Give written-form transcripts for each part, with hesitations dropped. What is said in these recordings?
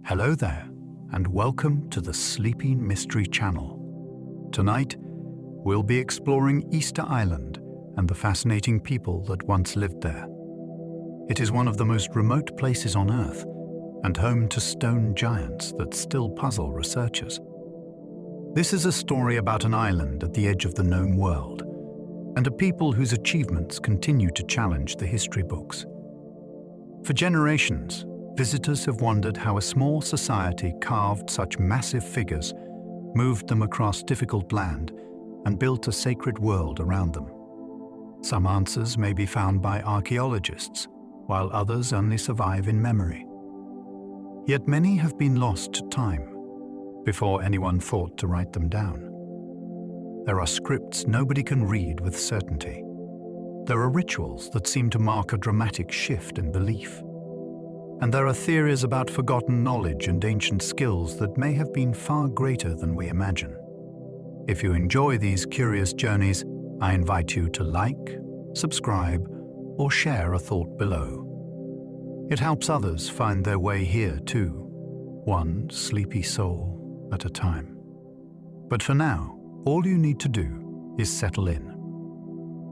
Hello there, and welcome to the Sleepy Mystery Channel. Tonight, we'll be exploring Easter Island and the fascinating people that once lived there. It is one of the most remote places on Earth and home to stone giants that still puzzle researchers. This is a story about an island at the edge of the known world and a people whose achievements continue to challenge the history books. For generations, visitors have wondered how a small society carved such massive figures, moved them across difficult land, and built a sacred world around them. Some answers may be found by archaeologists, while others only survive in memory. Yet many have been lost to time before anyone thought to write them down. There are scripts nobody can read with certainty. There are rituals that seem to mark a dramatic shift in belief. And there are theories about forgotten knowledge and ancient skills that may have been far greater than we imagine. If you enjoy these curious journeys, I invite you to like, subscribe, or share a thought below. It helps others find their way here too, one sleepy soul at a time. But for now, all you need to do is settle in.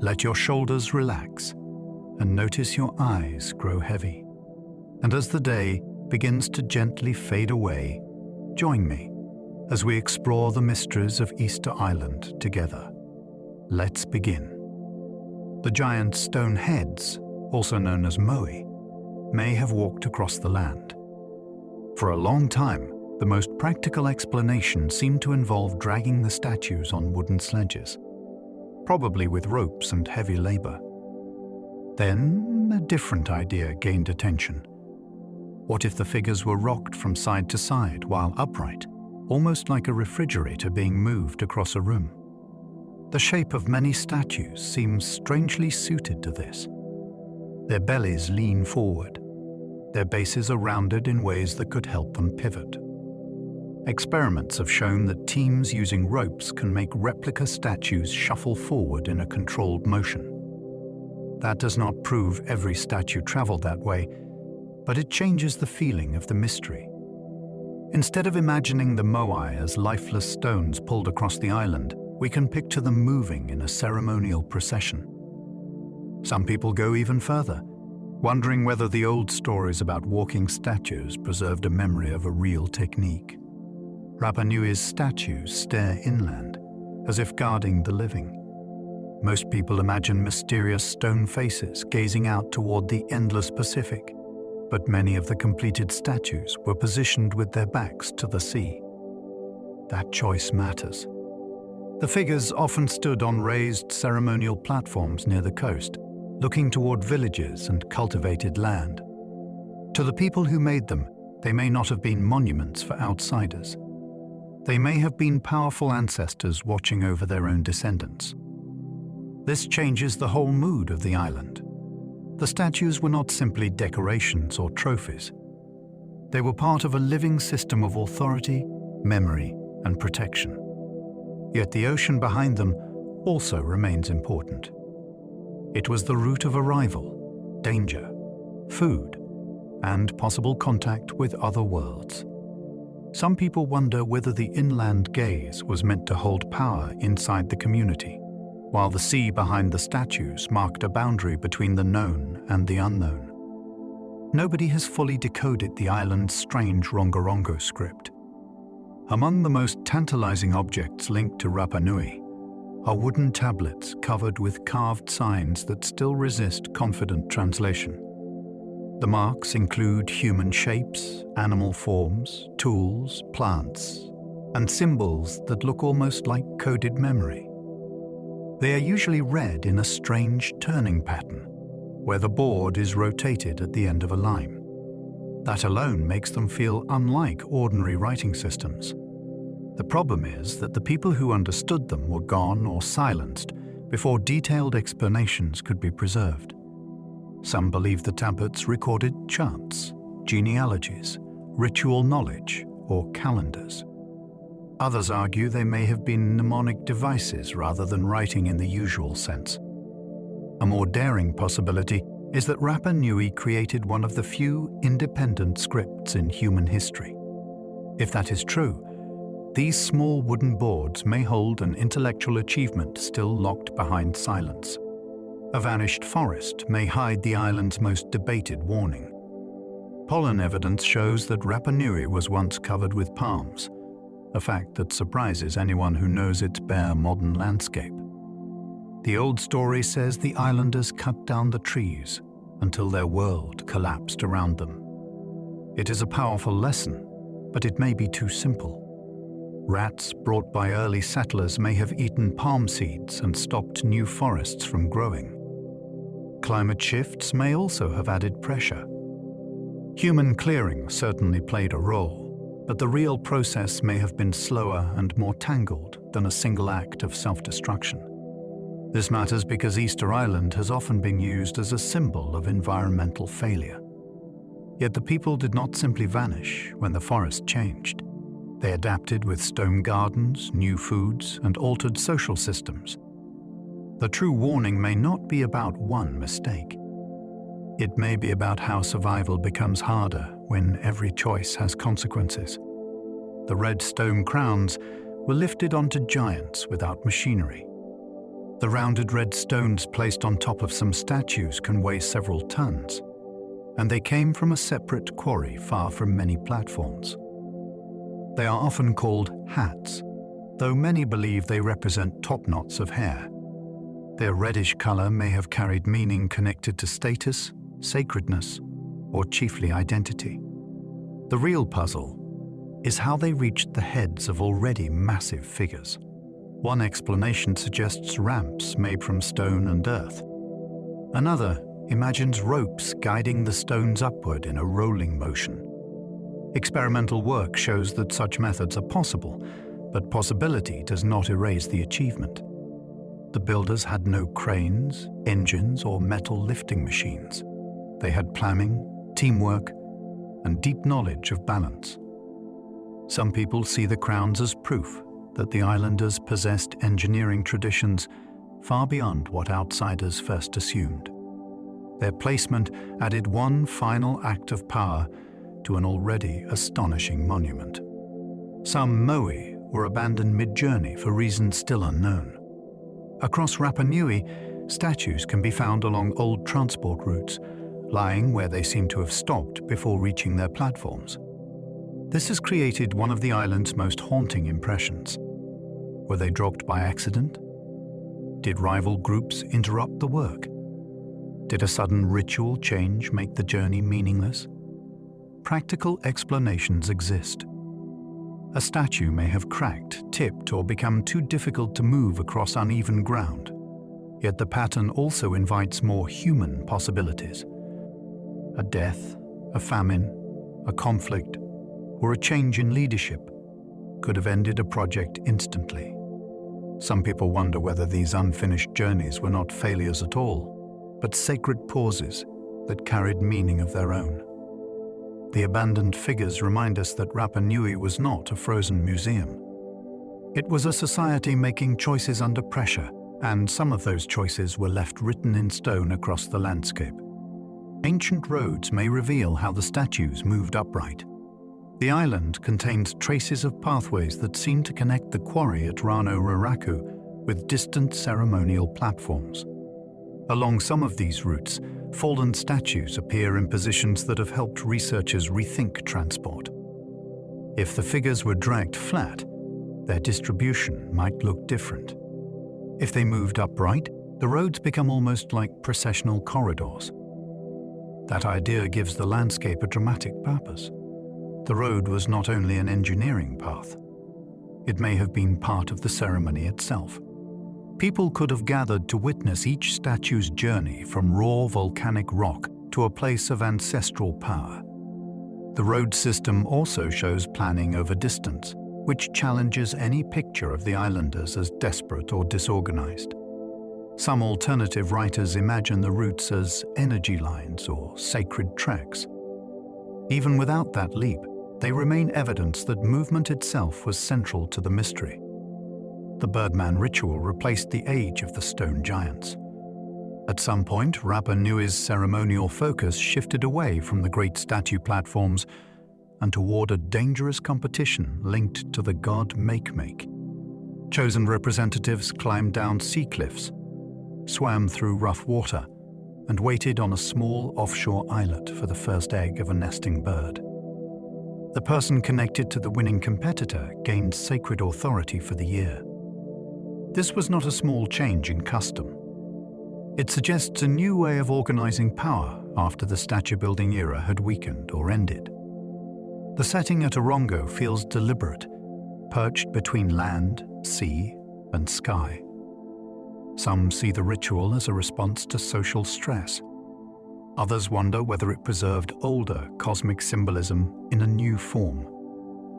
Let your shoulders relax and notice your eyes grow heavy. And as the day begins to gently fade away, join me as we explore the mysteries of Easter Island together. Let's begin. The giant stone heads, also known as Moai, may have walked across the land. For a long time, the most practical explanation seemed to involve dragging the statues on wooden sledges, probably with ropes and heavy labor. Then a different idea gained attention. What if the figures were rocked from side to side while upright, almost like a refrigerator being moved across a room? The shape of many statues seems strangely suited to this. Their bellies lean forward. Their bases are rounded in ways that could help them pivot. Experiments have shown that teams using ropes can make replica statues shuffle forward in a controlled motion. That does not prove every statue traveled that way, but it changes the feeling of the mystery. Instead of imagining the Moai as lifeless stones pulled across the island, we can picture them moving in a ceremonial procession. Some people go even further, wondering whether the old stories about walking statues preserved a memory of a real technique. Rapa Nui's statues stare inland, as if guarding the living. Most people imagine mysterious stone faces gazing out toward the endless Pacific, but many of the completed statues were positioned with their backs to the sea. That choice matters. The figures often stood on raised ceremonial platforms near the coast, looking toward villages and cultivated land. To the people who made them, they may not have been monuments for outsiders. They may have been powerful ancestors watching over their own descendants. This changes the whole mood of the island. The statues were not simply decorations or trophies. They were part of a living system of authority, memory, and protection. Yet the ocean behind them also remains important. It was the route of arrival, danger, food, and possible contact with other worlds. Some people wonder whether the inland gaze was meant to hold power inside the community, while the sea behind the statues marked a boundary between the known and the unknown. Nobody has fully decoded the island's strange Rangarongo script. Among the most tantalizing objects linked to Rapa Nui are wooden tablets covered with carved signs that still resist confident translation. The marks include human shapes, animal forms, tools, plants, and symbols that look almost like coded memory. They are usually read in a strange turning pattern, where the board is rotated at the end of a line. That alone makes them feel unlike ordinary writing systems. The problem is that the people who understood them were gone or silenced before detailed explanations could be preserved. Some believe the tablets recorded chants, genealogies, ritual knowledge, or calendars. Others argue they may have been mnemonic devices rather than writing in the usual sense. A more daring possibility is that Rapa Nui created one of the few independent scripts in human history, If that is true, these small wooden boards may hold an intellectual achievement still locked behind silence. A vanished forest may hide the island's most debated warning. Pollen evidence shows that Rapa Nui was once covered with palms, a fact that surprises anyone who knows its bare modern landscape. The old story says the islanders cut down the trees until their world collapsed around them. It is a powerful lesson, but it may be too simple. Rats brought by early settlers may have eaten palm seeds and stopped new forests from growing. Climate shifts may also have added pressure. Human clearing certainly played a role, but the real process may have been slower and more tangled than a single act of self-destruction. This matters because Easter Island has often been used as a symbol of environmental failure. Yet the people did not simply vanish when the forest changed. They adapted with stone gardens, new foods, and altered social systems. The true warning may not be about one mistake. It may be about how survival becomes harder when every choice has consequences. The red stone crowns were lifted onto giants without machinery. The rounded red stones placed on top of some statues can weigh several tons, and they came from a separate quarry far from many platforms. They are often called hats, though many believe they represent top knots of hair. Their reddish color may have carried meaning connected to status, sacredness, or chiefly identity. The real puzzle is how they reached the heads of already massive figures. One explanation suggests ramps made from stone and earth. Another imagines ropes guiding the stones upward in a rolling motion. Experimental work shows that such methods are possible, but possibility does not erase the achievement. The builders had no cranes, engines, or metal lifting machines. They had planning, teamwork, and deep knowledge of balance. Some people see the crowns as proof that the islanders possessed engineering traditions far beyond what outsiders first assumed. Their placement added one final act of power to an already astonishing monument. Some moai were abandoned mid-journey for reasons still unknown. Across Rapa Nui, statues can be found along old transport routes, lying where they seem to have stopped before reaching their platforms. This has created one of the island's most haunting impressions. Were they dropped by accident? Did rival groups interrupt the work? Did a sudden ritual change make the journey meaningless? Practical explanations exist. A statue may have cracked, tipped, or become too difficult to move across uneven ground. Yet the pattern also invites more human possibilities. A death, a famine, a conflict, or a change in leadership could have ended a project instantly. Some people wonder whether these unfinished journeys were not failures at all, but sacred pauses that carried meaning of their own. The abandoned figures remind us that Rapa Nui was not a frozen museum. It was a society making choices under pressure, and some of those choices were left written in stone across the landscape. Ancient roads may reveal how the statues moved upright. The island contains traces of pathways that seem to connect the quarry at Rangarongo with distant ceremonial platforms. Along some of these routes, fallen statues appear in positions that have helped researchers rethink transport. If the figures were dragged flat, their distribution might look different. If they moved upright, the roads become almost like processional corridors. That idea gives the landscape a dramatic purpose. The road was not only an engineering path. It may have been part of the ceremony itself. People could have gathered to witness each statue's journey from raw volcanic rock to a place of ancestral power. The road system also shows planning over distance, which challenges any picture of the islanders as desperate or disorganized. Some alternative writers imagine the routes as energy lines or sacred tracks. Even without that leap, they remain evidence that movement itself was central to the mystery. The Birdman ritual replaced the age of the stone giants. At some point, Rapa Nui's ceremonial focus shifted away from the great statue platforms and toward a dangerous competition linked to the god Make-Make. Chosen representatives climbed down sea cliffs, swam through rough water, and waited on a small offshore islet for the first egg of a nesting bird. The person connected to the winning competitor gained sacred authority for the year. This was not a small change in custom. It suggests a new way of organizing power after the statue-building era had weakened or ended. The setting at Rangarongo feels deliberate, perched between land, sea, and sky. Some see the ritual as a response to social stress. Others wonder whether it preserved older cosmic symbolism in a new form.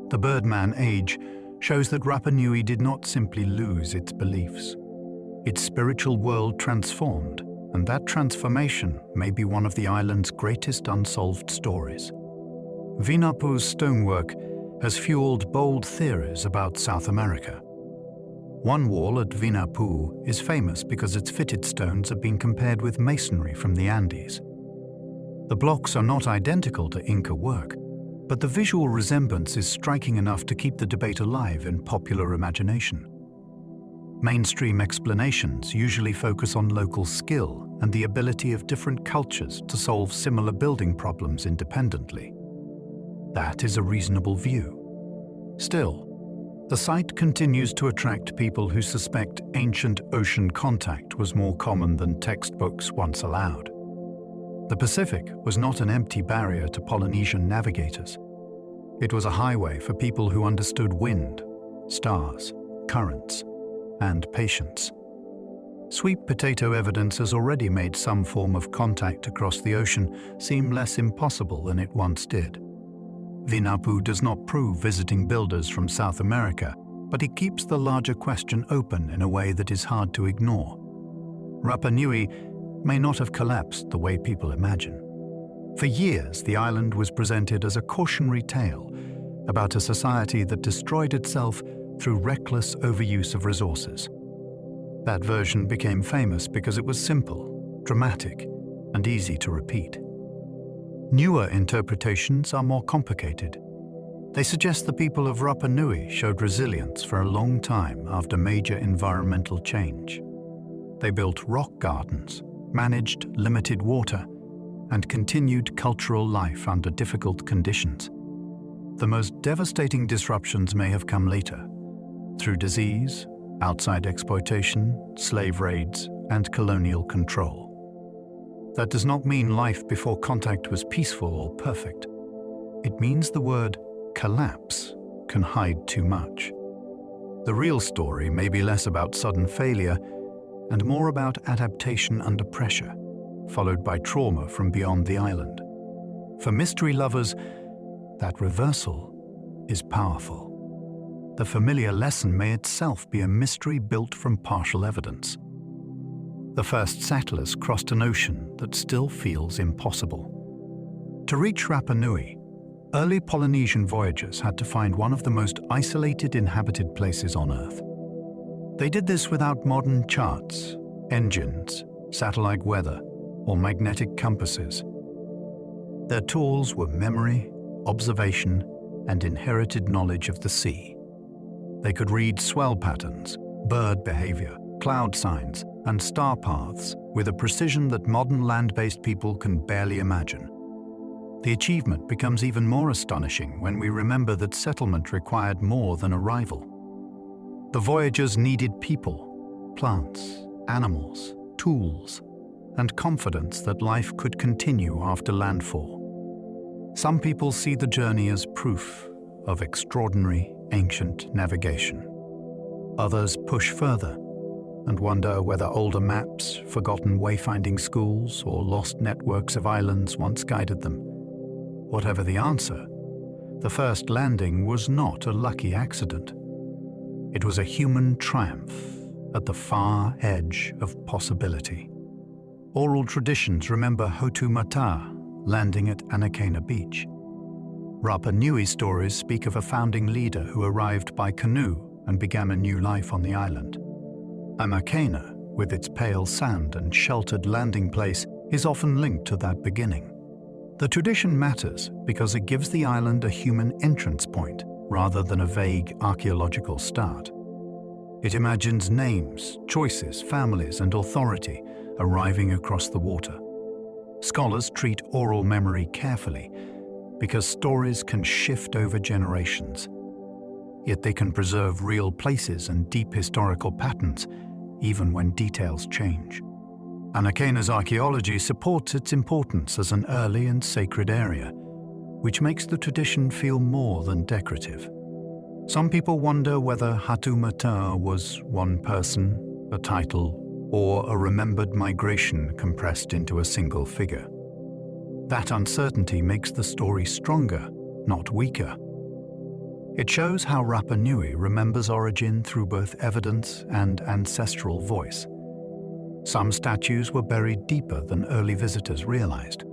The Birdman age shows that Rapa Nui did not simply lose its beliefs. Its spiritual world transformed, and that transformation may be one of the island's greatest unsolved stories. Vinapu's stonework has fueled bold theories about South America. One wall at Vinapu is famous because its fitted stones have been compared with masonry from the Andes. The blocks are not identical to Inca work, but the visual resemblance is striking enough to keep the debate alive in popular imagination. Mainstream explanations usually focus on local skill and the ability of different cultures to solve similar building problems independently. That is a reasonable view. Still, the site continues to attract people who suspect ancient ocean contact was more common than textbooks once allowed. The Pacific was not an empty barrier to Polynesian navigators. It was a highway for people who understood wind, stars, currents, and patience. Sweet potato evidence has already made some form of contact across the ocean seem less impossible than it once did. Vinapu does not prove visiting builders from South America, but it keeps the larger question open in a way that is hard to ignore. Rapa Nui may not have collapsed the way people imagine. For years, the island was presented as a cautionary tale about a society that destroyed itself through reckless overuse of resources. That version became famous because it was simple, dramatic, and easy to repeat. Newer interpretations are more complicated. They suggest the people of Rapa Nui showed resilience for a long time after major environmental change. They built rock gardens, managed limited water, and continued cultural life under difficult conditions. The most devastating disruptions may have come later, through disease, outside exploitation, slave raids, and colonial control. That does not mean life before contact was peaceful or perfect. It means the word collapse can hide too much. The real story may be less about sudden failure and more about adaptation under pressure, followed by trauma from beyond the island. For mystery lovers, that reversal is powerful. The familiar lesson may itself be a mystery built from partial evidence. The first settlers crossed an ocean that still feels impossible. To reach Rapa Nui, early Polynesian voyagers had to find one of the most isolated inhabited places on Earth. They did this without modern charts, engines, satellite weather, or magnetic compasses. Their tools were memory, observation, and inherited knowledge of the sea. They could read swell patterns, bird behavior, cloud signs, and star paths with a precision that modern land-based people can barely imagine. The achievement becomes even more astonishing when we remember that settlement required more than arrival. The voyagers needed people, plants, animals, tools, and confidence that life could continue after landfall. Some people see the journey as proof of extraordinary ancient navigation. Others push further and wonder whether older maps, forgotten wayfinding schools, or lost networks of islands once guided them. Whatever the answer, the first landing was not a lucky accident. It was a human triumph at the far edge of possibility. Oral traditions remember Hotu Mata landing at Anakena Beach. Rapa Nui stories speak of a founding leader who arrived by canoe and began a new life on the island. Anakena, with its pale sand and sheltered landing place, is often linked to that beginning. The tradition matters because it gives the island a human entrance point rather than a vague archaeological start. It imagines names, choices, families, and authority arriving across the water. Scholars treat oral memory carefully because stories can shift over generations. Yet they can preserve real places and deep historical patterns, even when details change. Anakena's archaeology supports its importance as an early and sacred area, which makes the tradition feel more than decorative. Some people wonder whether Hatu Mata was one person, a title, or a remembered migration compressed into a single figure. That uncertainty makes the story stronger, not weaker. It shows how Rapa Nui remembers origin through both evidence and ancestral voice. Some statues were buried deeper than early visitors realized.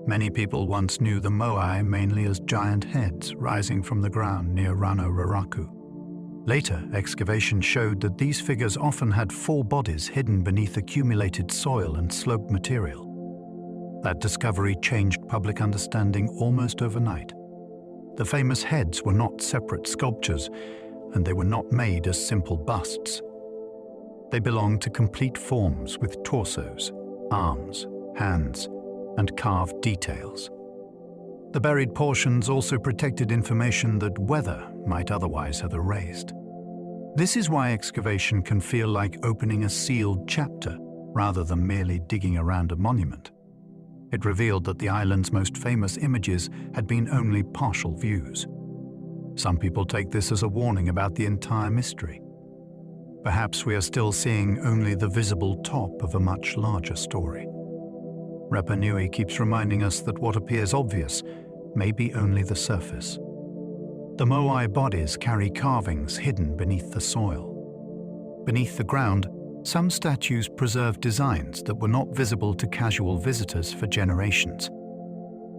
Many people once knew the Moai mainly as giant heads rising from the ground near Rangarongo. Later, excavation showed that these figures often had full bodies hidden beneath accumulated soil and sloped material. That discovery changed public understanding almost overnight. The famous heads were not separate sculptures, and they were not made as simple busts. They belonged to complete forms with torsos, arms, hands, and carved details. The buried portions also protected information that weather might otherwise have erased. This is why excavation can feel like opening a sealed chapter rather than merely digging around a monument. It revealed that the island's most famous images had been only partial views. Some people take this as a warning about the entire mystery. Perhaps we are still seeing only the visible top of a much larger story. Rapa Nui keeps reminding us that what appears obvious may be only the surface. The Moai bodies carry carvings hidden beneath the soil. Beneath the ground, some statues preserve designs that were not visible to casual visitors for generations.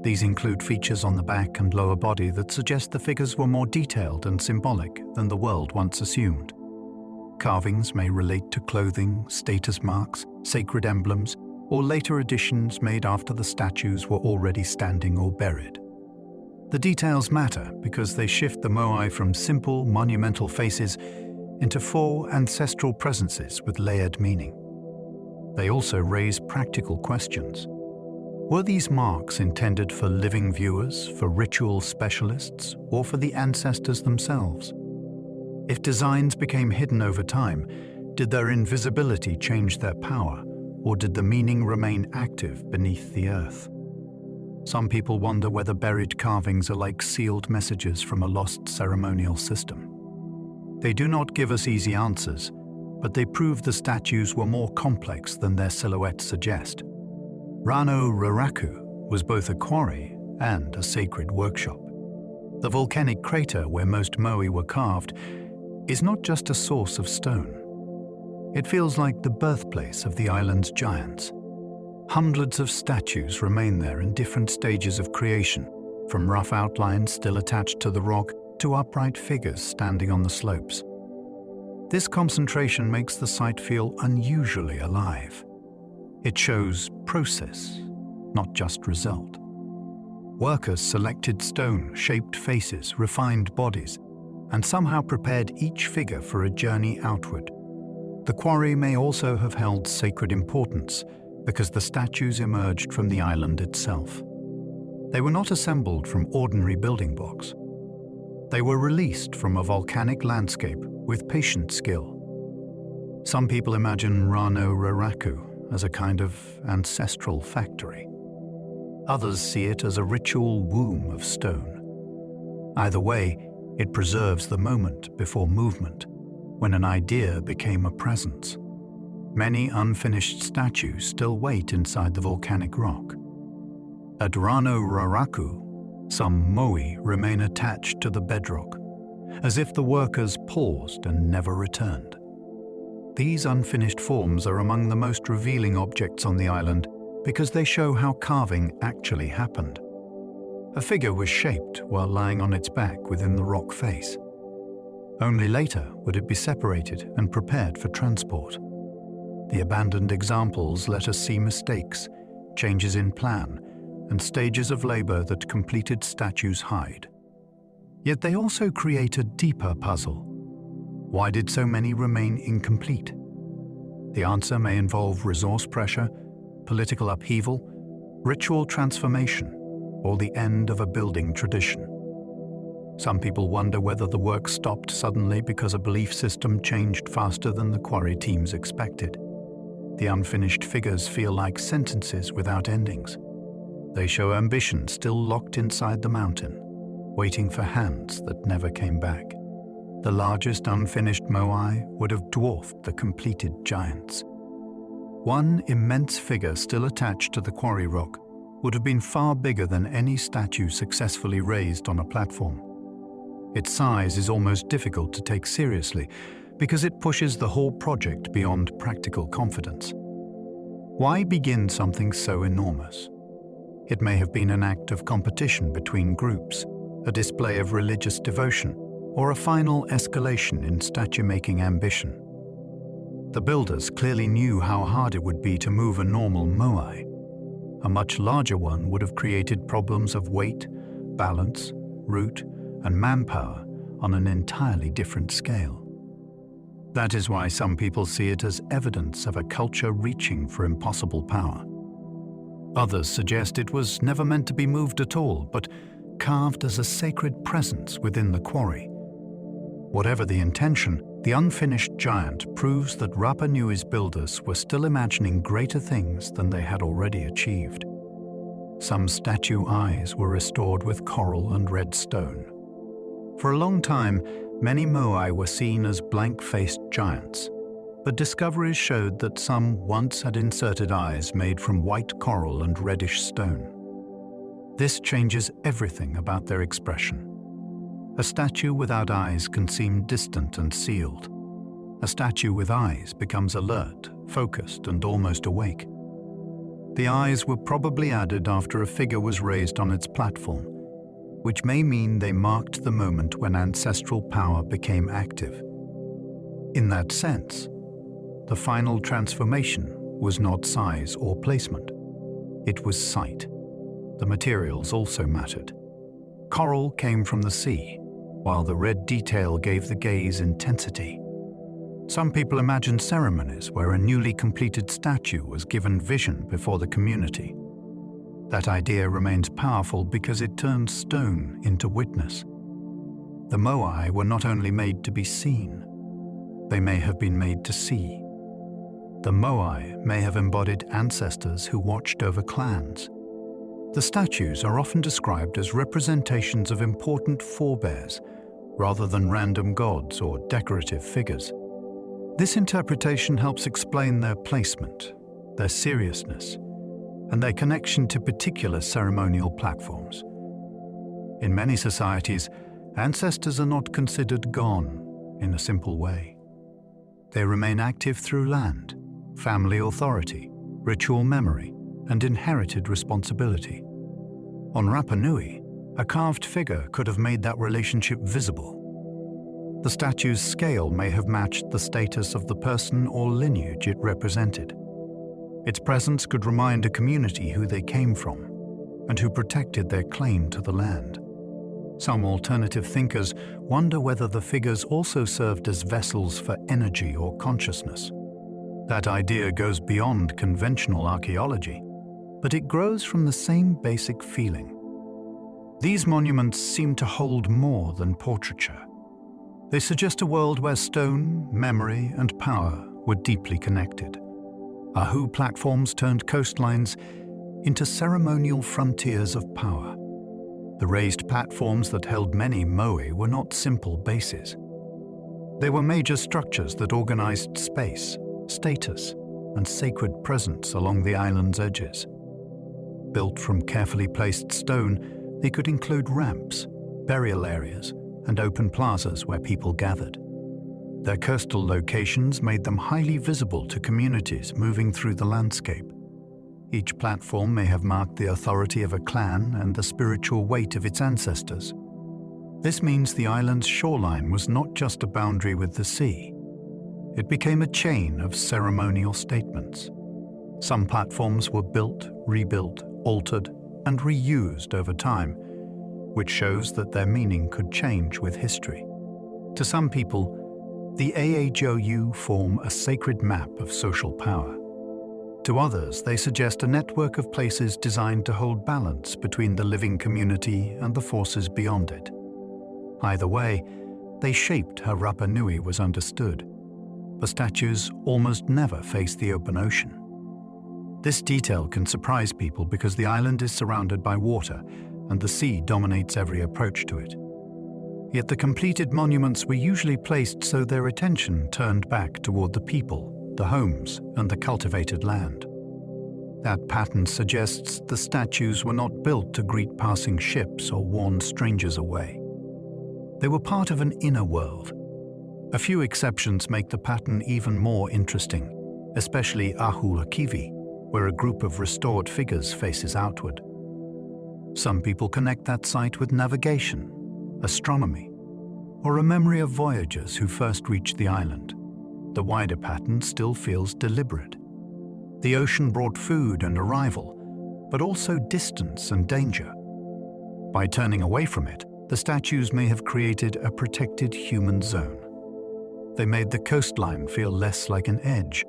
These include features on the back and lower body that suggest the figures were more detailed and symbolic than the world once assumed. Carvings may relate to clothing, status marks, sacred emblems, or later additions made after the statues were already standing or buried. The details matter because they shift the Moai from simple, monumental faces into four ancestral presences with layered meaning. They also raise practical questions. Were these marks intended for living viewers, for ritual specialists, or for the ancestors themselves? If designs became hidden over time, did their invisibility change their power, or did the meaning remain active beneath the earth? Some people wonder whether buried carvings are like sealed messages from a lost ceremonial system. They do not give us easy answers, but they prove the statues were more complex than their silhouettes suggest. Rangarongo was both a quarry and a sacred workshop. The volcanic crater where most moai were carved is not just a source of stone. It feels like the birthplace of the island's giants. Hundreds of statues remain there in different stages of creation, from rough outlines still attached to the rock to upright figures standing on the slopes. This concentration makes the site feel unusually alive. It shows process, not just result. Workers selected stone, shaped faces, refined bodies, and somehow prepared each figure for a journey outward. The quarry may also have held sacred importance because the statues emerged from the island itself. They were not assembled from ordinary building blocks. They were released from a volcanic landscape with patient skill. Some people imagine Rangarongo as a kind of ancestral factory. Others see it as a ritual womb of stone. Either way, it preserves the moment before movement, when an idea became a presence. Many unfinished statues still wait inside the volcanic rock. At Rangarongo, some moai remain attached to the bedrock, as if the workers paused and never returned. These unfinished forms are among the most revealing objects on the island because they show how carving actually happened. A figure was shaped while lying on its back within the rock face. Only later would it be separated and prepared for transport. The abandoned examples let us see mistakes, changes in plan, and stages of labor that completed statues hide. Yet they also create a deeper puzzle. Why did so many remain incomplete? The answer may involve resource pressure, political upheaval, ritual transformation, or the end of a building tradition. Some people wonder whether the work stopped suddenly because a belief system changed faster than the quarry teams expected. The unfinished figures feel like sentences without endings. They show ambition still locked inside the mountain, waiting for hands that never came back. The largest unfinished Moai would have dwarfed the completed giants. One immense figure still attached to the quarry rock would have been far bigger than any statue successfully raised on a platform. Its size is almost difficult to take seriously because it pushes the whole project beyond practical confidence. Why begin something so enormous? It may have been an act of competition between groups, a display of religious devotion, or a final escalation in statue-making ambition. The builders clearly knew how hard it would be to move a normal Moai. A much larger one would have created problems of weight, balance, route, and manpower on an entirely different scale. That is why some people see it as evidence of a culture reaching for impossible power. Others suggest it was never meant to be moved at all, but carved as a sacred presence within the quarry. Whatever the intention, the unfinished giant proves that Rapa Nui's builders were still imagining greater things than they had already achieved. Some statue eyes were restored with coral and red stone. For a long time, many Moai were seen as blank-faced giants, but discoveries showed that some once had inserted eyes made from white coral and reddish stone. This changes everything about their expression. A statue without eyes can seem distant and sealed. A statue with eyes becomes alert, focused, and almost awake. The eyes were probably added after a figure was raised on its platform, which may mean they marked the moment when ancestral power became active. In that sense, the final transformation was not size or placement. It was sight. The materials also mattered. Coral came from the sea, while the red detail gave the gaze intensity. Some people imagine ceremonies where a newly completed statue was given vision before the community. That idea remains powerful because it turns stone into witness. The Moai were not only made to be seen, they may have been made to see. The Moai may have embodied ancestors who watched over clans. The statues are often described as representations of important forebears, rather than random gods or decorative figures. This interpretation helps explain their placement, their seriousness, and their connection to particular ceremonial platforms. In many societies, ancestors are not considered gone in a simple way. They remain active through land, family authority, ritual memory, and inherited responsibility. On Rapa Nui, a carved figure could have made that relationship visible. The statue's scale may have matched the status of the person or lineage it represented. Its presence could remind a community who they came from and who protected their claim to the land. Some alternative thinkers wonder whether the figures also served as vessels for energy or consciousness. That idea goes beyond conventional archaeology, but it grows from the same basic feeling. These monuments seem to hold more than portraiture. They suggest a world where stone, memory, and power were deeply connected. Ahu platforms turned coastlines into ceremonial frontiers of power. The raised platforms that held many moai were not simple bases. They were major structures that organized space, status, and sacred presence along the island's edges. Built from carefully placed stone, they could include ramps, burial areas, and open plazas where people gathered. Their coastal locations made them highly visible to communities moving through the landscape. Each platform may have marked the authority of a clan and the spiritual weight of its ancestors. This means the island's shoreline was not just a boundary with the sea. It became a chain of ceremonial statements. Some platforms were built, rebuilt, altered, and reused over time, which shows that their meaning could change with history. To some people, the Aajou form a sacred map of social power. To others, they suggest a network of places designed to hold balance between the living community and the forces beyond it. Either way, they shaped how Rapa Nui was understood. The statues almost never face the open ocean. This detail can surprise people because the island is surrounded by water and the sea dominates every approach to it. Yet the completed monuments were usually placed so their attention turned back toward the people, the homes, and the cultivated land. That pattern suggests the statues were not built to greet passing ships or warn strangers away. They were part of an inner world. A few exceptions make the pattern even more interesting, especially Ahulakivi, where a group of restored figures faces outward. Some people connect that site with navigation, astronomy, or a memory of voyagers who first reached the island. The wider pattern still feels deliberate. The ocean brought food and arrival, but also distance and danger. By turning away from it, the statues may have created a protected human zone. They made the coastline feel less like an edge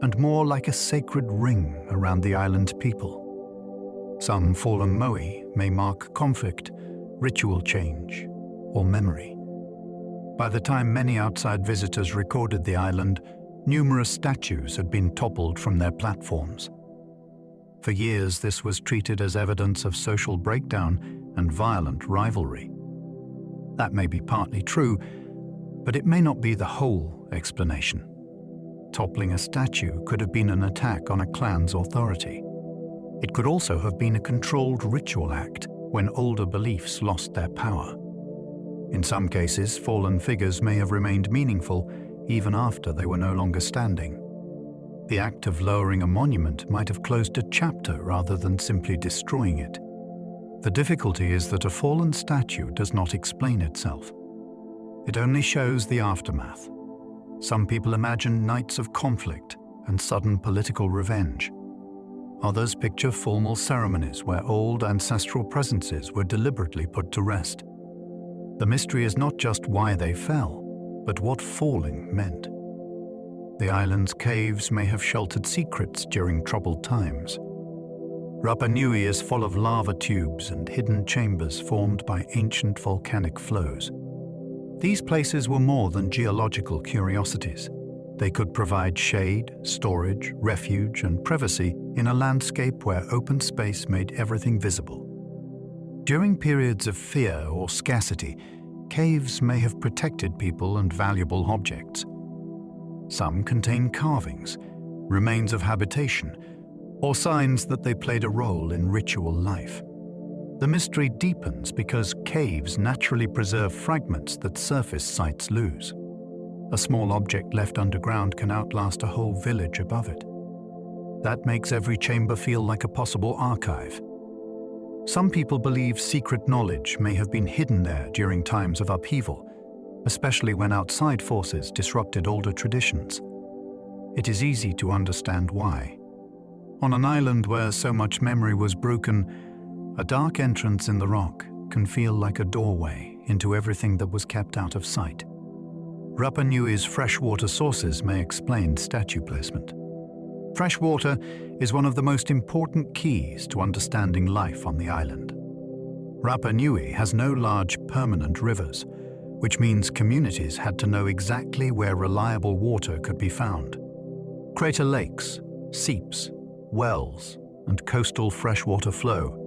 and more like a sacred ring around the island people. Some fallen moai may mark conflict, ritual change, or memory. By the time many outside visitors recorded the island, numerous statues had been toppled from their platforms. For years, this was treated as evidence of social breakdown and violent rivalry. That may be partly true, but it may not be the whole explanation. Toppling a statue could have been an attack on a clan's authority. It could also have been a controlled ritual act when older beliefs lost their power. In some cases, fallen figures may have remained meaningful even after they were no longer standing. The act of lowering a monument might have closed a chapter rather than simply destroying it. The difficulty is that a fallen statue does not explain itself. It only shows the aftermath. Some people imagine nights of conflict and sudden political revenge. Others picture formal ceremonies where old ancestral presences were deliberately put to rest. The mystery is not just why they fell, but what falling meant. The island's caves may have sheltered secrets during troubled times. Rapa Nui is full of lava tubes and hidden chambers formed by ancient volcanic flows. These places were more than geological curiosities. They could provide shade, storage, refuge, and privacy in a landscape where open space made everything visible. During periods of fear or scarcity, caves may have protected people and valuable objects. Some contain carvings, remains of habitation, or signs that they played a role in ritual life. The mystery deepens because caves naturally preserve fragments that surface sites lose. A small object left underground can outlast a whole village above it. That makes every chamber feel like a possible archive. Some people believe secret knowledge may have been hidden there during times of upheaval, especially when outside forces disrupted older traditions. It is easy to understand why. On an island where so much memory was broken, a dark entrance in the rock can feel like a doorway into everything that was kept out of sight. Rapa Nui's freshwater sources may explain statue placement. Fresh water is one of the most important keys to understanding life on the island. Rapa Nui has no large permanent rivers, which means communities had to know exactly where reliable water could be found. Crater lakes, seeps, wells, and coastal freshwater flow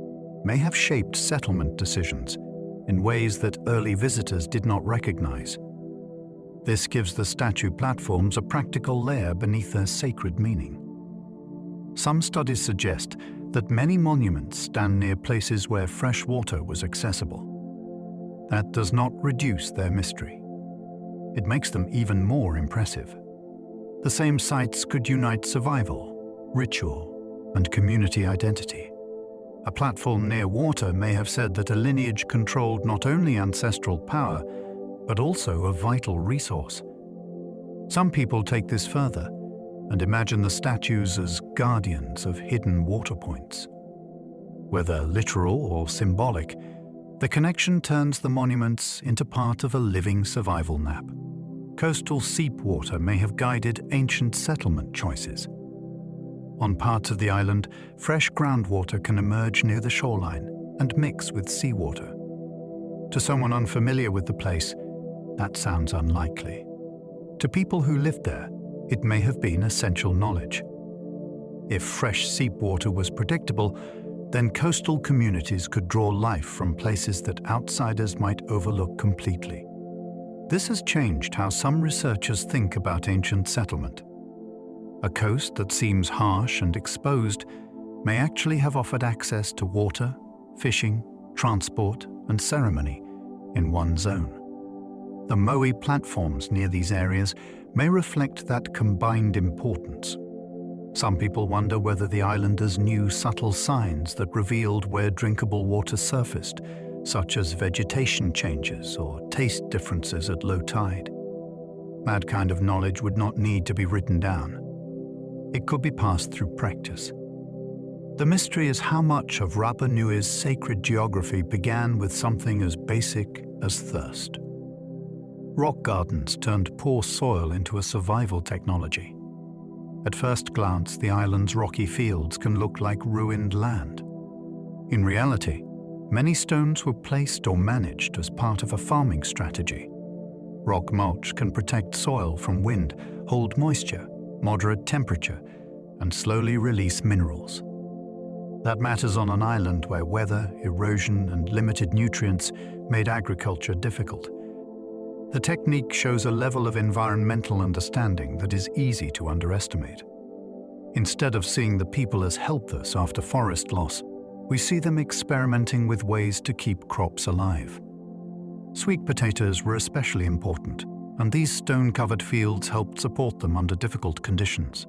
may have shaped settlement decisions in ways that early visitors did not recognize. This gives the statue platforms a practical layer beneath their sacred meaning. Some studies suggest that many monuments stand near places where fresh water was accessible. That does not reduce their mystery. It makes them even more impressive. The same sites could unite survival, ritual, and community identity. A platform near water may have said that a lineage controlled not only ancestral power, but also a vital resource. Some people take this further and imagine the statues as guardians of hidden water points. Whether literal or symbolic, the connection turns the monuments into part of a living survival map. Coastal seep water may have guided ancient settlement choices. On parts of the island, fresh groundwater can emerge near the shoreline and mix with seawater. To someone unfamiliar with the place, that sounds unlikely. To people who lived there, it may have been essential knowledge. If fresh seep water was predictable, then coastal communities could draw life from places that outsiders might overlook completely. This has changed how some researchers think about ancient settlement. A coast that seems harsh and exposed may actually have offered access to water, fishing, transport, and ceremony in one zone. The Moai platforms near these areas may reflect that combined importance. Some people wonder whether the islanders knew subtle signs that revealed where drinkable water surfaced, such as vegetation changes or taste differences at low tide. That kind of knowledge would not need to be written down. It could be passed through practice. The mystery is how much of Rapa Nui's sacred geography began with something as basic as thirst. Rock gardens turned poor soil into a survival technology. At first glance, the island's rocky fields can look like ruined land. In reality, many stones were placed or managed as part of a farming strategy. Rock mulch can protect soil from wind, hold moisture, moderate temperature, and slowly release minerals. That matters on an island where weather, erosion, and limited nutrients made agriculture difficult. The technique shows a level of environmental understanding that is easy to underestimate. Instead of seeing the people as helpless after forest loss, we see them experimenting with ways to keep crops alive. Sweet potatoes were especially important, and these stone-covered fields helped support them under difficult conditions.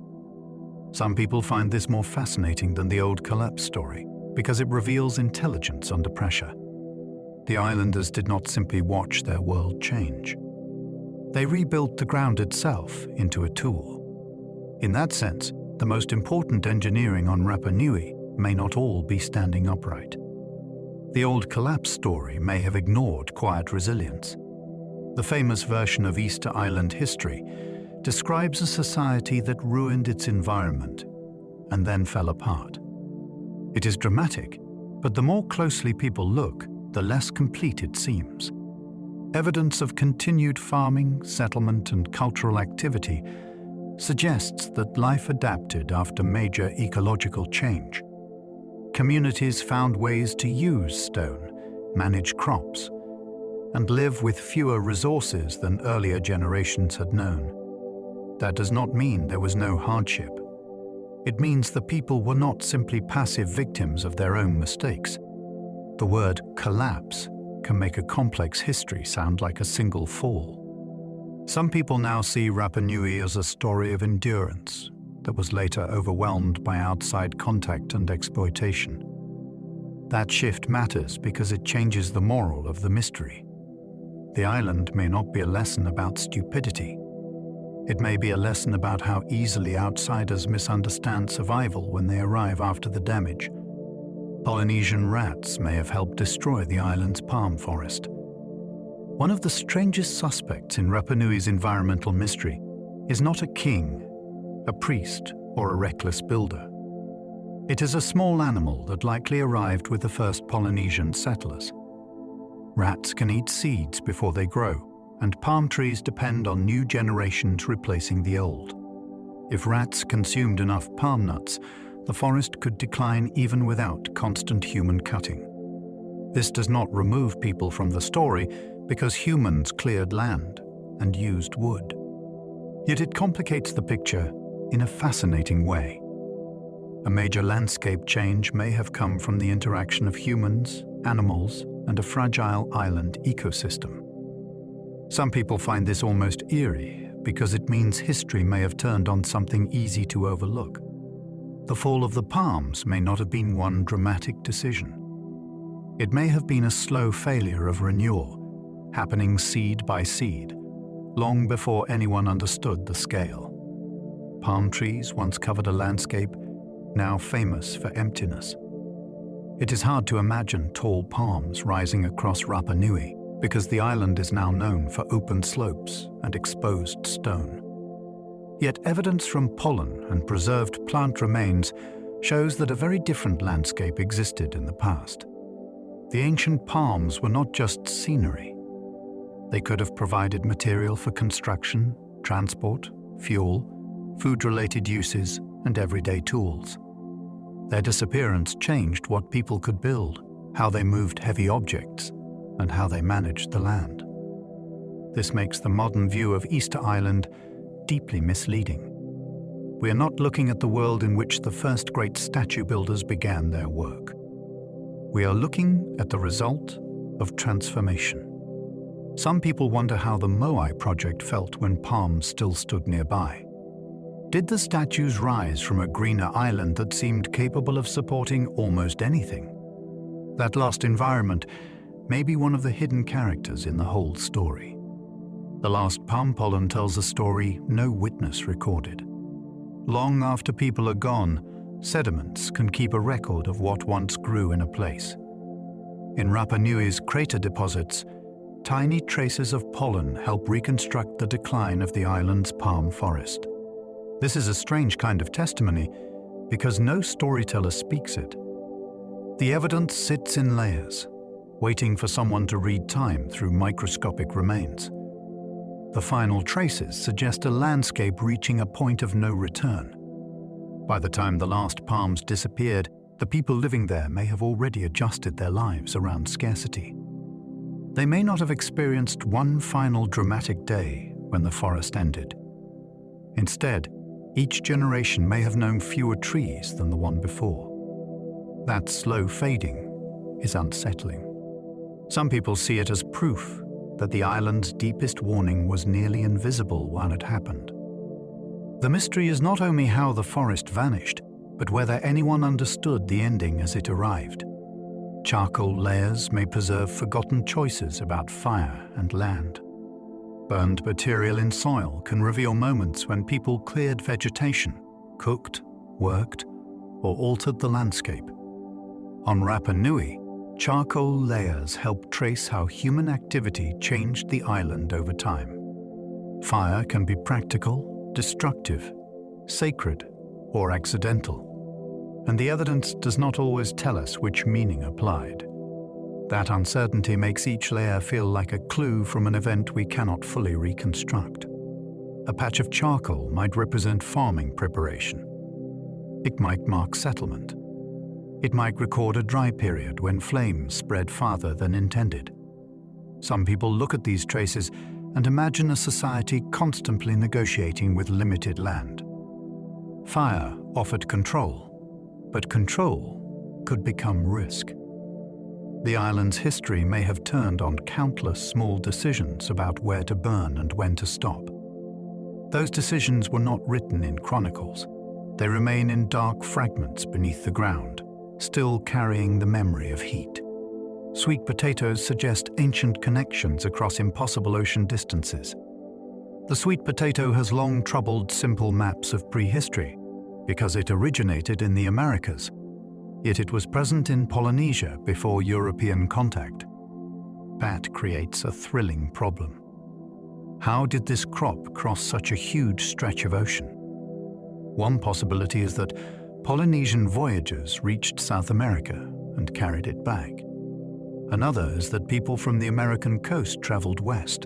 Some people find this more fascinating than the old collapse story because it reveals intelligence under pressure. The islanders did not simply watch their world change. They rebuilt the ground itself into a tool. In that sense, the most important engineering on Rapa Nui may not all be standing upright. The old collapse story may have ignored quiet resilience. The famous version of Easter Island history describes a society that ruined its environment and then fell apart. It is dramatic, but the more closely people look, the less complete it seems. Evidence of continued farming, settlement, and cultural activity suggests that life adapted after major ecological change. Communities found ways to use stone, manage crops, and live with fewer resources than earlier generations had known. That does not mean there was no hardship. It means the people were not simply passive victims of their own mistakes. The word collapse can make a complex history sound like a single fall. Some people now see Rapa Nui as a story of endurance that was later overwhelmed by outside contact and exploitation. That shift matters because it changes the moral of the mystery. The island may not be a lesson about stupidity. It may be a lesson about how easily outsiders misunderstand survival when they arrive after the damage. Polynesian rats may have helped destroy the island's palm forest. One of the strangest suspects in Rapa Nui's environmental mystery is not a king, a priest, or a reckless builder. It is a small animal that likely arrived with the first Polynesian settlers. Rats can eat seeds before they grow, and palm trees depend on new generations replacing the old. If rats consumed enough palm nuts, the forest could decline even without constant human cutting. This does not remove people from the story because humans cleared land and used wood. Yet it complicates the picture in a fascinating way. A major landscape change may have come from the interaction of humans, animals, and a fragile island ecosystem. Some people find this almost eerie because it means history may have turned on something easy to overlook. The fall of the palms may not have been one dramatic decision. It may have been a slow failure of renewal, happening seed by seed, long before anyone understood the scale. Palm trees once covered a landscape, now famous for emptiness. It is hard to imagine tall palms rising across Rapa Nui because the island is now known for open slopes and exposed stone. Yet evidence from pollen and preserved plant remains shows that a very different landscape existed in the past. The ancient palms were not just scenery. They could have provided material for construction, transport, fuel, food-related uses, and everyday tools. Their disappearance changed what people could build, how they moved heavy objects, and how they managed the land. This makes the modern view of Easter Island deeply misleading. We are not looking at the world in which the first great statue builders began their work. We are looking at the result of transformation. Some people wonder how the Moai project felt when palms still stood nearby. Did the statues rise from a greener island that seemed capable of supporting almost anything? That lost environment may be one of the hidden characters in the whole story. The last palm pollen tells a story no witness recorded. Long after people are gone, sediments can keep a record of what once grew in a place. In Rapa Nui's crater deposits, tiny traces of pollen help reconstruct the decline of the island's palm forest. This is a strange kind of testimony because no storyteller speaks it. The evidence sits in layers, waiting for someone to read time through microscopic remains. The final traces suggest a landscape reaching a point of no return. By the time the last palms disappeared, the people living there may have already adjusted their lives around scarcity. They may not have experienced one final dramatic day when the forest ended. Instead, each generation may have known fewer trees than the one before. That slow fading is unsettling. Some people see it as proof that the island's deepest warning was nearly invisible while it happened. The mystery is not only how the forest vanished, but whether anyone understood the ending as it arrived. Charcoal layers may preserve forgotten choices about fire and land. Burned material in soil can reveal moments when people cleared vegetation, cooked, worked, or altered the landscape. On Rapa Nui, charcoal layers help trace how human activity changed the island over time. Fire can be practical, destructive, sacred, or accidental, and the evidence does not always tell us which meaning applied. That uncertainty makes each layer feel like a clue from an event we cannot fully reconstruct. A patch of charcoal might represent farming preparation. It might mark settlement. It might record a dry period when flames spread farther than intended. Some people look at these traces and imagine a society constantly negotiating with limited land. Fire offered control, but control could become risk. The island's history may have turned on countless small decisions about where to burn and when to stop. Those decisions were not written in chronicles. They remain in dark fragments beneath the ground, still carrying the memory of heat. Sweet potatoes suggest ancient connections across impossible ocean distances. The sweet potato has long troubled simple maps of prehistory because it originated in the Americas, yet it was present in Polynesia before European contact. That creates a thrilling problem. How did this crop cross such a huge stretch of ocean? One possibility is that Polynesian voyagers reached South America and carried it back. Another is that people from the American coast traveled west.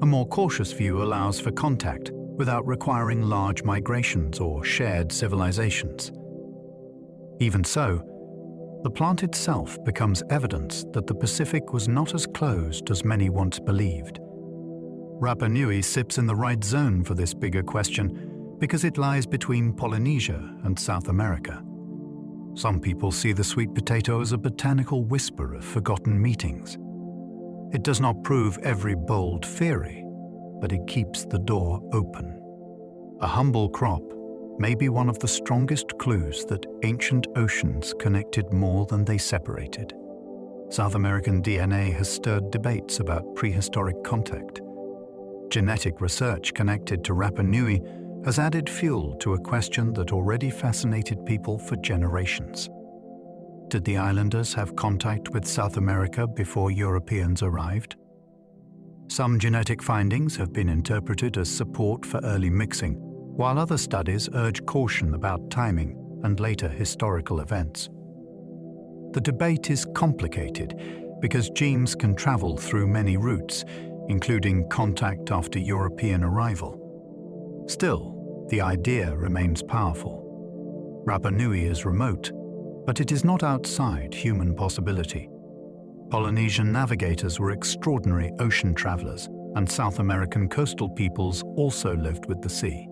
A more cautious view allows for contact without requiring large migrations or shared civilizations. Even so, the plant itself becomes evidence that the Pacific was not as closed as many once believed. Rapa Nui sits in the right zone for this bigger question because it lies between Polynesia and South America. Some people see the sweet potato as a botanical whisper of forgotten meetings. It does not prove every bold theory, but it keeps the door open. A humble crop may be one of the strongest clues that ancient oceans connected more than they separated. South American DNA has stirred debates about prehistoric contact. Genetic research connected to Rapa Nui has added fuel to a question that already fascinated people for generations. Did the islanders have contact with South America before Europeans arrived? Some genetic findings have been interpreted as support for early mixing, while other studies urge caution about timing and later historical events. The debate is complicated because genes can travel through many routes, including contact after European arrival. Still, the idea remains powerful. Rapa Nui is remote, but it is not outside human possibility. Polynesian navigators were extraordinary ocean travelers, and South American coastal peoples also lived with the sea.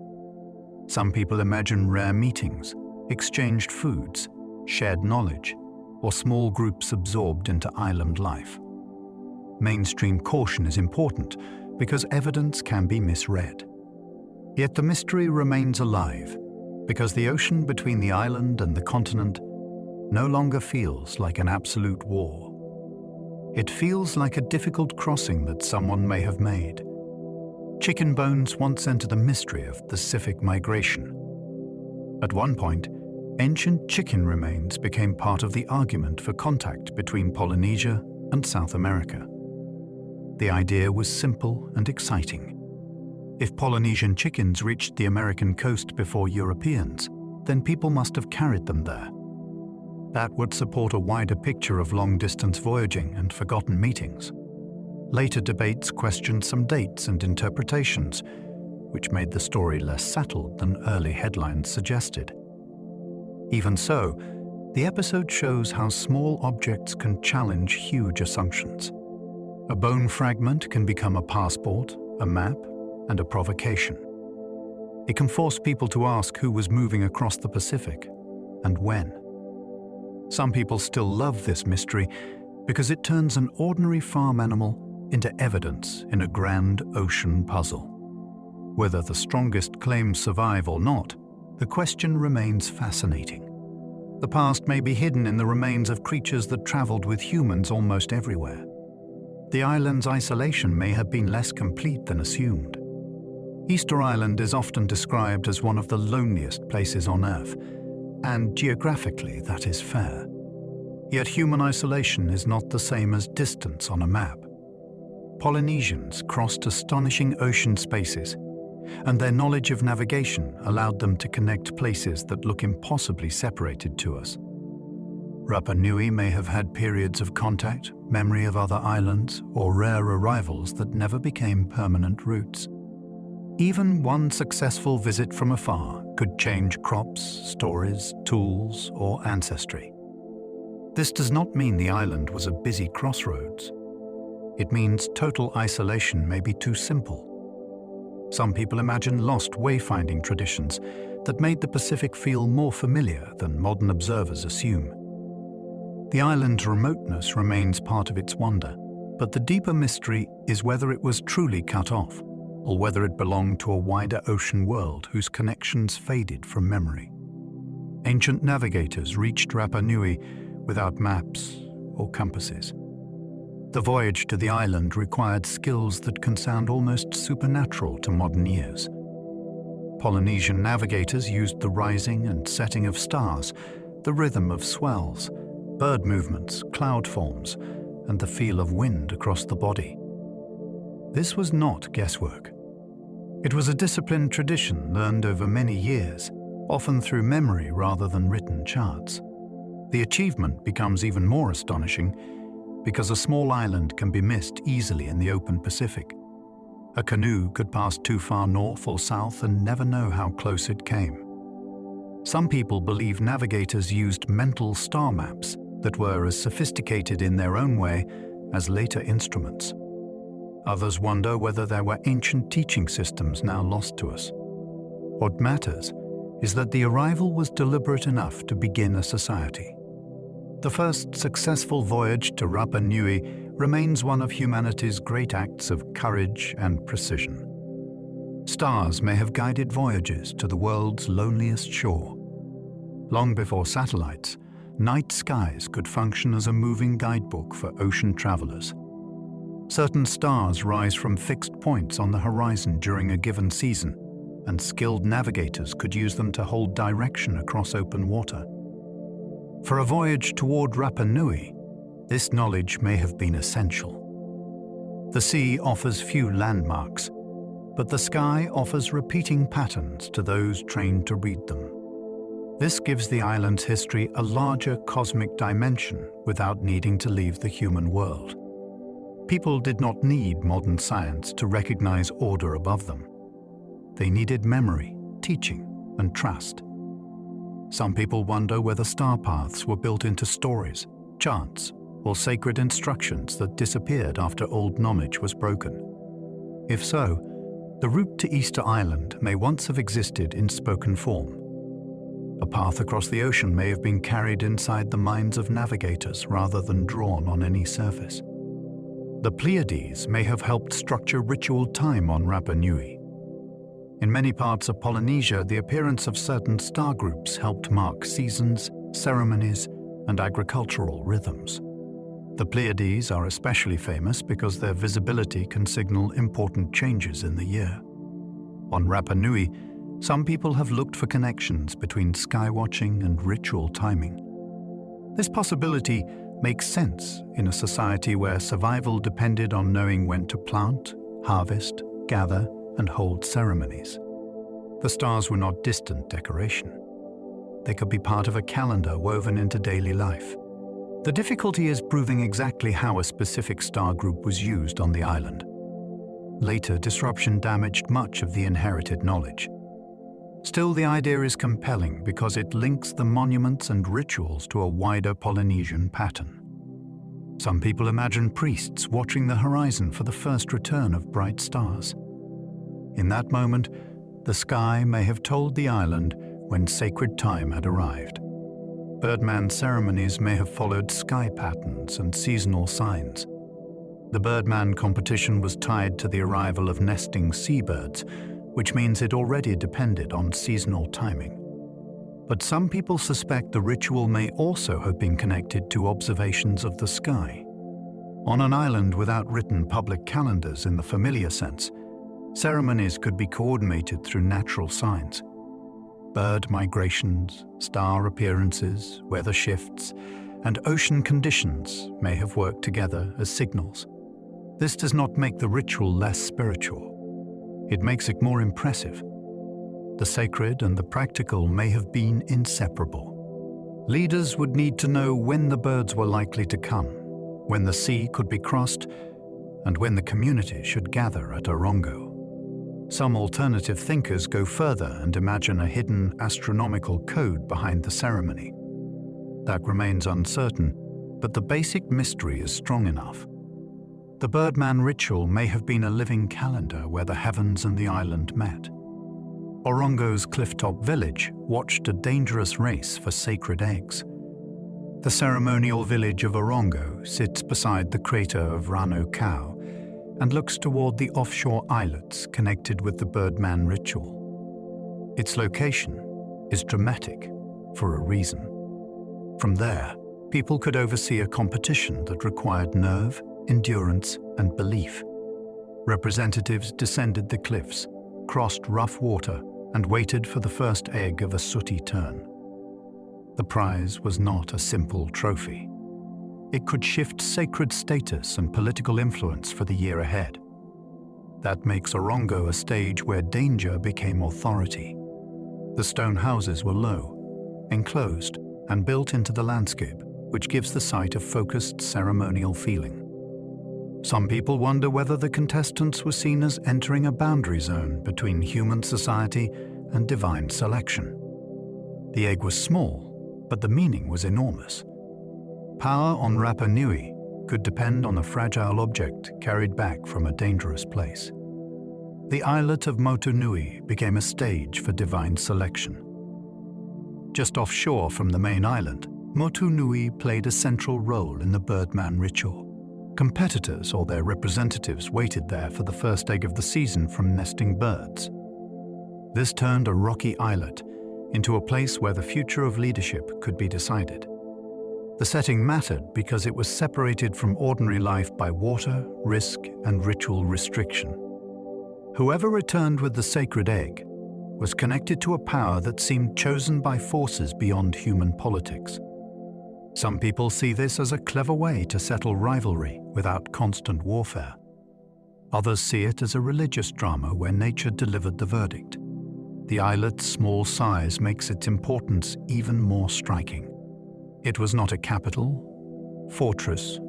Some people imagine rare meetings, exchanged foods, shared knowledge, or small groups absorbed into island life. Mainstream caution is important because evidence can be misread. Yet the mystery remains alive because the ocean between the island and the continent no longer feels like an absolute war. It feels like a difficult crossing that someone may have made. Chicken bones once entered the mystery of Pacific migration. At one point, ancient chicken remains became part of the argument for contact between Polynesia and South America. The idea was simple and exciting. If Polynesian chickens reached the American coast before Europeans, then people must have carried them there. That would support a wider picture of long-distance voyaging and forgotten meetings. Later debates questioned some dates and interpretations, which made the story less settled than early headlines suggested. Even so, the episode shows how small objects can challenge huge assumptions. A bone fragment can become a passport, a map, and a provocation. It can force people to ask who was moving across the Pacific and when. Some people still love this mystery because it turns an ordinary farm animal into evidence in a grand ocean puzzle. Whether the strongest claims survive or not, the question remains fascinating. The past may be hidden in the remains of creatures that traveled with humans almost everywhere. The island's isolation may have been less complete than assumed. Easter Island is often described as one of the loneliest places on Earth, and geographically that is fair. Yet human isolation is not the same as distance on a map. Polynesians crossed astonishing ocean spaces, and their knowledge of navigation allowed them to connect places that look impossibly separated to us. Rapa Nui may have had periods of contact, memory of other islands, or rare arrivals that never became permanent routes. Even one successful visit from afar could change crops, stories, tools, or ancestry. This does not mean the island was a busy crossroads. It means total isolation may be too simple. Some people imagine lost wayfinding traditions that made the Pacific feel more familiar than modern observers assume. The island's remoteness remains part of its wonder, but the deeper mystery is whether it was truly cut off, or whether it belonged to a wider ocean world whose connections faded from memory. Ancient navigators reached Rapa Nui without maps or compasses. The voyage to the island required skills that can sound almost supernatural to modern ears. Polynesian navigators used the rising and setting of stars, the rhythm of swells, bird movements, cloud forms, and the feel of wind across the body. This was not guesswork. It was a disciplined tradition learned over many years, often through memory rather than written charts. The achievement becomes even more astonishing because a small island can be missed easily in the open Pacific. A canoe could pass too far north or south and never know how close it came. Some people believe navigators used mental star maps that were as sophisticated in their own way as later instruments. Others wonder whether there were ancient teaching systems now lost to us. What matters is that the arrival was deliberate enough to begin a society. The first successful voyage to Rapa Nui remains one of humanity's great acts of courage and precision. Stars may have guided voyages to the world's loneliest shore. Long before satellites, night skies could function as a moving guidebook for ocean travelers. Certain stars rise from fixed points on the horizon during a given season, and skilled navigators could use them to hold direction across open water. For a voyage toward Rapa Nui, this knowledge may have been essential. The sea offers few landmarks, but the sky offers repeating patterns to those trained to read them. This gives the island's history a larger cosmic dimension without needing to leave the human world. People did not need modern science to recognize order above them. They needed memory, teaching, and trust. Some people wonder whether star paths were built into stories, chants, or sacred instructions that disappeared after old knowledge was broken. If so, the route to Easter Island may once have existed in spoken form. A path across the ocean may have been carried inside the minds of navigators rather than drawn on any surface. The Pleiades may have helped structure ritual time on Rapa Nui. In many parts of Polynesia, the appearance of certain star groups helped mark seasons, ceremonies, and agricultural rhythms. The Pleiades are especially famous because their visibility can signal important changes in the year. On Rapa Nui, some people have looked for connections between skywatching and ritual timing. This possibility makes sense in a society where survival depended on knowing when to plant, harvest, gather, and hold ceremonies. The stars were not distant decoration. They could be part of a calendar woven into daily life. The difficulty is proving exactly how a specific star group was used on the island. Later, disruption damaged much of the inherited knowledge. Still, the idea is compelling because it links the monuments and rituals to a wider Polynesian pattern. Some people imagine priests watching the horizon for the first return of bright stars. In that moment, the sky may have told the island when sacred time had arrived. Birdman ceremonies may have followed sky patterns and seasonal signs. The Birdman competition was tied to the arrival of nesting seabirds, which means it already depended on seasonal timing. But some people suspect the ritual may also have been connected to observations of the sky. On an island without written public calendars in the familiar sense, ceremonies could be coordinated through natural signs. Bird migrations, star appearances, weather shifts, and ocean conditions may have worked together as signals. This does not make the ritual less spiritual. It makes it more impressive. The sacred and the practical may have been inseparable. Leaders would need to know when the birds were likely to come, when the sea could be crossed, and when the community should gather at Rangarongo. Some alternative thinkers go further and imagine a hidden astronomical code behind the ceremony. That remains uncertain, but the basic mystery is strong enough. The Birdman ritual may have been a living calendar where the heavens and the island met. Rangarongo's clifftop village watched a dangerous race for sacred eggs. The ceremonial village of Rangarongo sits beside the crater of Rangarongo and looks toward the offshore islets connected with the Birdman ritual. Its location is dramatic for a reason. From there, people could oversee a competition that required nerve, endurance, and belief. Representatives descended the cliffs, crossed rough water, and waited for the first egg of a sooty tern. The prize was not a simple trophy. It could shift sacred status and political influence for the year ahead. That makes Rangarongo a stage where danger became authority. The stone houses were low, enclosed, and built into the landscape, which gives the site a focused ceremonial feeling. Some people wonder whether the contestants were seen as entering a boundary zone between human society and divine selection. The egg was small, but the meaning was enormous. Power on Rapa Nui could depend on a fragile object carried back from a dangerous place. The islet of Motu Nui became a stage for divine selection. Just offshore from the main island, Motu Nui played a central role in the Birdman ritual. Competitors or their representatives waited there for the first egg of the season from nesting birds. This turned a rocky islet into a place where the future of leadership could be decided. The setting mattered because it was separated from ordinary life by water, risk, and ritual restriction. Whoever returned with the sacred egg was connected to a power that seemed chosen by forces beyond human politics. Some people see this as a clever way to settle rivalry without constant warfare. Others see it as a religious drama where nature delivered the verdict. The islet's small size makes its importance even more striking. It was not a capital, fortress,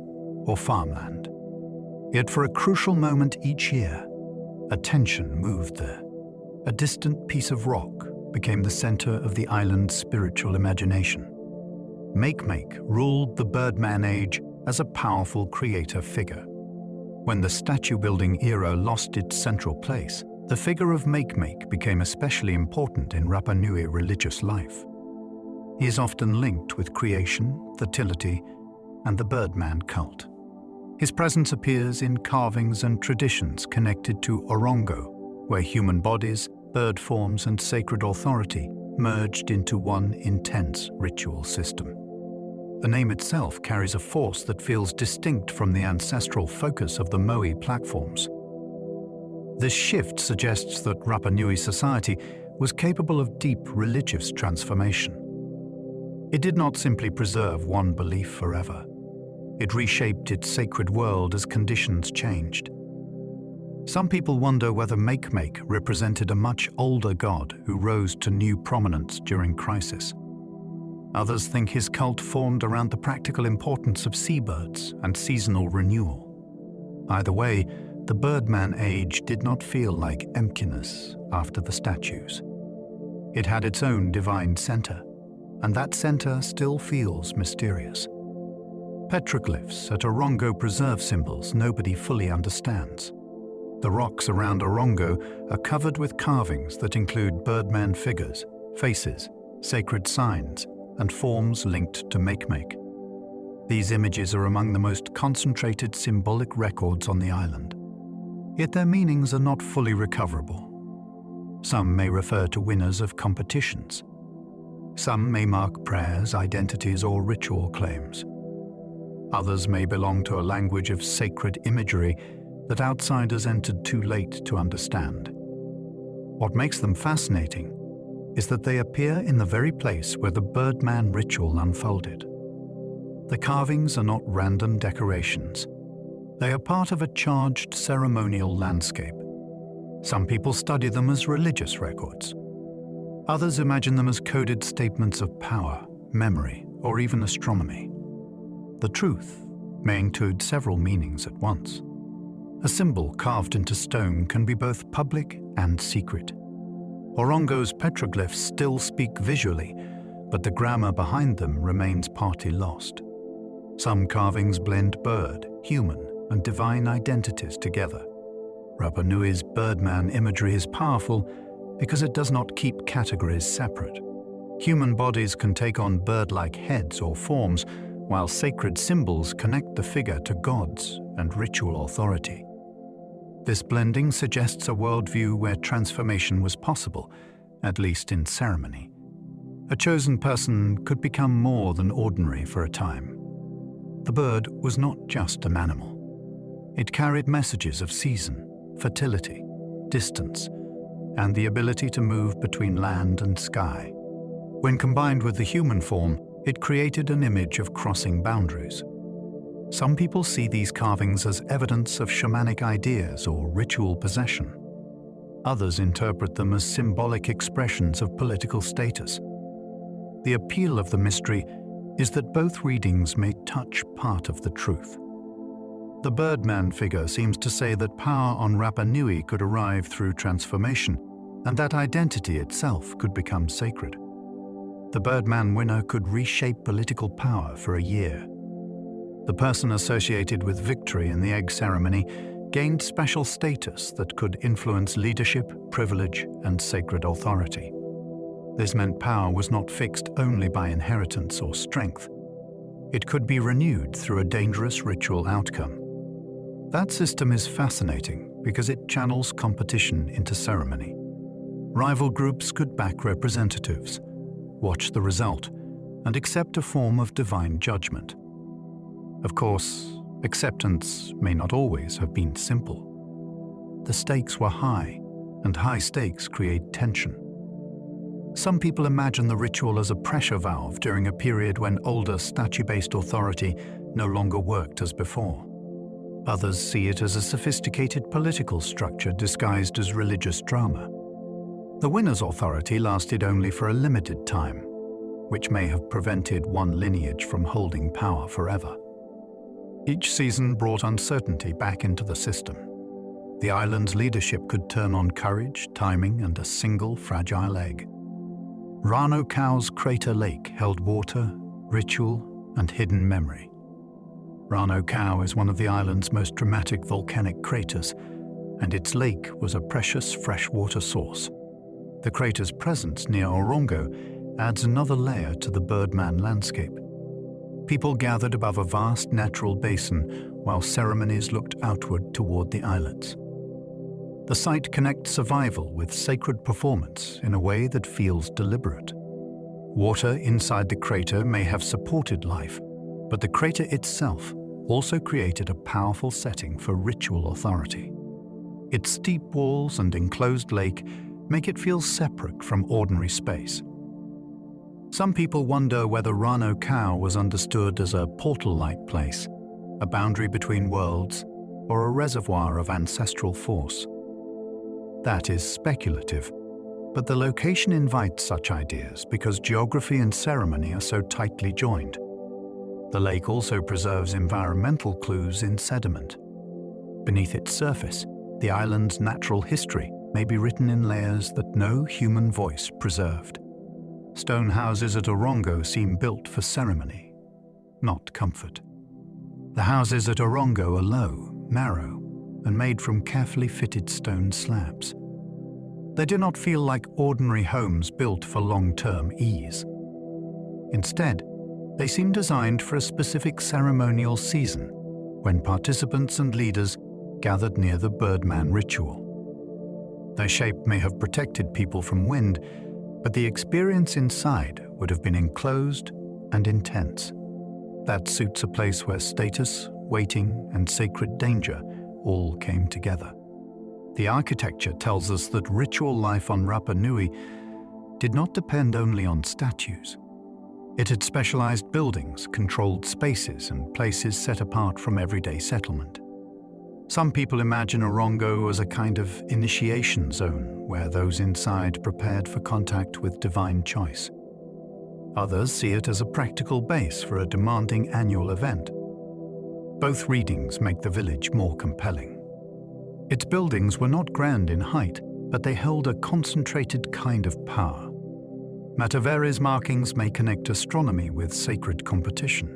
or farmland. Yet for a crucial moment each year, attention moved there. A distant piece of rock became the center of the island's spiritual imagination. Make ruled the Birdman age as a powerful creator figure. When the statue-building era lost its central place, the figure of Make became especially important in Rapa Nui religious life. He is often linked with creation, fertility, and the Birdman cult. His presence appears in carvings and traditions connected to Orongo, where human bodies, bird forms, and sacred authority merged into one intense ritual system. The name itself carries a force that feels distinct from the ancestral focus of the Moai platforms. This shift suggests that Rapa Nui society was capable of deep religious transformation. It did not simply preserve one belief forever. It reshaped its sacred world as conditions changed. Some people wonder whether Make represented a much older god who rose to new prominence during crisis. Others think his cult formed around the practical importance of seabirds and seasonal renewal. Either way, the Birdman age did not feel like emptiness after the statues. It had its own divine center, and that center still feels mysterious. Petroglyphs at Orongo preserve symbols nobody fully understands. The rocks around Orongo are covered with carvings that include Birdman figures, faces, sacred signs, and forms linked to Make. These images are among the most concentrated symbolic records on the island. Yet their meanings are not fully recoverable. Some may refer to winners of competitions. Some may mark prayers, identities, or ritual claims. Others may belong to a language of sacred imagery that outsiders entered too late to understand. What makes them fascinating is that they appear in the very place where the Birdman ritual unfolded. The carvings are not random decorations. They are part of a charged ceremonial landscape. Some people study them as religious records. Others imagine them as coded statements of power, memory, or even astronomy. The truth may include several meanings at once. A symbol carved into stone can be both public and secret. Orongo's petroglyphs still speak visually, but the grammar behind them remains partly lost. Some carvings blend bird, human, and divine identities together. Rapa Nui's Birdman imagery is powerful because it does not keep categories separate. Human bodies can take on bird-like heads or forms, while sacred symbols connect the figure to gods and ritual authority. This blending suggests a worldview where transformation was possible, at least in ceremony. A chosen person could become more than ordinary for a time. The bird was not just an animal. It carried messages of season, fertility, distance, and the ability to move between land and sky. When combined with the human form, it created an image of crossing boundaries. Some people see these carvings as evidence of shamanic ideas or ritual possession. Others interpret them as symbolic expressions of political status. The appeal of the mystery is that both readings may touch part of the truth. The Birdman figure seems to say that power on Rapa Nui could arrive through transformation, and that identity itself could become sacred. The Birdman winner could reshape political power for a year. The person associated with victory in the egg ceremony gained special status that could influence leadership, privilege, and sacred authority. This meant power was not fixed only by inheritance or strength. It could be renewed through a dangerous ritual outcome. That system is fascinating because it channels competition into ceremony. Rival groups could back representatives, watch the result, and accept a form of divine judgment. Of course, acceptance may not always have been simple. The stakes were high, and high stakes create tension. Some people imagine the ritual as a pressure valve during a period when older statue-based authority no longer worked as before. Others see it as a sophisticated political structure disguised as religious drama. The winner's authority lasted only for a limited time, which may have prevented one lineage from holding power forever. Each season brought uncertainty back into the system. The island's leadership could turn on courage, timing, and a single fragile egg. Rangarongo's crater lake held water, ritual, and hidden memory. Rangarongo is one of the island's most dramatic volcanic craters, and its lake was a precious freshwater source. The crater's presence near Rangarongo adds another layer to the Birdman landscape. People gathered above a vast natural basin while ceremonies looked outward toward the islets. The site connects survival with sacred performance in a way that feels deliberate. Water inside the crater may have supported life, but the crater itself also created a powerful setting for ritual authority. Its steep walls and enclosed lake make it feel separate from ordinary space. Some people wonder whether Rangarongo was understood as a portal-like place, a boundary between worlds, or a reservoir of ancestral force. That is speculative, but the location invites such ideas because geography and ceremony are so tightly joined. The lake also preserves environmental clues in sediment. Beneath its surface, the island's natural history may be written in layers that no human voice preserved. Stone houses at Rangarongo seem built for ceremony, not comfort. The houses at Rangarongo are low, narrow, and made from carefully fitted stone slabs. They do not feel like ordinary homes built for long-term ease. Instead, they seem designed for a specific ceremonial season, when participants and leaders gathered near the Birdman ritual. Their shape may have protected people from wind, but the experience inside would have been enclosed and intense. That suits a place where status, waiting, and sacred danger all came together. The architecture tells us that ritual life on Rapa Nui did not depend only on statues. It had specialized buildings, controlled spaces, and places set apart from everyday settlement. Some people imagine Rangarongo as a kind of initiation zone where those inside prepared for contact with divine choice. Others see it as a practical base for a demanding annual event. Both readings make the village more compelling. Its buildings were not grand in height, but they held a concentrated kind of power. Matavere's markings may connect astronomy with sacred competition.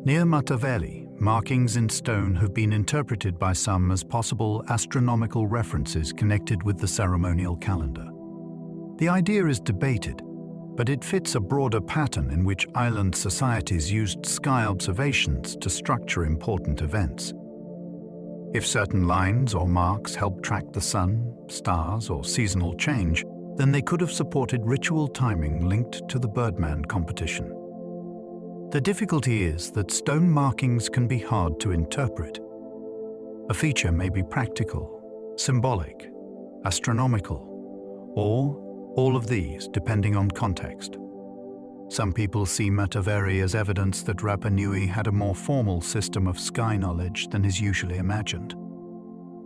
Near Matavele, markings in stone have been interpreted by some as possible astronomical references connected with the ceremonial calendar. The idea is debated, but it fits a broader pattern in which island societies used sky observations to structure important events. If certain lines or marks help track the sun, stars, or seasonal change, then they could have supported ritual timing linked to the Birdman competition. The difficulty is that stone markings can be hard to interpret. A feature may be practical, symbolic, astronomical, or all of these depending on context. Some people see Matavere as evidence that Rapa Nui had a more formal system of sky knowledge than is usually imagined.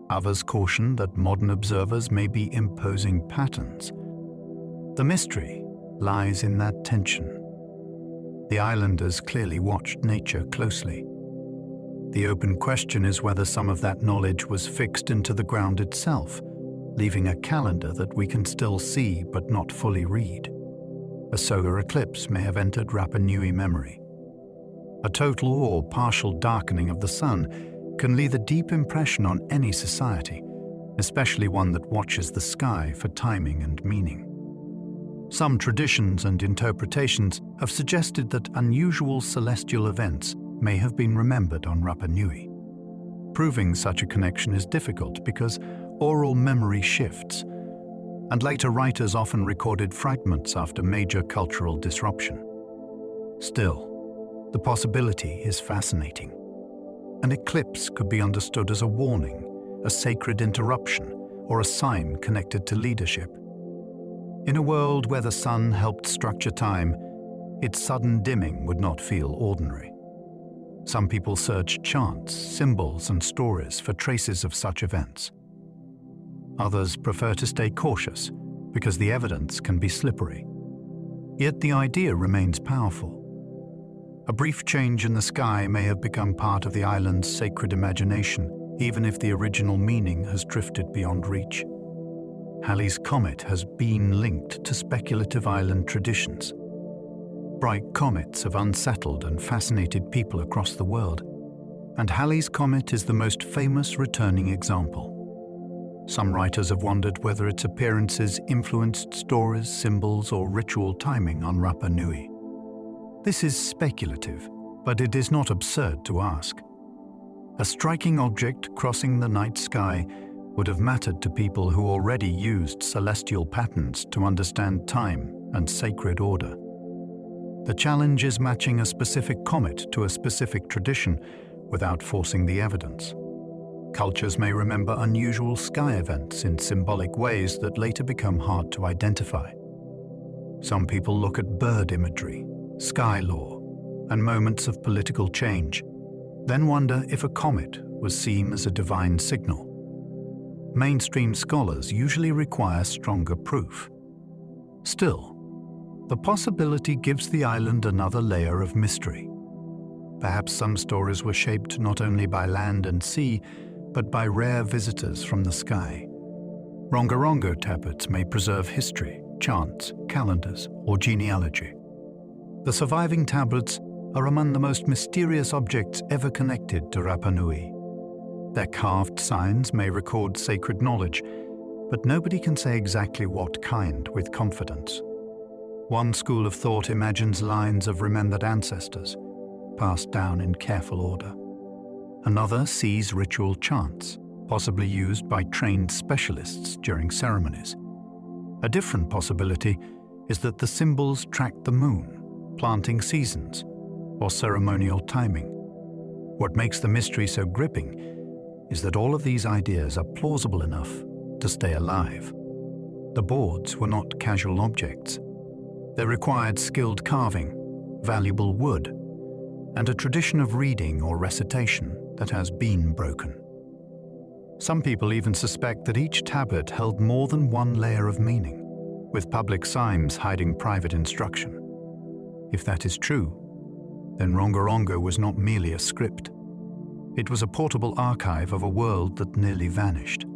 Others caution that modern observers may be imposing patterns. The mystery lies in that tension. The islanders clearly watched nature closely. The open question is whether some of that knowledge was fixed into the ground itself, leaving a calendar that we can still see but not fully read. A solar eclipse may have entered Rapa Nui memory. A total or partial darkening of the sun can leave a deep impression on any society, especially one that watches the sky for timing and meaning. Some traditions and interpretations have suggested that unusual celestial events may have been remembered on Rapa Nui. Proving such a connection is difficult because oral memory shifts, and later writers often recorded fragments after major cultural disruption. Still, the possibility is fascinating. An eclipse could be understood as a warning, a sacred interruption, or a sign connected to leadership. In a world where the sun helped structure time, its sudden dimming would not feel ordinary. Some people search chants, symbols, and stories for traces of such events. Others prefer to stay cautious because the evidence can be slippery. Yet the idea remains powerful. A brief change in the sky may have become part of the island's sacred imagination, even if the original meaning has drifted beyond reach. Halley's Comet has been linked to speculative island traditions. Bright comets have unsettled and fascinated people across the world, and Halley's Comet is the most famous returning example. Some writers have wondered whether its appearances influenced stories, symbols, or ritual timing on Rapa Nui. This is speculative, but it is not absurd to ask. A striking object crossing the night sky would have mattered to people who already used celestial patterns to understand time and sacred order. The challenge is matching a specific comet to a specific tradition without forcing the evidence. Cultures may remember unusual sky events in symbolic ways that later become hard to identify. Some people look at bird imagery, sky lore, and moments of political change, then wonder if a comet was seen as a divine signal. Mainstream scholars usually require stronger proof. Still, the possibility gives the island another layer of mystery. Perhaps some stories were shaped not only by land and sea, but by rare visitors from the sky. Rangarongo tablets may preserve history, chants, calendars, or genealogy. The surviving tablets are among the most mysterious objects ever connected to Rapa Nui. Their carved signs may record sacred knowledge, but nobody can say exactly what kind with confidence. One school of thought imagines lines of remembered ancestors, passed down in careful order. Another sees ritual chants, possibly used by trained specialists during ceremonies. A different possibility is that the symbols track the moon, planting seasons, or ceremonial timing. What makes the mystery so gripping is that all of these ideas are plausible enough to stay alive. The boards were not casual objects. They required skilled carving, valuable wood, and a tradition of reading or recitation that has been broken. Some people even suspect that each tablet held more than one layer of meaning, with public signs hiding private instruction. If that is true, then Rangarongo was not merely a script. It was a portable archive of a world that nearly vanished.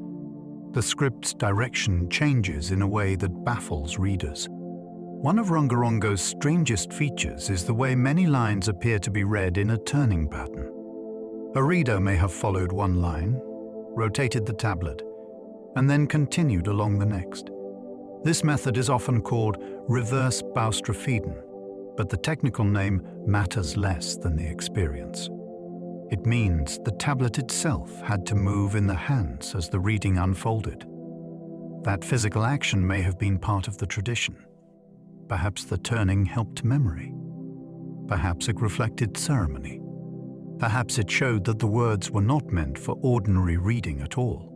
The script's direction changes in a way that baffles readers. One of Rangarongo's strangest features is the way many lines appear to be read in a turning pattern. A reader may have followed one line, rotated the tablet, and then continued along the next. This method is often called reverse boustrophedon, but the technical name matters less than the experience. It means the tablet itself had to move in the hands as the reading unfolded. That physical action may have been part of the tradition. Perhaps the turning helped memory. Perhaps it reflected ceremony. Perhaps it showed that the words were not meant for ordinary reading at all.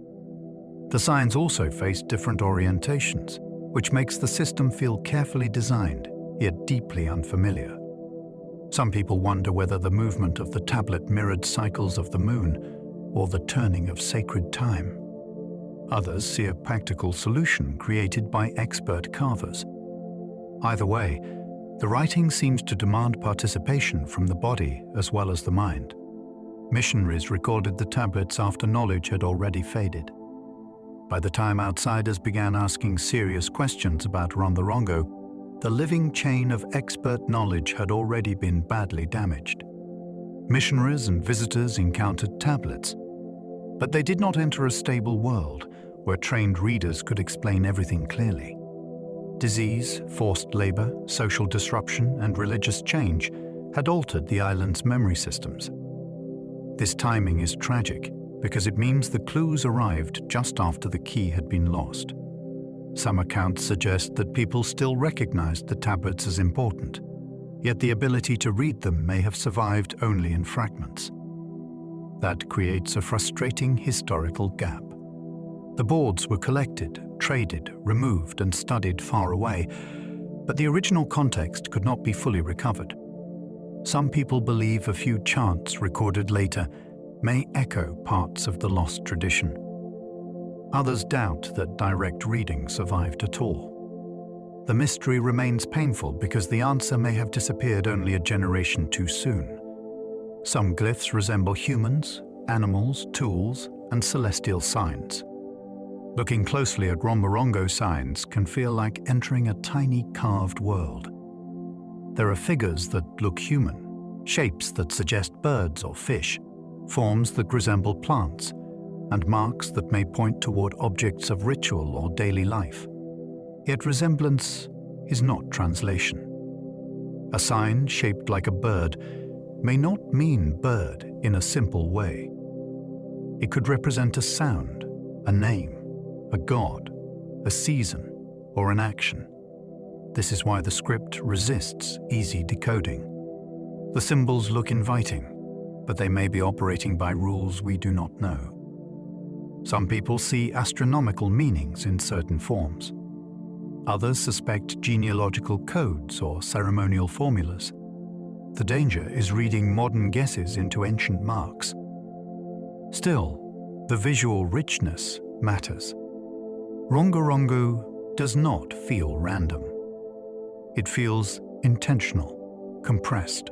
The signs also faced different orientations, which makes the system feel carefully designed, yet deeply unfamiliar. Some people wonder whether the movement of the tablet mirrored cycles of the moon or the turning of sacred time. Others see a practical solution created by expert carvers. Either way, the writing seems to demand participation from the body as well as the mind. Missionaries recorded the tablets after knowledge had already faded. By the time outsiders began asking serious questions about Rangarongo, the living chain of expert knowledge had already been badly damaged. Missionaries and visitors encountered tablets, but they did not enter a stable world where trained readers could explain everything clearly. Disease, forced labor, social disruption, and religious change had altered the island's memory systems. This timing is tragic because it means the clues arrived just after the key had been lost. Some accounts suggest that people still recognized the tablets as important, yet the ability to read them may have survived only in fragments. That creates a frustrating historical gap. The boards were collected, traded, removed, and studied far away, but the original context could not be fully recovered. Some people believe a few chants recorded later may echo parts of the lost tradition. Others doubt that direct reading survived at all. The mystery remains painful because the answer may have disappeared only a generation too soon. Some glyphs resemble humans, animals, tools, and celestial signs. Looking closely at Rangarongo signs can feel like entering a tiny carved world. There are figures that look human, shapes that suggest birds or fish, forms that resemble plants, and marks that may point toward objects of ritual or daily life. Yet resemblance is not translation. A sign shaped like a bird may not mean bird in a simple way. It could represent a sound, a name, a god, a season, or an action. This is why the script resists easy decoding. The symbols look inviting, but they may be operating by rules we do not know. Some people see astronomical meanings in certain forms. Others suspect genealogical codes or ceremonial formulas. The danger is reading modern guesses into ancient marks. Still, the visual richness matters. Rangarongo does not feel random. It feels intentional, compressed,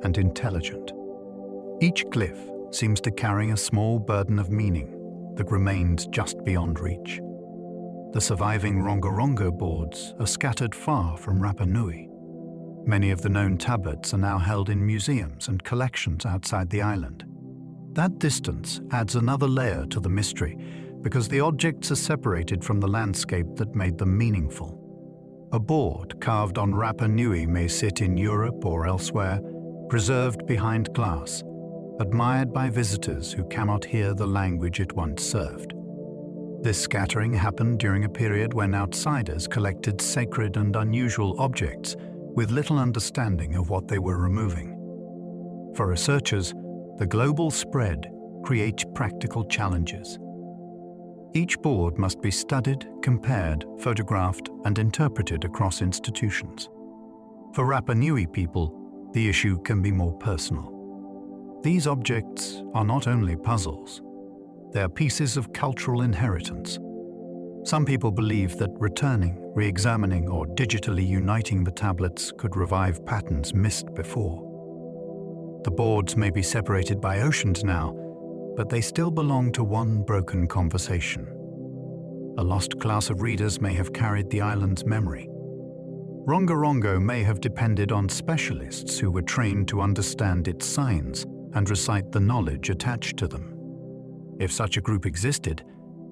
and intelligent. Each glyph seems to carry a small burden of meaning that remains just beyond reach. The surviving Rangarongo boards are scattered far from Rapa Nui. Many of the known tablets are now held in museums and collections outside the island. That distance adds another layer to the mystery because the objects are separated from the landscape that made them meaningful. A board carved on Rapa Nui may sit in Europe or elsewhere, preserved behind glass, admired by visitors who cannot hear the language it once served. This scattering happened during a period when outsiders collected sacred and unusual objects with little understanding of what they were removing. For researchers, the global spread creates practical challenges. Each board must be studied, compared, photographed, and interpreted across institutions. For Rapa Nui people, the issue can be more personal. These objects are not only puzzles, they are pieces of cultural inheritance. Some people believe that returning, re-examining, or digitally uniting the tablets could revive patterns missed before. The boards may be separated by oceans now, but they still belong to one broken conversation. A lost class of readers may have carried the island's memory. Rangarongo may have depended on specialists who were trained to understand its signs and recite the knowledge attached to them. If such a group existed,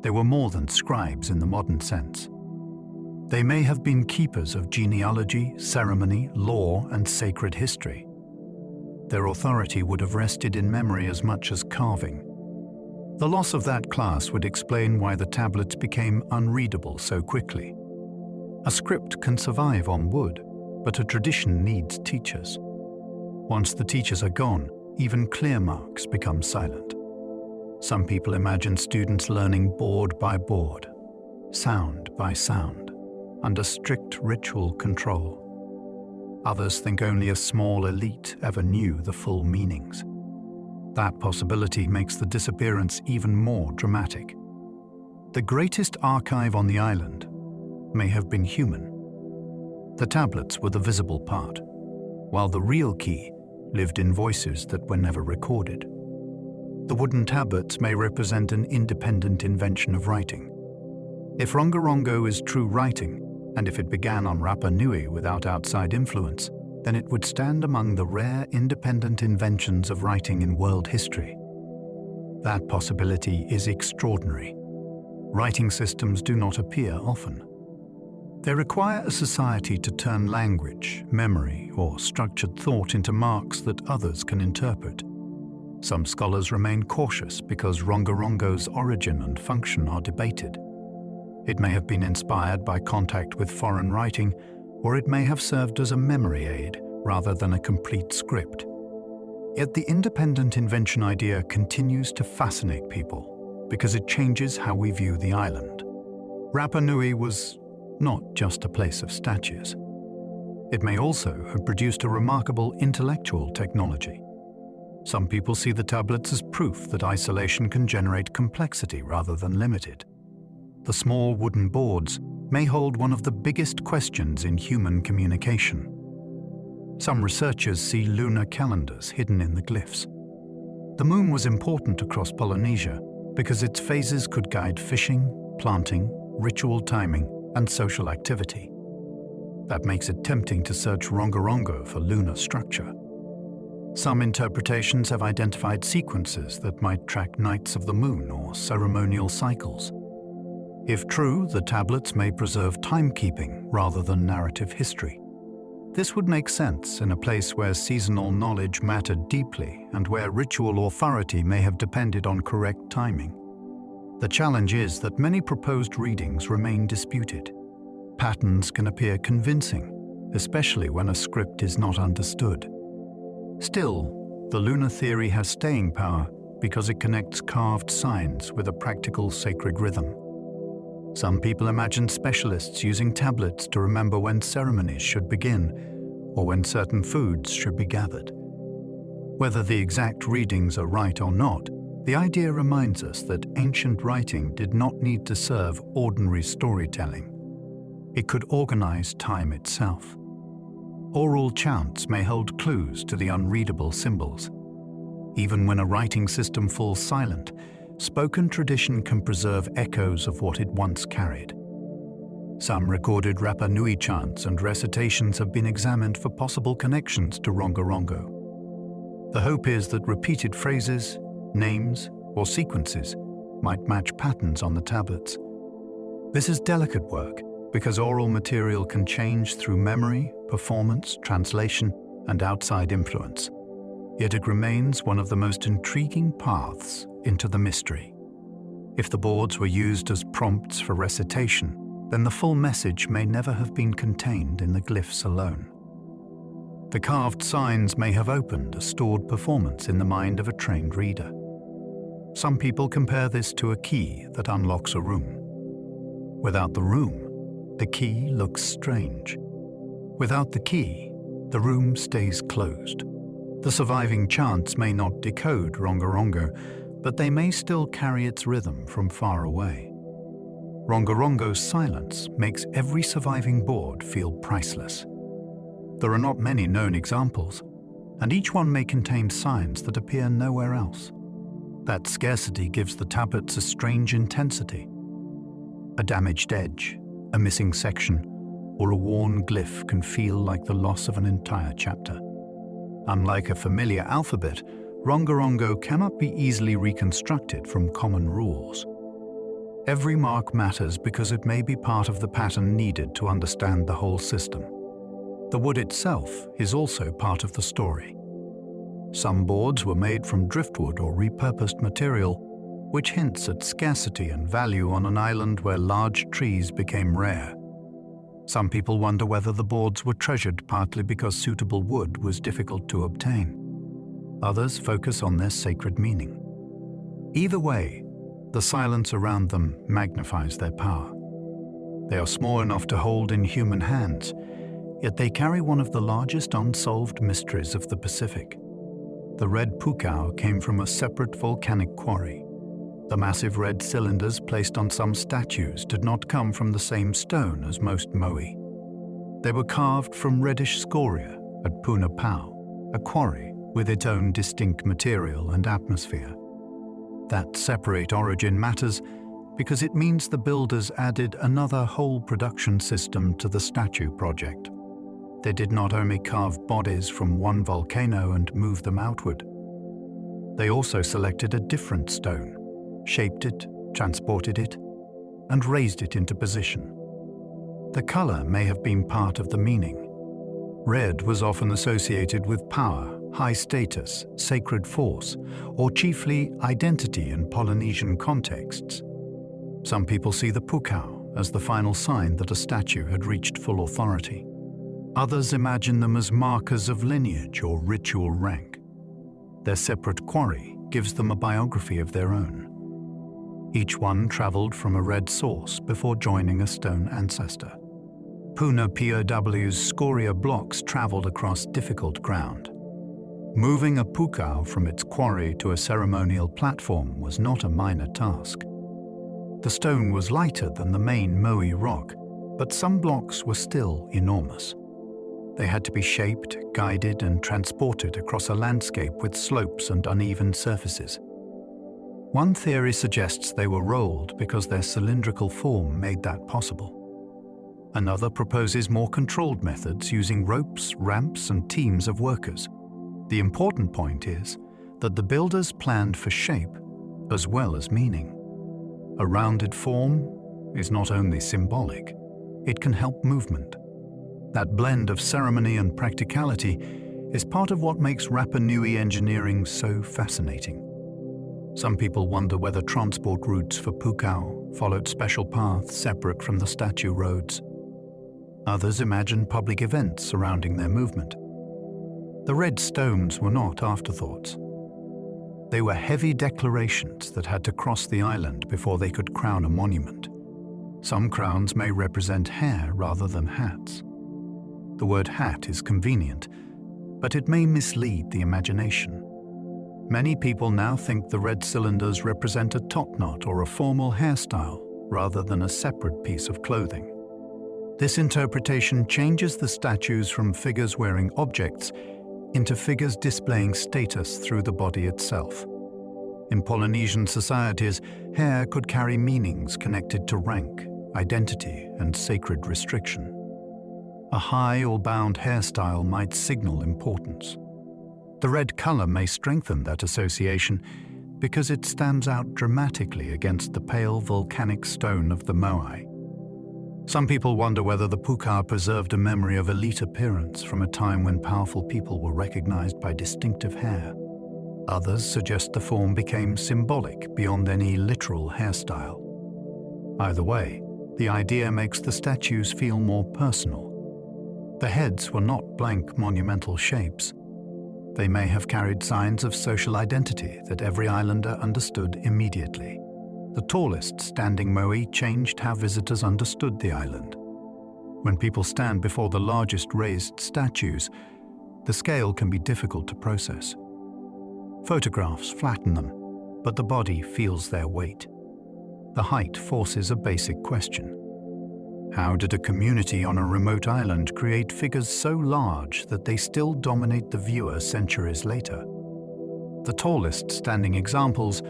they were more than scribes in the modern sense. They may have been keepers of genealogy, ceremony, law, and sacred history. Their authority would have rested in memory as much as carving. The loss of that class would explain why the tablets became unreadable so quickly. A script can survive on wood, but a tradition needs teachers. Once the teachers are gone, even clear marks become silent. Some people imagine students learning board by board, sound by sound, under strict ritual control. Others think only a small elite ever knew the full meanings. That possibility makes the disappearance even more dramatic. The greatest archive on the island may have been human. The tablets were the visible part, while the real key lived in voices that were never recorded. The wooden tablets may represent an independent invention of writing. If Rangarongo is true writing, and if it began on Rapa Nui without outside influence, then it would stand among the rare independent inventions of writing in world history. That possibility is extraordinary. Writing systems do not appear often. They require a society to turn language, memory, or structured thought into marks that others can interpret. Some scholars remain cautious because Rangarongo's origin and function are debated. It may have been inspired by contact with foreign writing, or it may have served as a memory aid rather than a complete script. Yet the independent invention idea continues to fascinate people because it changes how we view the island. Rapa Nui was not just a place of statues. It may also have produced a remarkable intellectual technology. Some people see the tablets as proof that isolation can generate complexity rather than limit it. The small wooden boards may hold one of the biggest questions in human communication. Some researchers see lunar calendars hidden in the glyphs. The moon was important across Polynesia because its phases could guide fishing, planting, ritual timing, and social activity. That makes it tempting to search Rangarongo for lunar structure. Some interpretations have identified sequences that might track nights of the moon or ceremonial cycles. If true, the tablets may preserve timekeeping rather than narrative history. This would make sense in a place where seasonal knowledge mattered deeply and where ritual authority may have depended on correct timing. The challenge is that many proposed readings remain disputed. Patterns can appear convincing, especially when a script is not understood. Still, the lunar theory has staying power because it connects carved signs with a practical sacred rhythm. Some people imagine specialists using tablets to remember when ceremonies should begin or when certain foods should be gathered. Whether the exact readings are right or not, the idea reminds us that ancient writing did not need to serve ordinary storytelling. It could organize time itself. Oral chants may hold clues to the unreadable symbols. Even when a writing system falls silent, spoken tradition can preserve echoes of what it once carried. Some recorded Rapa Nui chants and recitations have been examined for possible connections to Rangarongo. The hope is that repeated phrases, names, or sequences might match patterns on the tablets. This is delicate work because oral material can change through memory, performance, translation, and outside influence. Yet it remains one of the most intriguing paths into the mystery. If the boards were used as prompts for recitation, then the full message may never have been contained in the glyphs alone. The carved signs may have opened a stored performance in the mind of a trained reader. Some people compare this to a key that unlocks a room. Without the room, the key looks strange. Without the key, the room stays closed. The surviving chants may not decode Rangarongo, but they may still carry its rhythm from far away. Rangarongo's silence makes every surviving board feel priceless. There are not many known examples, and each one may contain signs that appear nowhere else. That scarcity gives the tablets a strange intensity. A damaged edge, a missing section, or a worn glyph can feel like the loss of an entire chapter. Unlike a familiar alphabet, Rangarongo cannot be easily reconstructed from common rules. Every mark matters because it may be part of the pattern needed to understand the whole system. The wood itself is also part of the story. Some boards were made from driftwood or repurposed material, which hints at scarcity and value on an island where large trees became rare. Some people wonder whether the boards were treasured partly because suitable wood was difficult to obtain. Others focus on their sacred meaning. Either way, the silence around them magnifies their power. They are small enough to hold in human hands, yet they carry one of the largest unsolved mysteries of the Pacific. The red pukao came from a separate volcanic quarry. The massive red cylinders placed on some statues did not come from the same stone as most moai. They were carved from reddish scoria at Punapau, a quarry with its own distinct material and atmosphere. That separate origin matters because it means the builders added another whole production system to the statue project. They did not only carve bodies from one volcano and move them outward. They also selected a different stone, shaped it, transported it, and raised it into position. The color may have been part of the meaning. Red was often associated with power, high status, sacred force, or chiefly identity in Polynesian contexts. Some people see the pukao as the final sign that a statue had reached full authority. Others imagine them as markers of lineage or ritual rank. Their separate quarry gives them a biography of their own. Each one traveled from a red source before joining a stone ancestor. Puna POW's scoria blocks traveled across difficult ground. Moving a pukao from its quarry to a ceremonial platform was not a minor task. The stone was lighter than the main Moai rock, but some blocks were still enormous. They had to be shaped, guided, and transported across a landscape with slopes and uneven surfaces. One theory suggests they were rolled because their cylindrical form made that possible. Another proposes more controlled methods using ropes, ramps, and teams of workers. The important point is that the builders planned for shape as well as meaning. A rounded form is not only symbolic, it can help movement. That blend of ceremony and practicality is part of what makes Rapa Nui engineering so fascinating. Some people wonder whether transport routes for pukao followed special paths separate from the statue roads. Others imagine public events surrounding their movement. The red stones were not afterthoughts. They were heavy declarations that had to cross the island before they could crown a monument. Some crowns may represent hair rather than hats. The word hat is convenient, but it may mislead the imagination. Many people now think the red cylinders represent a top knot or a formal hairstyle rather than a separate piece of clothing. This interpretation changes the statues from figures wearing objects into figures displaying status through the body itself. In Polynesian societies, hair could carry meanings connected to rank, identity, and sacred restriction. A high or bound hairstyle might signal importance. The red color may strengthen that association because it stands out dramatically against the pale volcanic stone of the Moai. Some people wonder whether the puka preserved a memory of elite appearance from a time when powerful people were recognized by distinctive hair. Others suggest the form became symbolic beyond any literal hairstyle. Either way, the idea makes the statues feel more personal. The heads were not blank monumental shapes. They may have carried signs of social identity that every islander understood immediately. The tallest standing moai changed how visitors understood the island. When people stand before the largest raised statues, the scale can be difficult to process. Photographs flatten them, but the body feels their weight. The height forces a basic question. How did a community on a remote island create figures so large that they still dominate the viewer centuries later? The tallest standing examples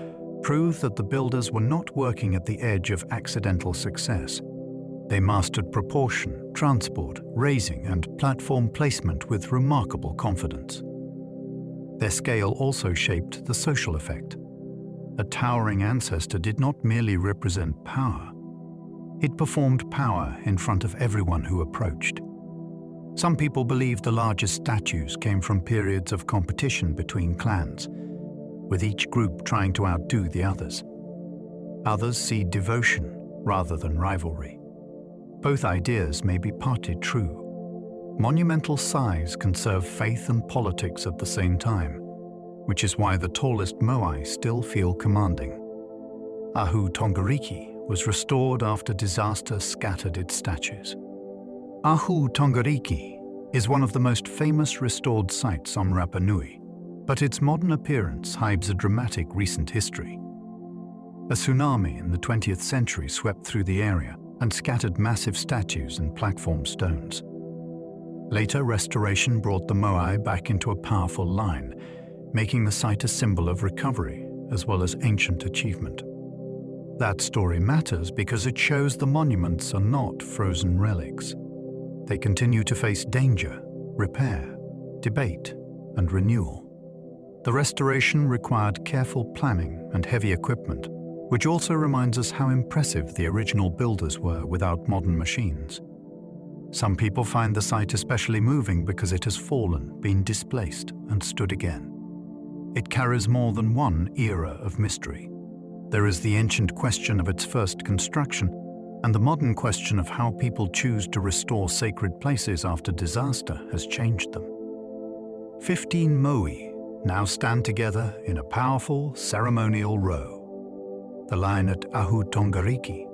prove that the builders were not working at the edge of accidental success. They mastered proportion, transport, raising, and platform placement with remarkable confidence. Their scale also shaped the social effect. A towering ancestor did not merely represent power. It performed power in front of everyone who approached. Some people believe the largest statues came from periods of competition between clans, with each group trying to outdo the others. Others see devotion rather than rivalry. Both ideas may be partly true. Monumental size can serve faith and politics at the same time, which is why the tallest moai still feel commanding. Ahu Tongariki was restored after disaster scattered its statues. Ahu Tongariki is one of the most famous restored sites on Rapa Nui, but its modern appearance hides a dramatic recent history. A tsunami in the 20th century swept through the area and scattered massive statues and platform stones. Later restoration brought the moai back into a powerful line, making the site a symbol of recovery as well as ancient achievement. That story matters because it shows the monuments are not frozen relics. They continue to face danger, repair, debate, and renewal. The restoration required careful planning and heavy equipment, which also reminds us how impressive the original builders were without modern machines. Some people find the site especially moving because it has fallen, been displaced, and stood again. It carries more than one era of mystery. There is the ancient question of its first construction, and the modern question of how people choose to restore sacred places after disaster has changed them. 15 moai now stand together in a powerful ceremonial row. the line at Ahu Tongariki,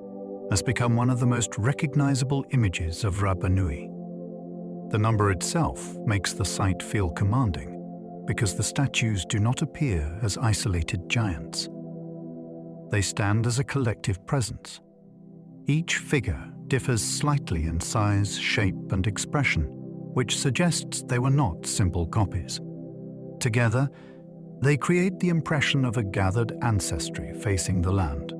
has become one of the most recognizable images of Rapa Nui. The number itself makes the site feel commanding because the statues do not appear as isolated giants. They stand as a collective presence. Each figure differs slightly in size, shape, and expression, which suggests they were not simple copies. Together, they create the impression of a gathered ancestry facing the land.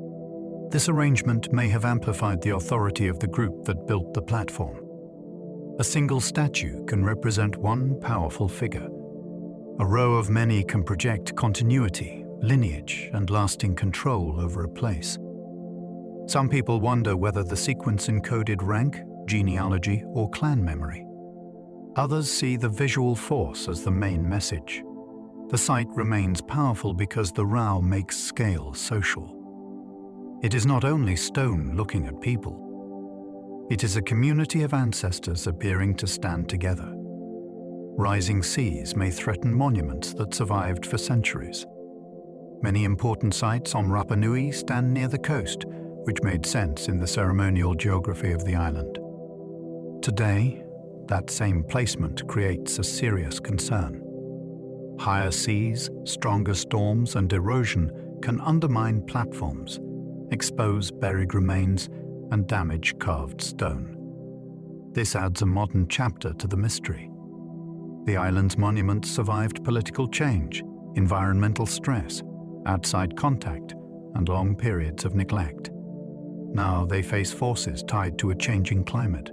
This arrangement may have amplified the authority of the group that built the platform. A single statue can represent one powerful figure. A row of many can project continuity, lineage, and lasting control over a place. Some people wonder whether the sequence encoded rank, genealogy, or clan memory. Others see the visual force as the main message. The site remains powerful because the Rao makes scale social. It is not only stone looking at people. It is a community of ancestors appearing to stand together. Rising seas may threaten monuments that survived for centuries. Many important sites on Rapa Nui stand near the coast, which made sense in the ceremonial geography of the island. Today, that same placement creates a serious concern. Higher seas, stronger storms, and erosion can undermine platforms, expose buried remains, and damage carved stone. This adds a modern chapter to the mystery. The island's monuments survived political change, environmental stress, outside contact, and long periods of neglect. Now they face forces tied to a changing climate.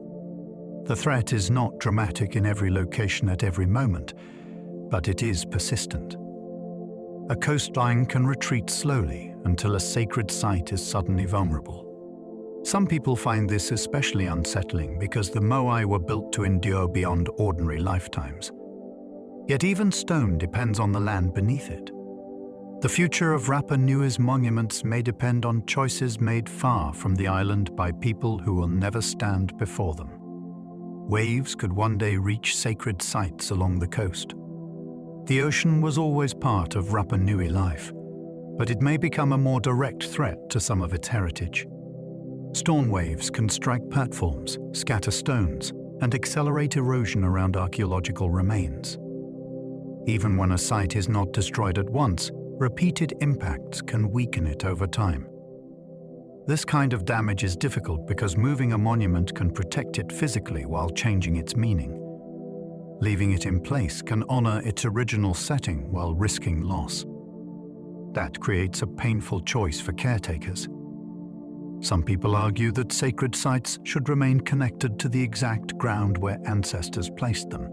The threat is not dramatic in every location at every moment, but it is persistent. A coastline can retreat slowly until a sacred site is suddenly vulnerable. Some people find this especially unsettling because the Moai were built to endure beyond ordinary lifetimes. Yet even stone depends on the land beneath it. The future of Rapa Nui's monuments may depend on choices made far from the island by people who will never stand before them. Waves could one day reach sacred sites along the coast. The ocean was always part of Rapa Nui life, but it may become a more direct threat to some of its heritage. Storm waves can strike platforms, scatter stones, and accelerate erosion around archaeological remains. Even when a site is not destroyed at once, repeated impacts can weaken it over time. This kind of damage is difficult because moving a monument can protect it physically while changing its meaning. Leaving it in place can honor its original setting while risking loss. That creates a painful choice for caretakers. Some people argue that sacred sites should remain connected to the exact ground where ancestors placed them.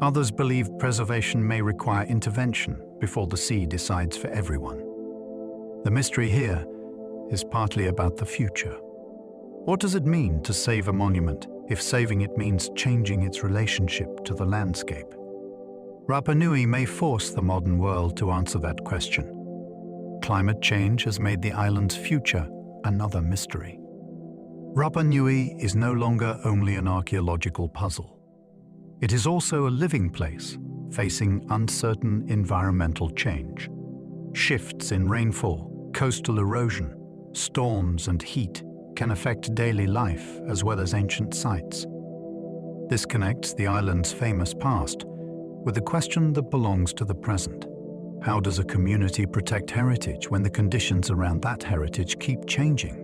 Others believe preservation may require intervention before the sea decides for everyone. The mystery here is partly about the future. What does it mean to save a monument if saving it means changing its relationship to the landscape? Rapa Nui may force the modern world to answer that question. Climate change has made the island's future another mystery. Rapa Nui is no longer only an archaeological puzzle. It is also a living place facing uncertain environmental change. Shifts in rainfall, coastal erosion, storms and heat can affect daily life as well as ancient sites. This connects the island's famous past with a question that belongs to the present. How does a community protect heritage when the conditions around that heritage keep changing?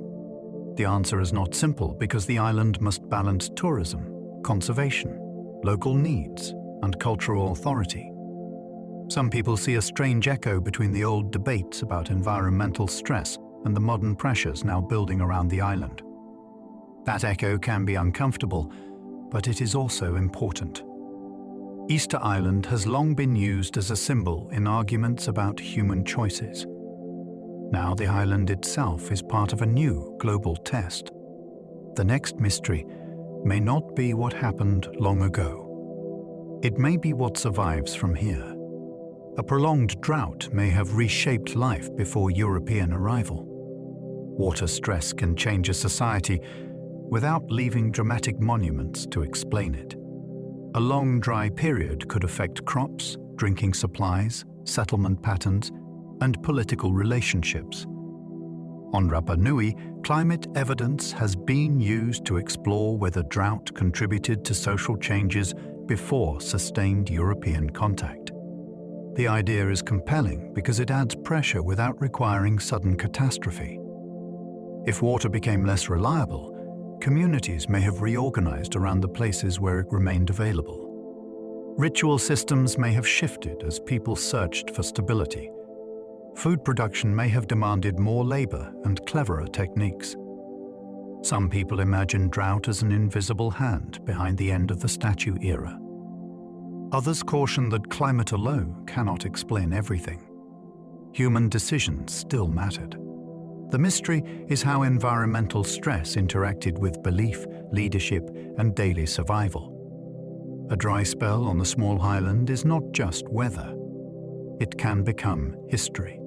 The answer is not simple because the island must balance tourism, conservation, local needs, and cultural authority. Some people see a strange echo between the old debates about environmental stress and the modern pressures now building around the island. That echo can be uncomfortable, but it is also important. Easter Island has long been used as a symbol in arguments about human choices. Now the island itself is part of a new global test. The next mystery may not be what happened long ago. It may be what survives from here. A prolonged drought may have reshaped life before European arrival. Water stress can change a society without leaving dramatic monuments to explain it. A long dry period could affect crops, drinking supplies, settlement patterns, and political relationships. On Rapa Nui, climate evidence has been used to explore whether drought contributed to social changes before sustained European contact. The idea is compelling because it adds pressure without requiring sudden catastrophe. If water became less reliable, communities may have reorganized around the places where it remained available. Ritual systems may have shifted as people searched for stability. Food production may have demanded more labor and cleverer techniques. Some people imagine drought as an invisible hand behind the end of the statue era. Others caution that climate alone cannot explain everything. Human decisions still mattered. The mystery is how environmental stress interacted with belief, leadership, and daily survival. A dry spell on the small highland is not just weather. It can become history.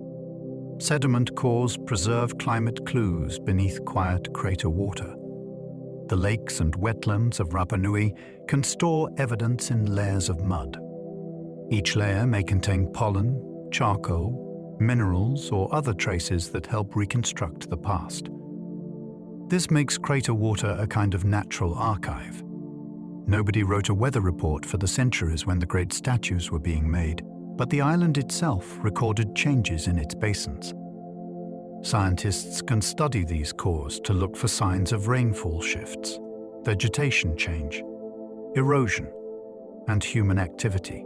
Sediment cores preserve climate clues beneath quiet crater water. The lakes and wetlands of Rapa Nui can store evidence in layers of mud. Each layer may contain pollen, charcoal, minerals, or other traces that help reconstruct the past. This makes crater water a kind of natural archive. Nobody wrote a weather report for the centuries when the great statues were being made, but the island itself recorded changes in its basins. Scientists can study these cores to look for signs of rainfall shifts, vegetation change, erosion, and human activity.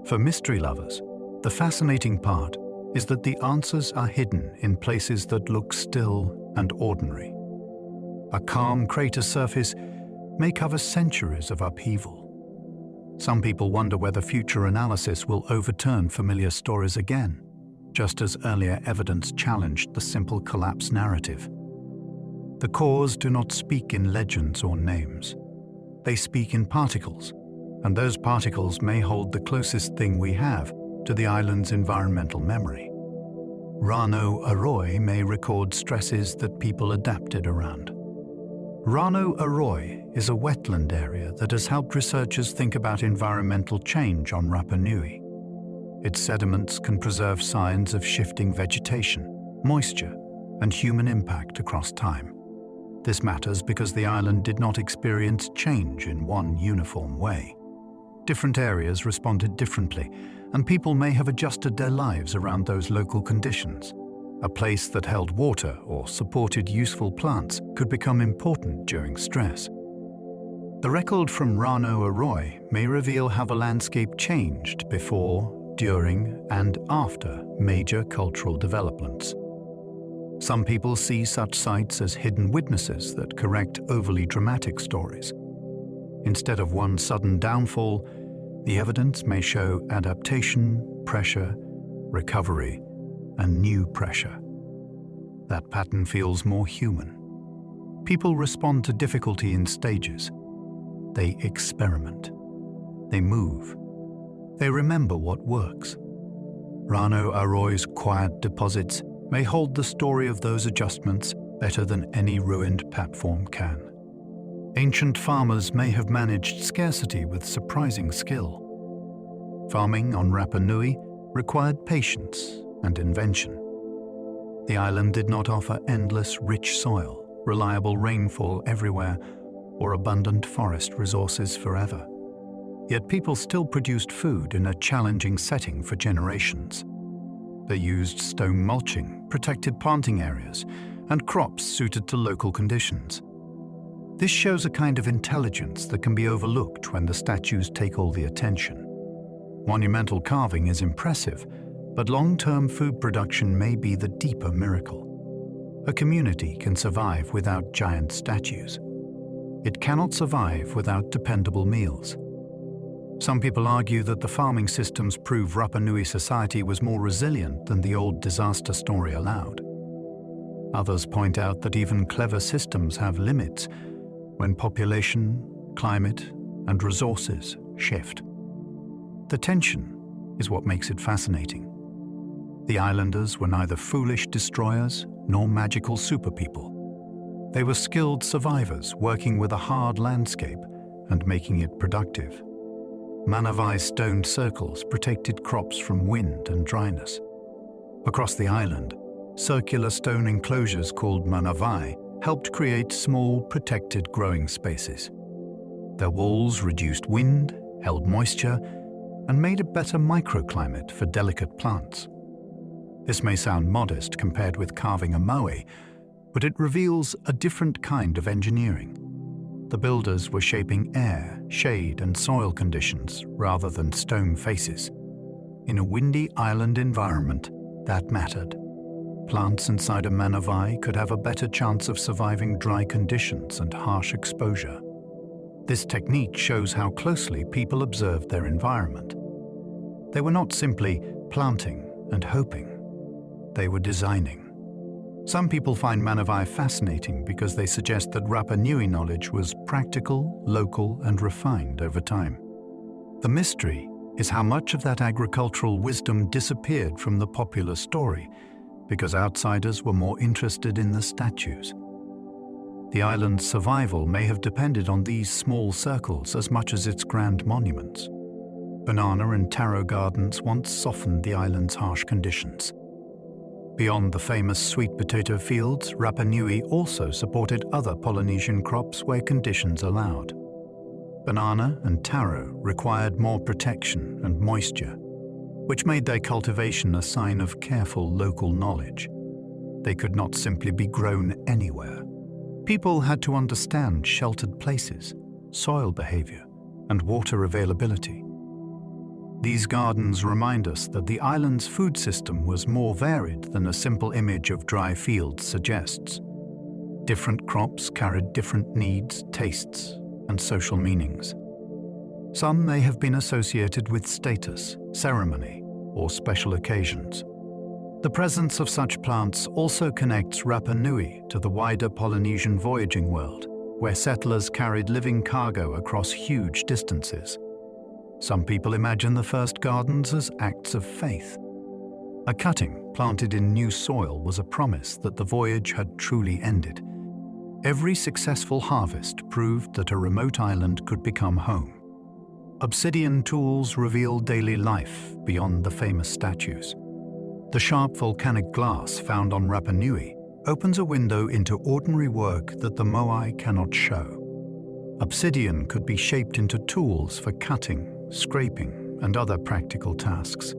For mystery lovers, the fascinating part is that the answers are hidden in places that look still and ordinary. A calm crater surface may cover centuries of upheaval. Some people wonder whether future analysis will overturn familiar stories again, just as earlier evidence challenged the simple collapse narrative. The cores do not speak in legends or names. They speak in particles, and those particles may hold the closest thing we have to the island's environmental memory. Rano Aroi may record stresses that people adapted around. Rano Aroi is a wetland area that has helped researchers think about environmental change on Rapa Nui. Its sediments can preserve signs of shifting vegetation, moisture, and human impact across time. This matters because the island did not experience change in one uniform way. Different areas responded differently, and people may have adjusted their lives around those local conditions. A place that held water or supported useful plants could become important during stress. The record from Rano Aroi may reveal how the landscape changed before, during, and after major cultural developments. Some people see such sites as hidden witnesses that correct overly dramatic stories. Instead of one sudden downfall, the evidence may show adaptation, pressure, recovery, and new pressure. That pattern feels more human. People respond to difficulty in stages. They experiment. They move. They remember what works. Rano Aroi's quiet deposits may hold the story of those adjustments better than any ruined platform can. Ancient farmers may have managed scarcity with surprising skill. Farming on Rapa Nui required patience and invention. The island did not offer endless, rich soil, reliable rainfall everywhere, or abundant forest resources forever. Yet people still produced food in a challenging setting for generations. They used stone mulching, protected planting areas, and crops suited to local conditions. This shows a kind of intelligence that can be overlooked when the statues take all the attention. Monumental carving is impressive, but long-term food production may be the deeper miracle. A community can survive without giant statues. It cannot survive without dependable meals. Some people argue that the farming systems prove Rapa Nui society was more resilient than the old disaster story allowed. Others point out that even clever systems have limits when population, climate, and resources shift. The tension is what makes it fascinating. The islanders were neither foolish destroyers nor magical superpeople. They were skilled survivors working with a hard landscape and making it productive. Manavai stone circles protected crops from wind and dryness. Across the island, circular stone enclosures called manavai helped create small, protected growing spaces. Their walls reduced wind, held moisture, and made a better microclimate for delicate plants. This may sound modest compared with carving a moai, but it reveals a different kind of engineering. The builders were shaping air, shade, and soil conditions rather than stone faces. In a windy island environment, that mattered. Plants inside a manavai could have a better chance of surviving dry conditions and harsh exposure. This technique shows how closely people observed their environment. They were not simply planting and hoping. They were designing. Some people find manavai fascinating because they suggest that Rapa Nui knowledge was practical, local, and refined over time. The mystery is how much of that agricultural wisdom disappeared from the popular story because outsiders were more interested in the statues. The island's survival may have depended on these small circles as much as its grand monuments. Banana and taro gardens once softened the island's harsh conditions. Beyond the famous sweet potato fields, Rapa Nui also supported other Polynesian crops where conditions allowed. Banana and taro required more protection and moisture, which made their cultivation a sign of careful local knowledge. They could not simply be grown anywhere. People had to understand sheltered places, soil behavior, and water availability. These gardens remind us that the island's food system was more varied than a simple image of dry fields suggests. Different crops carried different needs, tastes, and social meanings. Some may have been associated with status, ceremony, or special occasions. The presence of such plants also connects Rapa Nui to the wider Polynesian voyaging world, where settlers carried living cargo across huge distances. Some people imagine the first gardens as acts of faith. A cutting planted in new soil was a promise that the voyage had truly ended. Every successful harvest proved that a remote island could become home. Obsidian tools reveal daily life beyond the famous statues. The sharp volcanic glass found on Rapa Nui opens a window into ordinary work that the Moai cannot show. Obsidian could be shaped into tools for cutting, scraping, and other practical tasks.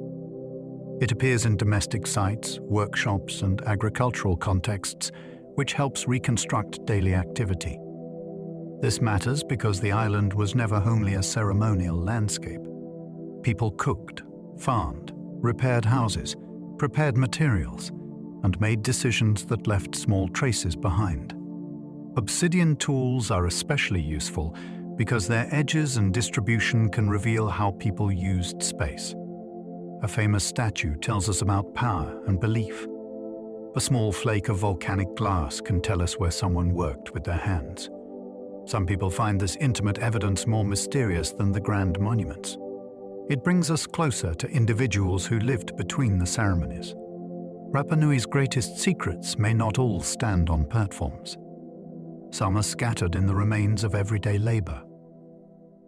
It appears in domestic sites, workshops, and agricultural contexts, which helps reconstruct daily activity. This matters because the island was never only a ceremonial landscape. People cooked, farmed, repaired houses, prepared materials, and made decisions that left small traces behind. Obsidian tools are especially useful because their edges and distribution can reveal how people used space. A famous statue tells us about power and belief. A small flake of volcanic glass can tell us where someone worked with their hands. Some people find this intimate evidence more mysterious than the grand monuments. It brings us closer to individuals who lived between the ceremonies. Rapa Nui's greatest secrets may not all stand on platforms. Some are scattered in the remains of everyday labor.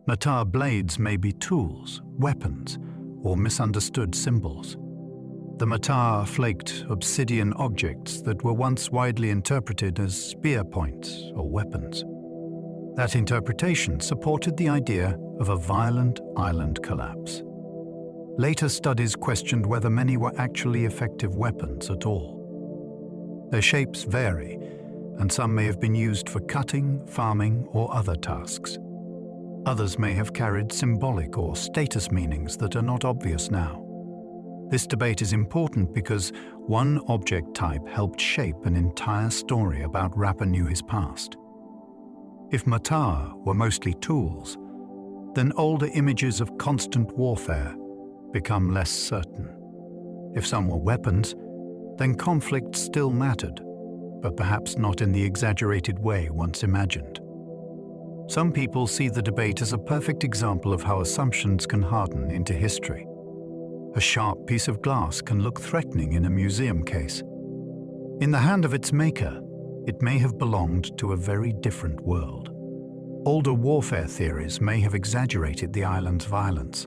Matar blades may be tools, weapons, or misunderstood symbols. The matar flaked obsidian objects that were once widely interpreted as spear points or weapons. That interpretation supported the idea of a violent island collapse. Later studies questioned whether many were actually effective weapons at all. Their shapes vary, and some may have been used for cutting, farming, or other tasks. Others may have carried symbolic or status meanings that are not obvious now. This debate is important because one object type helped shape an entire story about Rapa Nui's past. If matar were mostly tools, then older images of constant warfare become less certain. If some were weapons, then conflict still mattered, but perhaps not in the exaggerated way once imagined. Some people see the debate as a perfect example of how assumptions can harden into history. A sharp piece of glass can look threatening in a museum case. In the hand of its maker, it may have belonged to a very different world. Older warfare theories may have exaggerated the island's violence.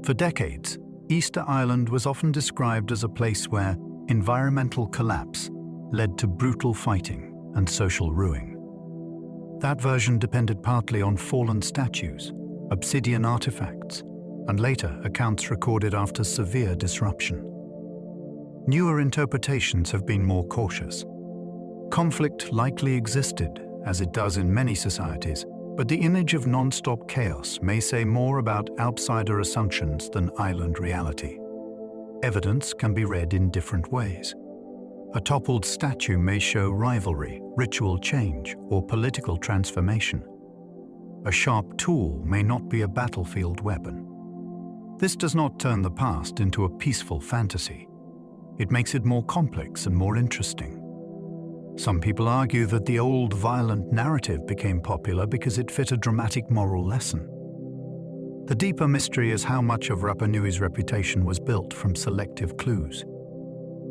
For decades, Easter Island was often described as a place where environmental collapse led to brutal fighting and social ruin. That version depended partly on fallen statues, obsidian artifacts, and later accounts recorded after severe disruption. Newer interpretations have been more cautious. Conflict likely existed, as it does in many societies, but the image of non-stop chaos may say more about outsider assumptions than island reality. Evidence can be read in different ways. A toppled statue may show rivalry, ritual change, or political transformation. A sharp tool may not be a battlefield weapon. This does not turn the past into a peaceful fantasy. It makes it more complex and more interesting. Some people argue that the old violent narrative became popular because it fit a dramatic moral lesson. The deeper mystery is how much of Rapa Nui's reputation was built from selective clues.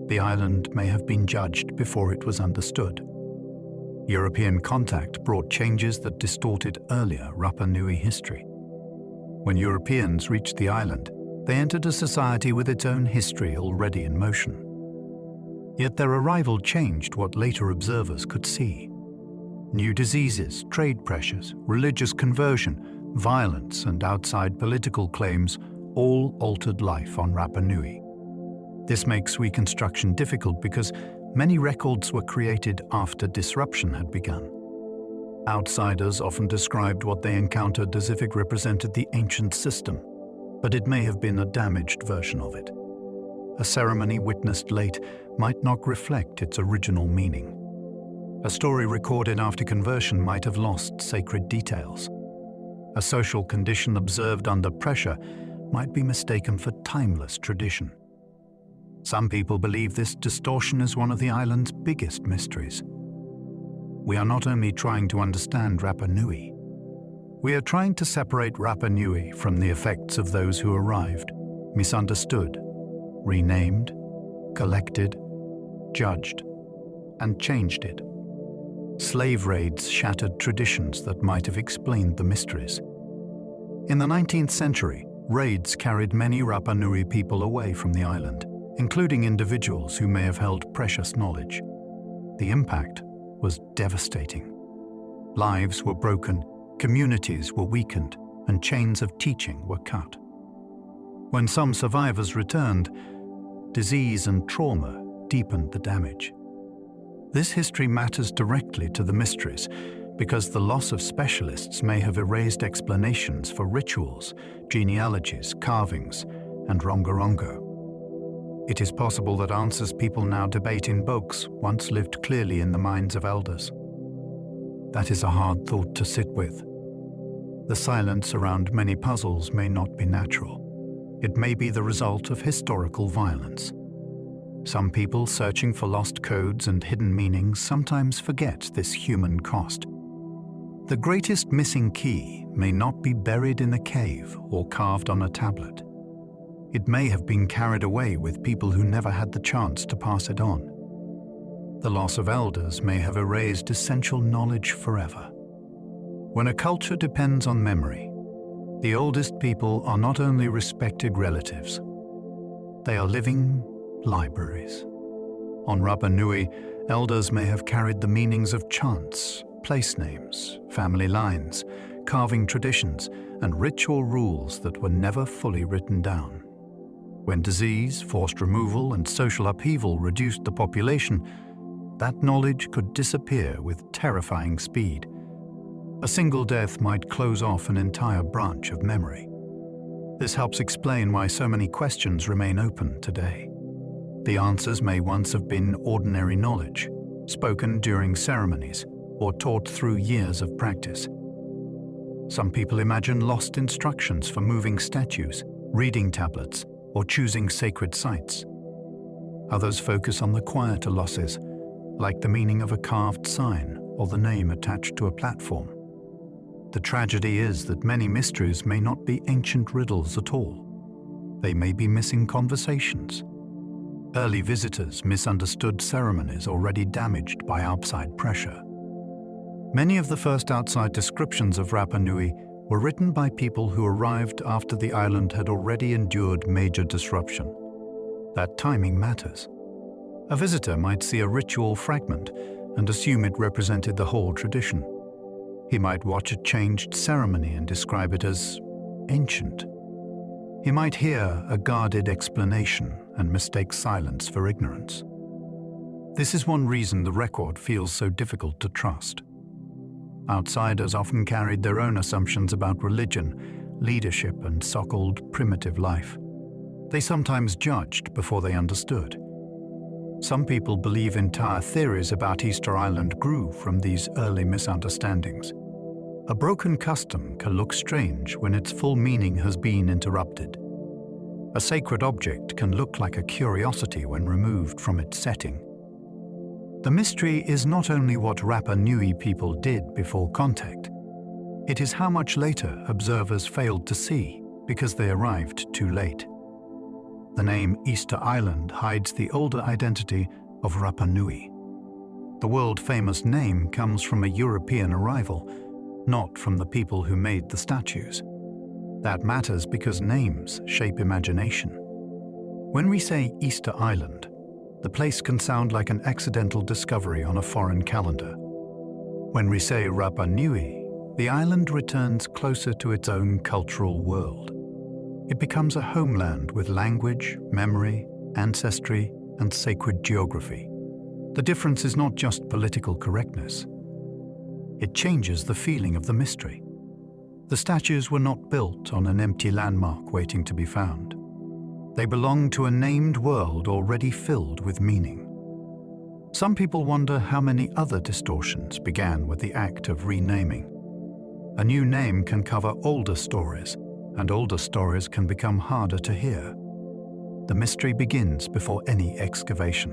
The island may have been judged before it was understood. European contact brought changes that distorted earlier Rapa Nui history. When Europeans reached the island, they entered a society with its own history already in motion. Yet their arrival changed what later observers could see. New diseases, trade pressures, religious conversion, violence, and outside political claims all altered life on Rapa Nui. This makes reconstruction difficult because many records were created after disruption had begun. Outsiders often described what they encountered as if it represented the ancient system, but it may have been a damaged version of it. A ceremony witnessed late might not reflect its original meaning. A story recorded after conversion might have lost sacred details. A social condition observed under pressure might be mistaken for timeless tradition. Some people believe this distortion is one of the island's biggest mysteries. We are not only trying to understand Rapa Nui, we are trying to separate Rapa Nui from the effects of those who arrived, misunderstood, renamed, collected, judged, and changed it. Slave raids shattered traditions that might have explained the mysteries. In the 19th century, raids carried many Rapa Nui people away from the island, including individuals who may have held precious knowledge. The impact was devastating. Lives were broken, communities were weakened, and chains of teaching were cut. When some survivors returned, disease and trauma deepened the damage. This history matters directly to the mysteries because the loss of specialists may have erased explanations for rituals, genealogies, carvings, and Rangarongo. It is possible that answers people now debate in books once lived clearly in the minds of elders. That is a hard thought to sit with. The silence around many puzzles may not be natural. It may be the result of historical violence. Some people searching for lost codes and hidden meanings sometimes forget this human cost. The greatest missing key may not be buried in a cave or carved on a tablet. It may have been carried away with people who never had the chance to pass it on. The loss of elders may have erased essential knowledge forever. When a culture depends on memory, the oldest people are not only respected relatives, they are living libraries. On Rapa Nui, elders may have carried the meanings of chants, place names, family lines, carving traditions, and ritual rules that were never fully written down. When disease, forced removal, and social upheaval reduced the population, that knowledge could disappear with terrifying speed. A single death might close off an entire branch of memory. This helps explain why so many questions remain open today. The answers may once have been ordinary knowledge, spoken during ceremonies, or taught through years of practice. Some people imagine lost instructions for moving statues, reading tablets, or choosing sacred sites. Others focus on the quieter losses, like the meaning of a carved sign or the name attached to a platform. The tragedy is that many mysteries may not be ancient riddles at all. They may be missing conversations. Early visitors misunderstood ceremonies already damaged by outside pressure. Many of the first outside descriptions of Rapa Nui were written by people who arrived after the island had already endured major disruption. That timing matters. A visitor might see a ritual fragment and assume it represented the whole tradition. He might watch a changed ceremony and describe it as ancient. He might hear a guarded explanation and mistake silence for ignorance. This is one reason the record feels so difficult to trust. Outsiders often carried their own assumptions about religion, leadership, and so-called primitive life. They sometimes judged before they understood. Some people believe entire theories about Easter Island grew from these early misunderstandings. A broken custom can look strange when its full meaning has been interrupted. A sacred object can look like a curiosity when removed from its setting. The mystery is not only what Rapa Nui people did before contact, it is how much later observers failed to see because they arrived too late. The name Easter Island hides the older identity of Rapa Nui. The world-famous name comes from a European arrival, not from the people who made the statues. That matters because names shape imagination. When we say Easter Island, the place can sound like an accidental discovery on a foreign calendar. When we say Rapa Nui, the island returns closer to its own cultural world. It becomes a homeland with language, memory, ancestry, and sacred geography. The difference is not just political correctness. It changes the feeling of the mystery. The statues were not built on an empty landmark waiting to be found. They belong to a named world already filled with meaning. Some people wonder how many other distortions began with the act of renaming. A new name can cover older stories, and older stories can become harder to hear. The mystery begins before any excavation.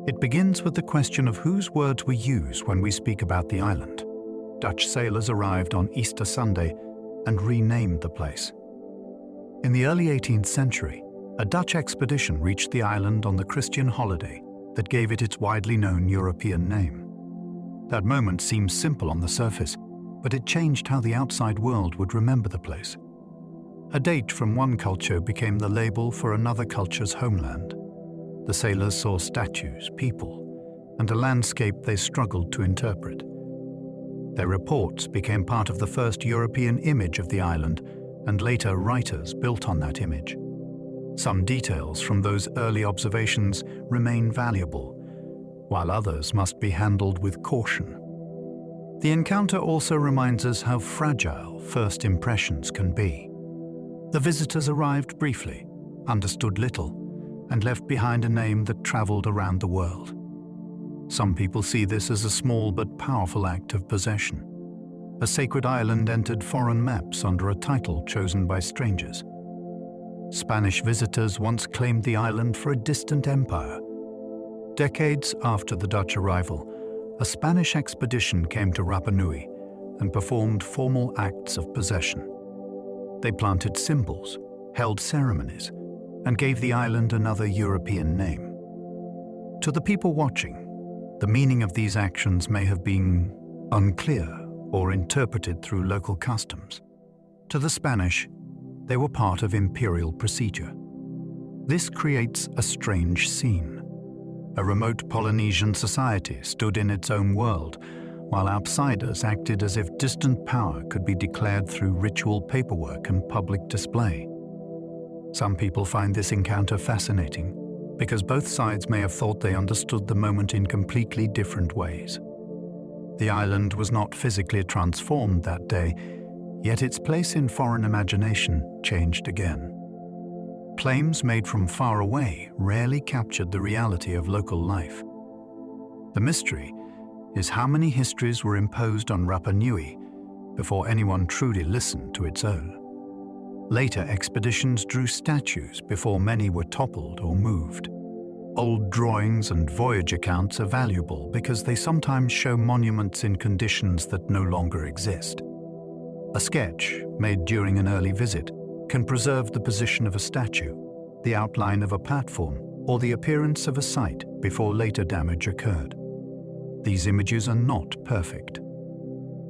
It begins with the question of whose words we use when we speak about the island. Dutch sailors arrived on Easter Sunday and renamed the place. In the early 18th century, a Dutch expedition reached the island on the Christian holiday that gave it its widely known European name. That moment seems simple on the surface, but it changed how the outside world would remember the place. A date from one culture became the label for another culture's homeland. The sailors saw statues, people, and a landscape they struggled to interpret. Their reports became part of the first European image of the island, and later writers built on that image. Some details from those early observations remain valuable, while others must be handled with caution. The encounter also reminds us how fragile first impressions can be. The visitors arrived briefly, understood little, and left behind a name that traveled around the world. Some people see this as a small but powerful act of possession. A sacred island entered foreign maps under a title chosen by strangers. Spanish visitors once claimed the island for a distant empire. Decades after the Dutch arrival, a Spanish expedition came to Rapa Nui and performed formal acts of possession. They planted symbols, held ceremonies, and gave the island another European name. To the people watching, the meaning of these actions may have been unclear or interpreted through local customs. To the Spanish, they were part of imperial procedure. This creates a strange scene. A remote Polynesian society stood in its own world, while outsiders acted as if distant power could be declared through ritual paperwork and public display. Some people find this encounter fascinating, because both sides may have thought they understood the moment in completely different ways. The island was not physically transformed that day, yet its place in foreign imagination changed again. Claims made from far away rarely captured the reality of local life. The mystery is how many histories were imposed on Rapa Nui before anyone truly listened to its own. Later expeditions drew statues before many were toppled or moved. Old drawings and voyage accounts are valuable because they sometimes show monuments in conditions that no longer exist. A sketch made during an early visit can preserve the position of a statue, the outline of a platform, or the appearance of a site before later damage occurred. These images are not perfect.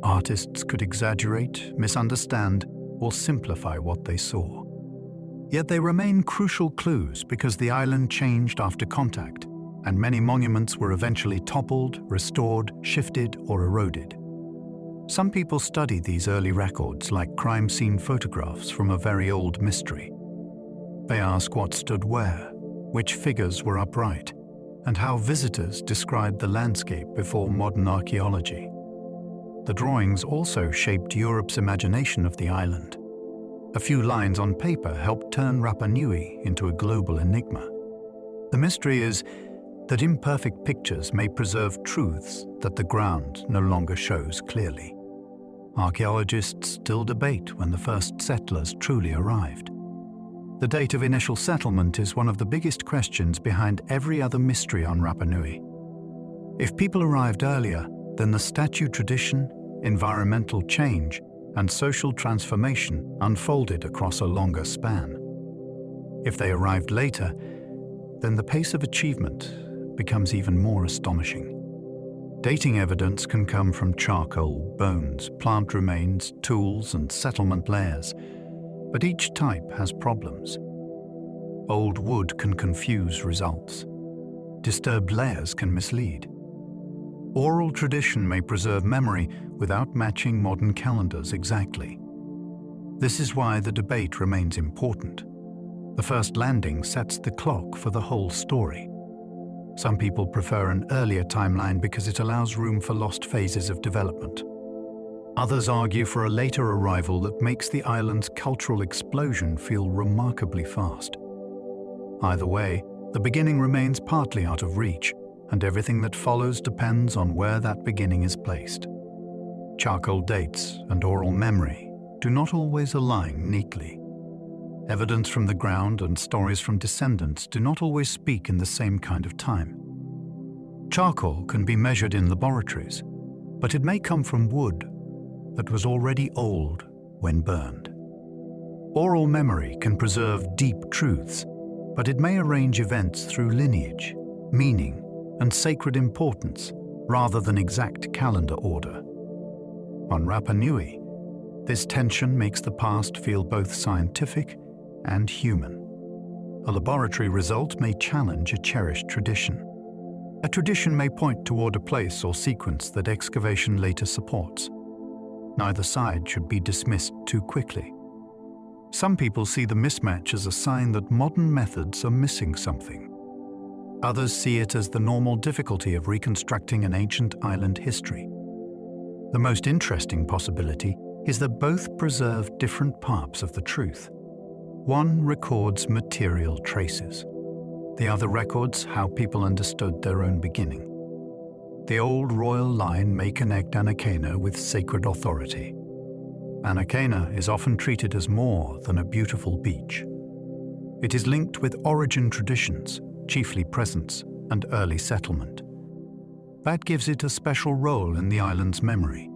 Artists could exaggerate, misunderstand, or simplify what they saw. Yet they remain crucial clues because the island changed after contact, and many monuments were eventually toppled, restored, shifted, or eroded. Some people study these early records like crime scene photographs from a very old mystery. They ask what stood where, which figures were upright, and how visitors described the landscape before modern archaeology. The drawings also shaped Europe's imagination of the island. A few lines on paper helped turn Rapa Nui into a global enigma. The mystery is that imperfect pictures may preserve truths that the ground no longer shows clearly. Archaeologists still debate when the first settlers truly arrived. The date of initial settlement is one of the biggest questions behind every other mystery on Rapa Nui. If people arrived earlier, then the statue tradition, environmental change, and social transformation unfolded across a longer span. If they arrived later, then the pace of achievement becomes even more astonishing. Dating evidence can come from charcoal, bones, plant remains, tools, and settlement layers, but each type has problems. Old wood can confuse results. Disturbed layers can mislead. Oral tradition may preserve memory without matching modern calendars exactly. This is why the debate remains important. The first landing sets the clock for the whole story. Some people prefer an earlier timeline because it allows room for lost phases of development. Others argue for a later arrival that makes the island's cultural explosion feel remarkably fast. Either way, the beginning remains partly out of reach, and everything that follows depends on where that beginning is placed. Charcoal dates and oral memory do not always align neatly. Evidence from the ground and stories from descendants do not always speak in the same kind of time. Charcoal can be measured in laboratories, but it may come from wood that was already old when burned. Oral memory can preserve deep truths, but it may arrange events through lineage, meaning, and sacred importance, rather than exact calendar order. On Rapa Nui, this tension makes the past feel both scientific and human. A laboratory result may challenge a cherished tradition. A tradition may point toward a place or sequence that excavation later supports. Neither side should be dismissed too quickly. Some people see the mismatch as a sign that modern methods are missing something. Others see it as the normal difficulty of reconstructing an ancient island history. The most interesting possibility is that both preserve different parts of the truth. One records material traces. The other records how people understood their own beginning. The old royal line may connect Anakena with sacred authority. Anakena is often treated as more than a beautiful beach. It is linked with origin traditions, chiefly presence and early settlement. That gives it a special role in the island's memory.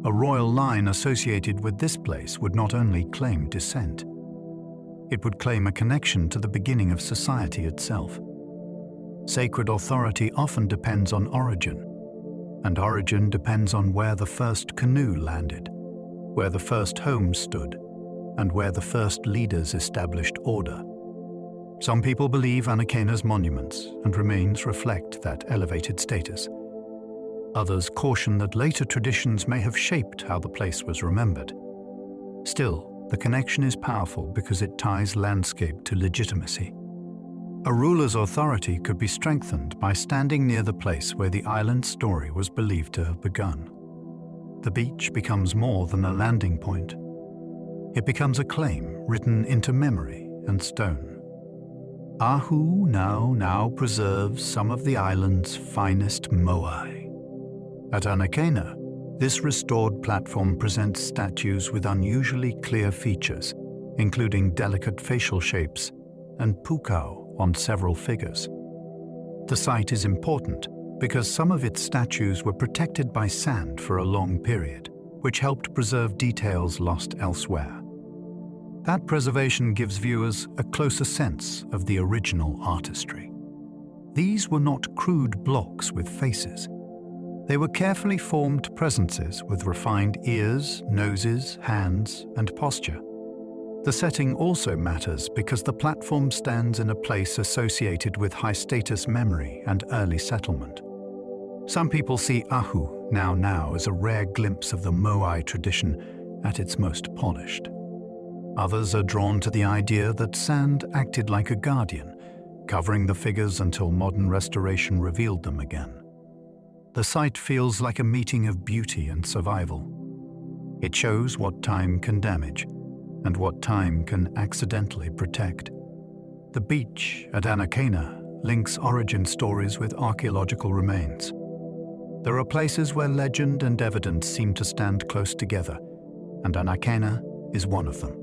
A royal line associated with this place would not only claim descent, it would claim a connection to the beginning of society itself. Sacred authority often depends on origin, and origin depends on where the first canoe landed, where the first home stood, and where the first leaders established order. Some people believe Anakena's monuments and remains reflect that elevated status. Others caution that later traditions may have shaped how the place was remembered. Still, the connection is powerful because it ties landscape to legitimacy. A ruler's authority could be strengthened by standing near the place where the island's story was believed to have begun. The beach becomes more than a landing point. It becomes a claim written into memory and stone. Ahu now preserves some of the island's finest moai. At Anakena, this restored platform presents statues with unusually clear features, including delicate facial shapes and pukao on several figures. The site is important because some of its statues were protected by sand for a long period, which helped preserve details lost elsewhere. That preservation gives viewers a closer sense of the original artistry. These were not crude blocks with faces. They were carefully formed presences with refined ears, noses, hands, and posture. The setting also matters because the platform stands in a place associated with high-status memory and early settlement. Some people see ahu, now as a rare glimpse of the Moai tradition at its most polished. Others are drawn to the idea that sand acted like a guardian, covering the figures until modern restoration revealed them again. The site feels like a meeting of beauty and survival. It shows what time can damage and what time can accidentally protect. The beach at Anakena links origin stories with archaeological remains. There are places where legend and evidence seem to stand close together, and Anakena is one of them.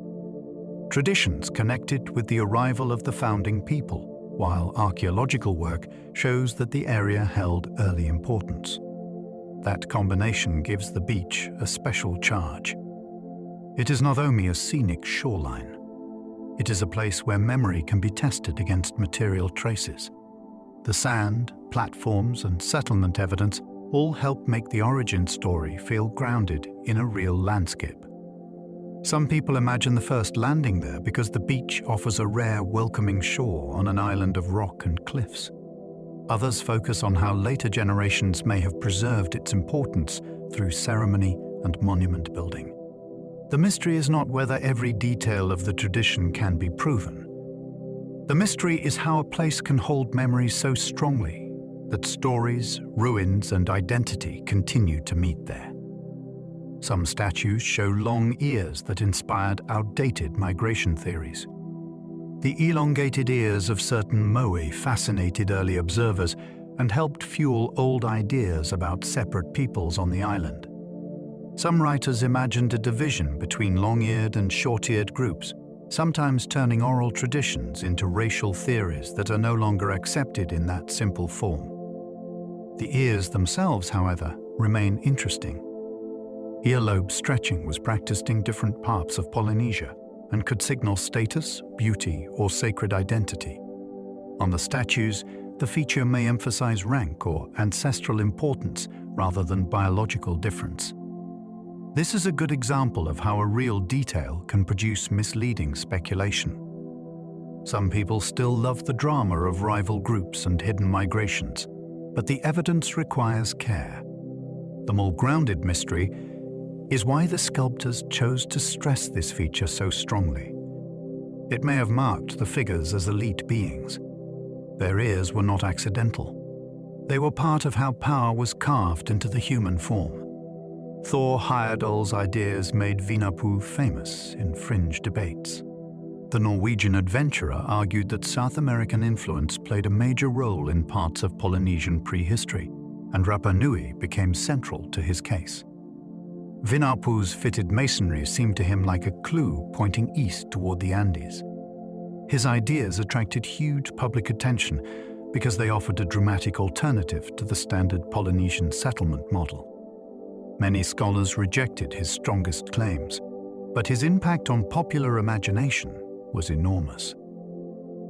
Traditions connected with the arrival of the founding people, while archaeological work shows that the area held early importance. That combination gives the beach a special charge. It is not only a scenic shoreline, it is a place where memory can be tested against material traces. The sand, platforms, and settlement evidence all help make the origin story feel grounded in a real landscape. Some people imagine the first landing there because the beach offers a rare, welcoming shore on an island of rock and cliffs. Others focus on how later generations may have preserved its importance through ceremony and monument building. The mystery is not whether every detail of the tradition can be proven. The mystery is how a place can hold memories so strongly that stories, ruins, and identity continue to meet there. Some statues show long ears that inspired outdated migration theories. The elongated ears of certain Moai fascinated early observers and helped fuel old ideas about separate peoples on the island. Some writers imagined a division between long-eared and short-eared groups, sometimes turning oral traditions into racial theories that are no longer accepted in that simple form. The ears themselves, however, remain interesting. Earlobe stretching was practiced in different parts of Polynesia and could signal status, beauty, or sacred identity. On the statues, the feature may emphasize rank or ancestral importance rather than biological difference. This is a good example of how a real detail can produce misleading speculation. Some people still love the drama of rival groups and hidden migrations, but the evidence requires care. The more grounded mystery is why the sculptors chose to stress this feature so strongly. It may have marked the figures as elite beings. Their ears were not accidental. They were part of how power was carved into the human form. Thor Heyerdahl's ideas made Vinapu famous in fringe debates. The Norwegian adventurer argued that South American influence played a major role in parts of Polynesian prehistory, and Rapa Nui became central to his case. Vinapu's fitted masonry seemed to him like a clue pointing east toward the Andes. His ideas attracted huge public attention because they offered a dramatic alternative to the standard Polynesian settlement model. Many scholars rejected his strongest claims, but his impact on popular imagination was enormous.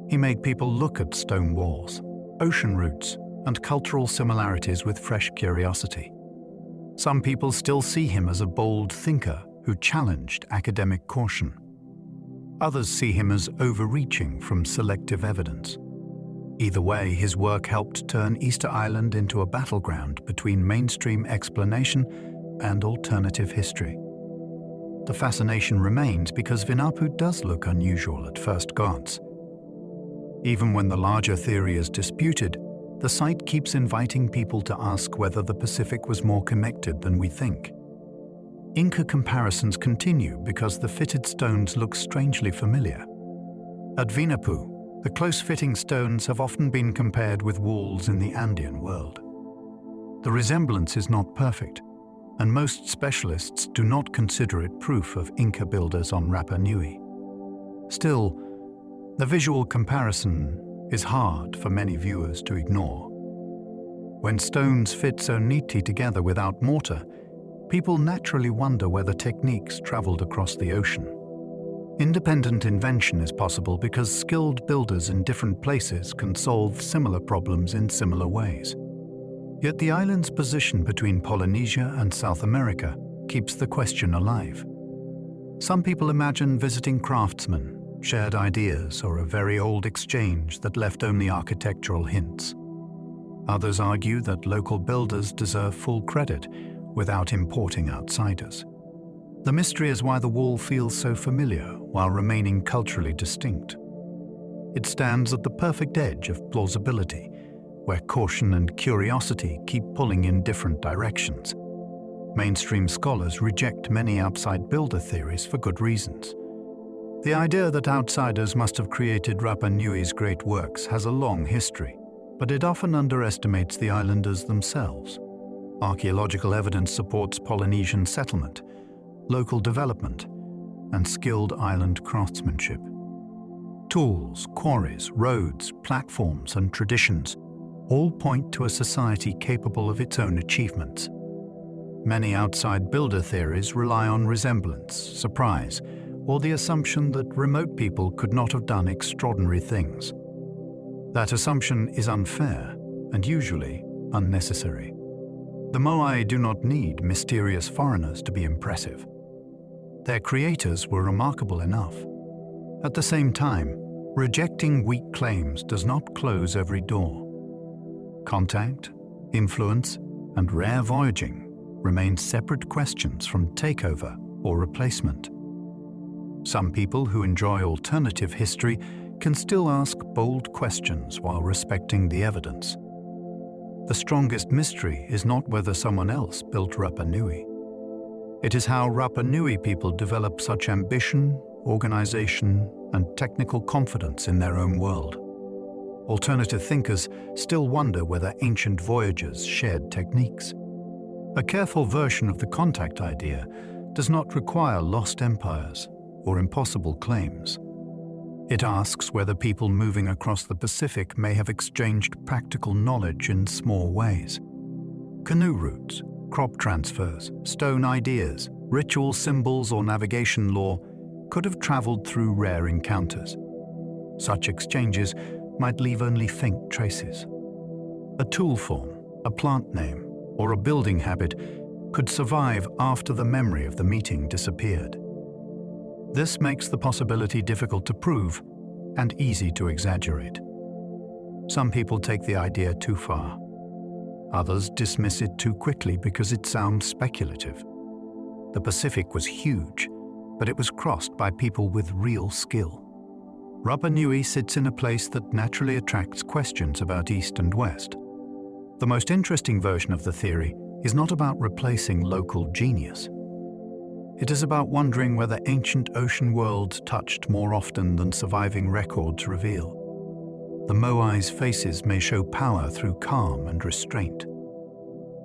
He made people look at stone walls, ocean routes, and cultural similarities with fresh curiosity. Some people still see him as a bold thinker who challenged academic caution. Others see him as overreaching from selective evidence. Either way, his work helped turn Easter Island into a battleground between mainstream explanation and alternative history. The fascination remains because Vinapu does look unusual at first glance. Even when the larger theory is disputed, the site keeps inviting people to ask whether the Pacific was more connected than we think. Inca comparisons continue because the fitted stones look strangely familiar. At Vinapu, the close-fitting stones have often been compared with walls in the Andean world. The resemblance is not perfect, and most specialists do not consider it proof of Inca builders on Rapa Nui. Still, the visual comparison is hard for many viewers to ignore. When stones fit so neatly together without mortar, people naturally wonder whether techniques traveled across the ocean. Independent invention is possible because skilled builders in different places can solve similar problems in similar ways. Yet the island's position between Polynesia and South America keeps the question alive. Some people imagine visiting craftsmen, shared ideas, or a very old exchange that left only architectural hints. Others argue that local builders deserve full credit without importing outsiders. The mystery is why the wall feels so familiar while remaining culturally distinct. It stands at the perfect edge of plausibility, where caution and curiosity keep pulling in different directions. Mainstream scholars reject many outside builder theories for good reasons. The idea that outsiders must have created Rapa Nui's great works has a long history, but it often underestimates the islanders themselves. Archaeological evidence supports Polynesian settlement, local development, and skilled island craftsmanship. Tools, quarries, roads, platforms, and traditions all point to a society capable of its own achievements. Many outside builder theories rely on resemblance, surprise, or the assumption that remote people could not have done extraordinary things. That assumption is unfair and usually unnecessary. The Moai do not need mysterious foreigners to be impressive. Their creators were remarkable enough. At the same time, rejecting weak claims does not close every door. Contact, influence, and rare voyaging remain separate questions from takeover or replacement. Some people who enjoy alternative history can still ask bold questions while respecting the evidence. The strongest mystery is not whether someone else built Rapa Nui. It is how Rapa Nui people develop such ambition, organization, and technical confidence in their own world. Alternative thinkers still wonder whether ancient voyagers shared techniques. A careful version of the contact idea does not require lost empires or impossible claims. It asks whether people moving across the Pacific may have exchanged practical knowledge in small ways. Canoe routes, crop transfers, stone ideas, ritual symbols, or navigation lore could have traveled through rare encounters. Such exchanges might leave only faint traces. A tool form, a plant name, or a building habit could survive after the memory of the meeting disappeared. This makes the possibility difficult to prove and easy to exaggerate. Some people take the idea too far. Others dismiss it too quickly because it sounds speculative. The Pacific was huge, but it was crossed by people with real skill. Rapa Nui sits in a place that naturally attracts questions about East and West. The most interesting version of the theory is not about replacing local genius. It is about wondering whether ancient ocean worlds touched more often than surviving records reveal. The Moai's faces may show power through calm and restraint.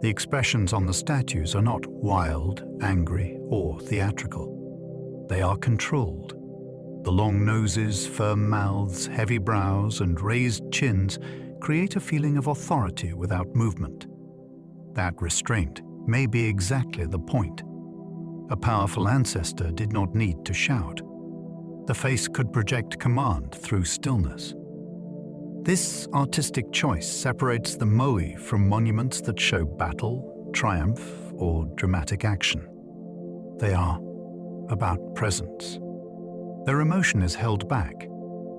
The expressions on the statues are not wild, angry, or theatrical. They are controlled. The long noses, firm mouths, heavy brows, and raised chins create a feeling of authority without movement. That restraint may be exactly the point. A powerful ancestor did not need to shout. The face could project command through stillness. This artistic choice separates the Moai from monuments that show battle, triumph, or dramatic action. They are about presence. Their emotion is held back,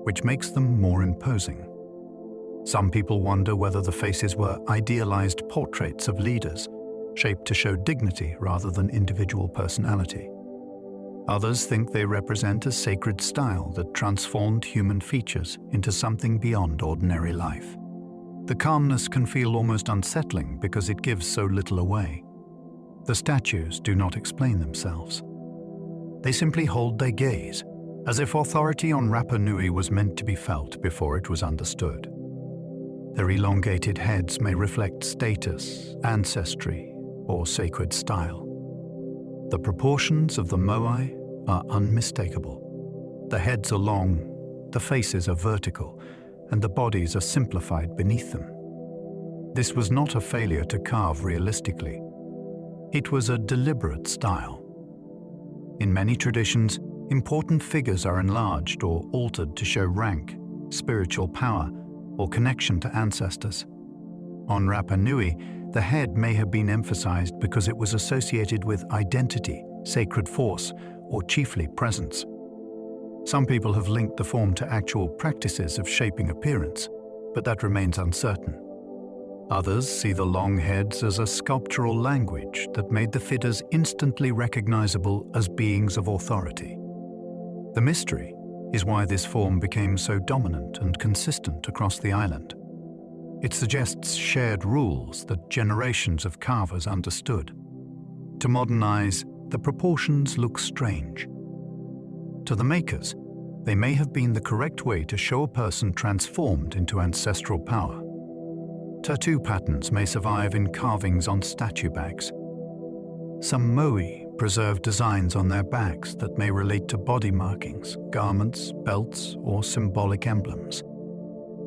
which makes them more imposing. Some people wonder whether the faces were idealized portraits of leaders, shaped to show dignity rather than individual personality. Others think they represent a sacred style that transformed human features into something beyond ordinary life. The calmness can feel almost unsettling because it gives so little away. The statues do not explain themselves. They simply hold their gaze, as if authority on Rapa Nui was meant to be felt before it was understood. Their elongated heads may reflect status, ancestry, or sacred style. The proportions of the Moai are unmistakable. The heads are long, the faces are vertical, and the bodies are simplified beneath them. This was not a failure to carve realistically. It was a deliberate style. In many traditions, important figures are enlarged or altered to show rank, spiritual power, or connection to ancestors. On Rapa Nui, the head may have been emphasized because it was associated with identity, sacred force, or chiefly presence. Some people have linked the form to actual practices of shaping appearance, but that remains uncertain. Others see the long heads as a sculptural language that made the figures instantly recognizable as beings of authority. The mystery is why this form became so dominant and consistent across the island. It suggests shared rules that generations of carvers understood. To modern eyes, the proportions look strange. To the makers, they may have been the correct way to show a person transformed into ancestral power. Tattoo patterns may survive in carvings on statue bags. Some Moai preserve designs on their bags that may relate to body markings, garments, belts, or symbolic emblems.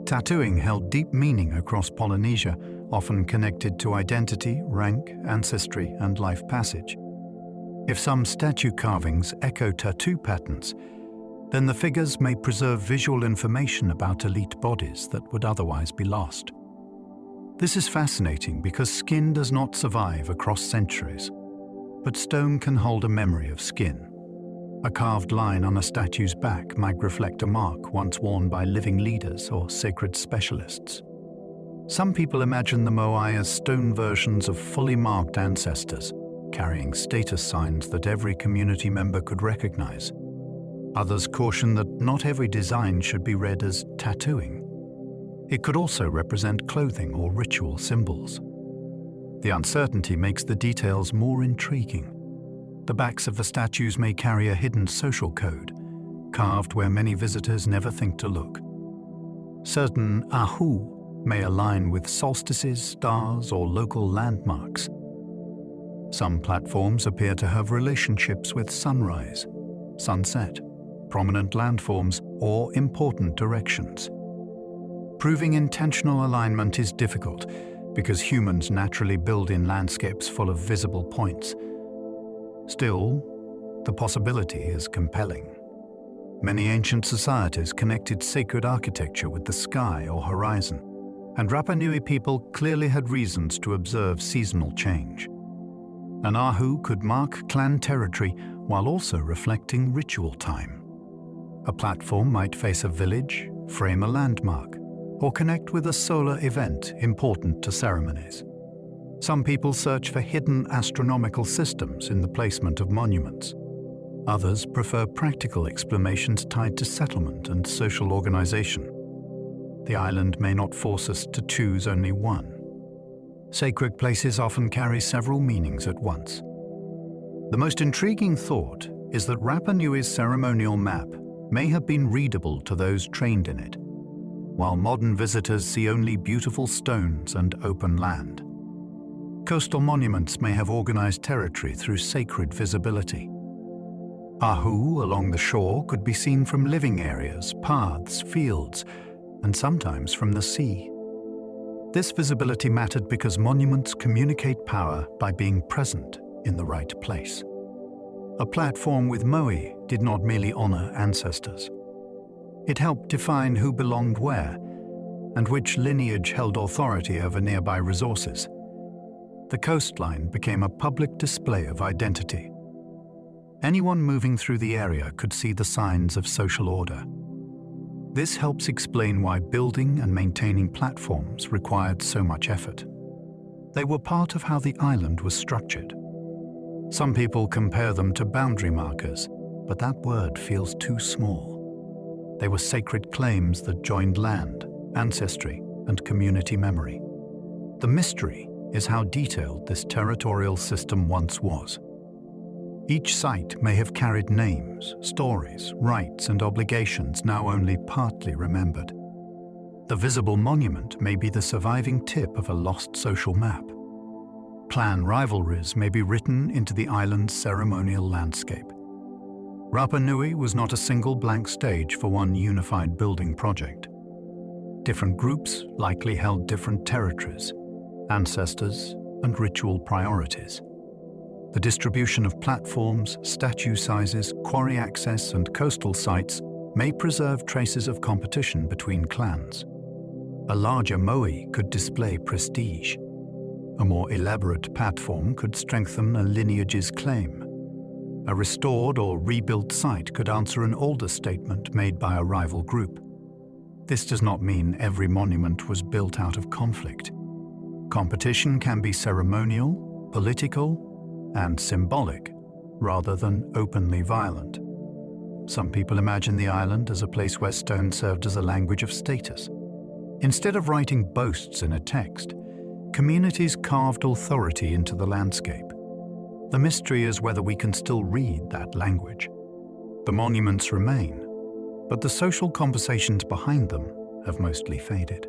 Tattooing held deep meaning across Polynesia, often connected to identity, rank, ancestry, and life passage. If some statue carvings echo tattoo patterns, then the figures may preserve visual information about elite bodies that would otherwise be lost. This is fascinating because skin does not survive across centuries, but stone can hold a memory of skin. A carved line on a statue's back might reflect a mark once worn by living leaders or sacred specialists. Some people imagine the Moai as stone versions of fully marked ancestors, carrying status signs that every community member could recognize. Others caution that not every design should be read as tattooing. It could also represent clothing or ritual symbols. The uncertainty makes the details more intriguing. The backs of the statues may carry a hidden social code, carved where many visitors never think to look. Certain ahu may align with solstices, stars, or local landmarks. Some platforms appear to have relationships with sunrise, sunset, prominent landforms, or important directions. Proving intentional alignment is difficult because humans naturally build in landscapes full of visible points. Still, the possibility is compelling. Many ancient societies connected sacred architecture with the sky or horizon, and Rapa Nui people clearly had reasons to observe seasonal change. An ahu could mark clan territory while also reflecting ritual time. A platform might face a village, frame a landmark, or connect with a solar event important to ceremonies. Some people search for hidden astronomical systems in the placement of monuments. Others prefer practical explanations tied to settlement and social organization. The island may not force us to choose only one. Sacred places often carry several meanings at once. The most intriguing thought is that Rapa Nui's ceremonial map may have been readable to those trained in it, while modern visitors see only beautiful stones and open land. Coastal monuments may have organized territory through sacred visibility. Ahu along the shore could be seen from living areas, paths, fields, and sometimes from the sea. This visibility mattered because monuments communicate power by being present in the right place. A platform with Moai did not merely honor ancestors. It helped define who belonged where and which lineage held authority over nearby resources. The coastline became a public display of identity. Anyone moving through the area could see the signs of social order. This helps explain why building and maintaining platforms required so much effort. They were part of how the island was structured. Some people compare them to boundary markers, but that word feels too small. They were sacred claims that joined land, ancestry, and community memory. The mystery is how detailed this territorial system once was. Each site may have carried names, stories, rights, and obligations now only partly remembered. The visible monument may be the surviving tip of a lost social map. Clan rivalries may be written into the island's ceremonial landscape. Rapa Nui was not a single blank stage for one unified building project. Different groups likely held different territories, ancestors, and ritual priorities. The distribution of platforms, statue sizes, quarry access, and coastal sites may preserve traces of competition between clans. A larger Moai could display prestige. A more elaborate platform could strengthen a lineage's claim. A restored or rebuilt site could answer an older statement made by a rival group. This does not mean every monument was built out of conflict. Competition can be ceremonial, political, and symbolic, rather than openly violent. Some people imagine the island as a place where stone served as a language of status. Instead of writing boasts in a text, communities carved authority into the landscape. The mystery is whether we can still read that language. The monuments remain, but the social conversations behind them have mostly faded.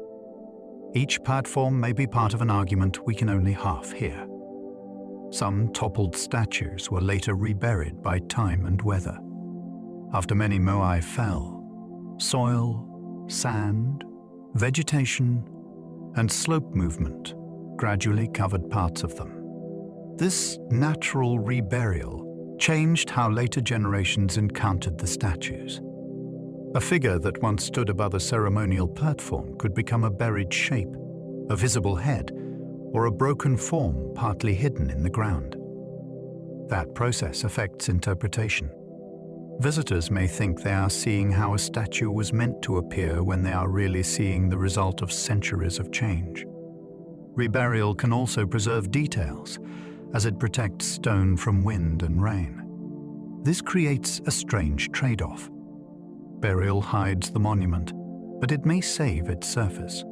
Each platform may be part of an argument we can only half hear. Some toppled statues were later reburied by time and weather. After many Moai fell, soil, sand, vegetation, and slope movement gradually covered parts of them. This natural reburial changed how later generations encountered the statues. A figure that once stood above a ceremonial platform could become a buried shape, a visible head, or a broken form partly hidden in the ground. That process affects interpretation. Visitors may think they are seeing how a statue was meant to appear when they are really seeing the result of centuries of change. Reburial can also preserve details, as it protects stone from wind and rain. This creates a strange trade-off. Burial hides the monument, but it may save its surface.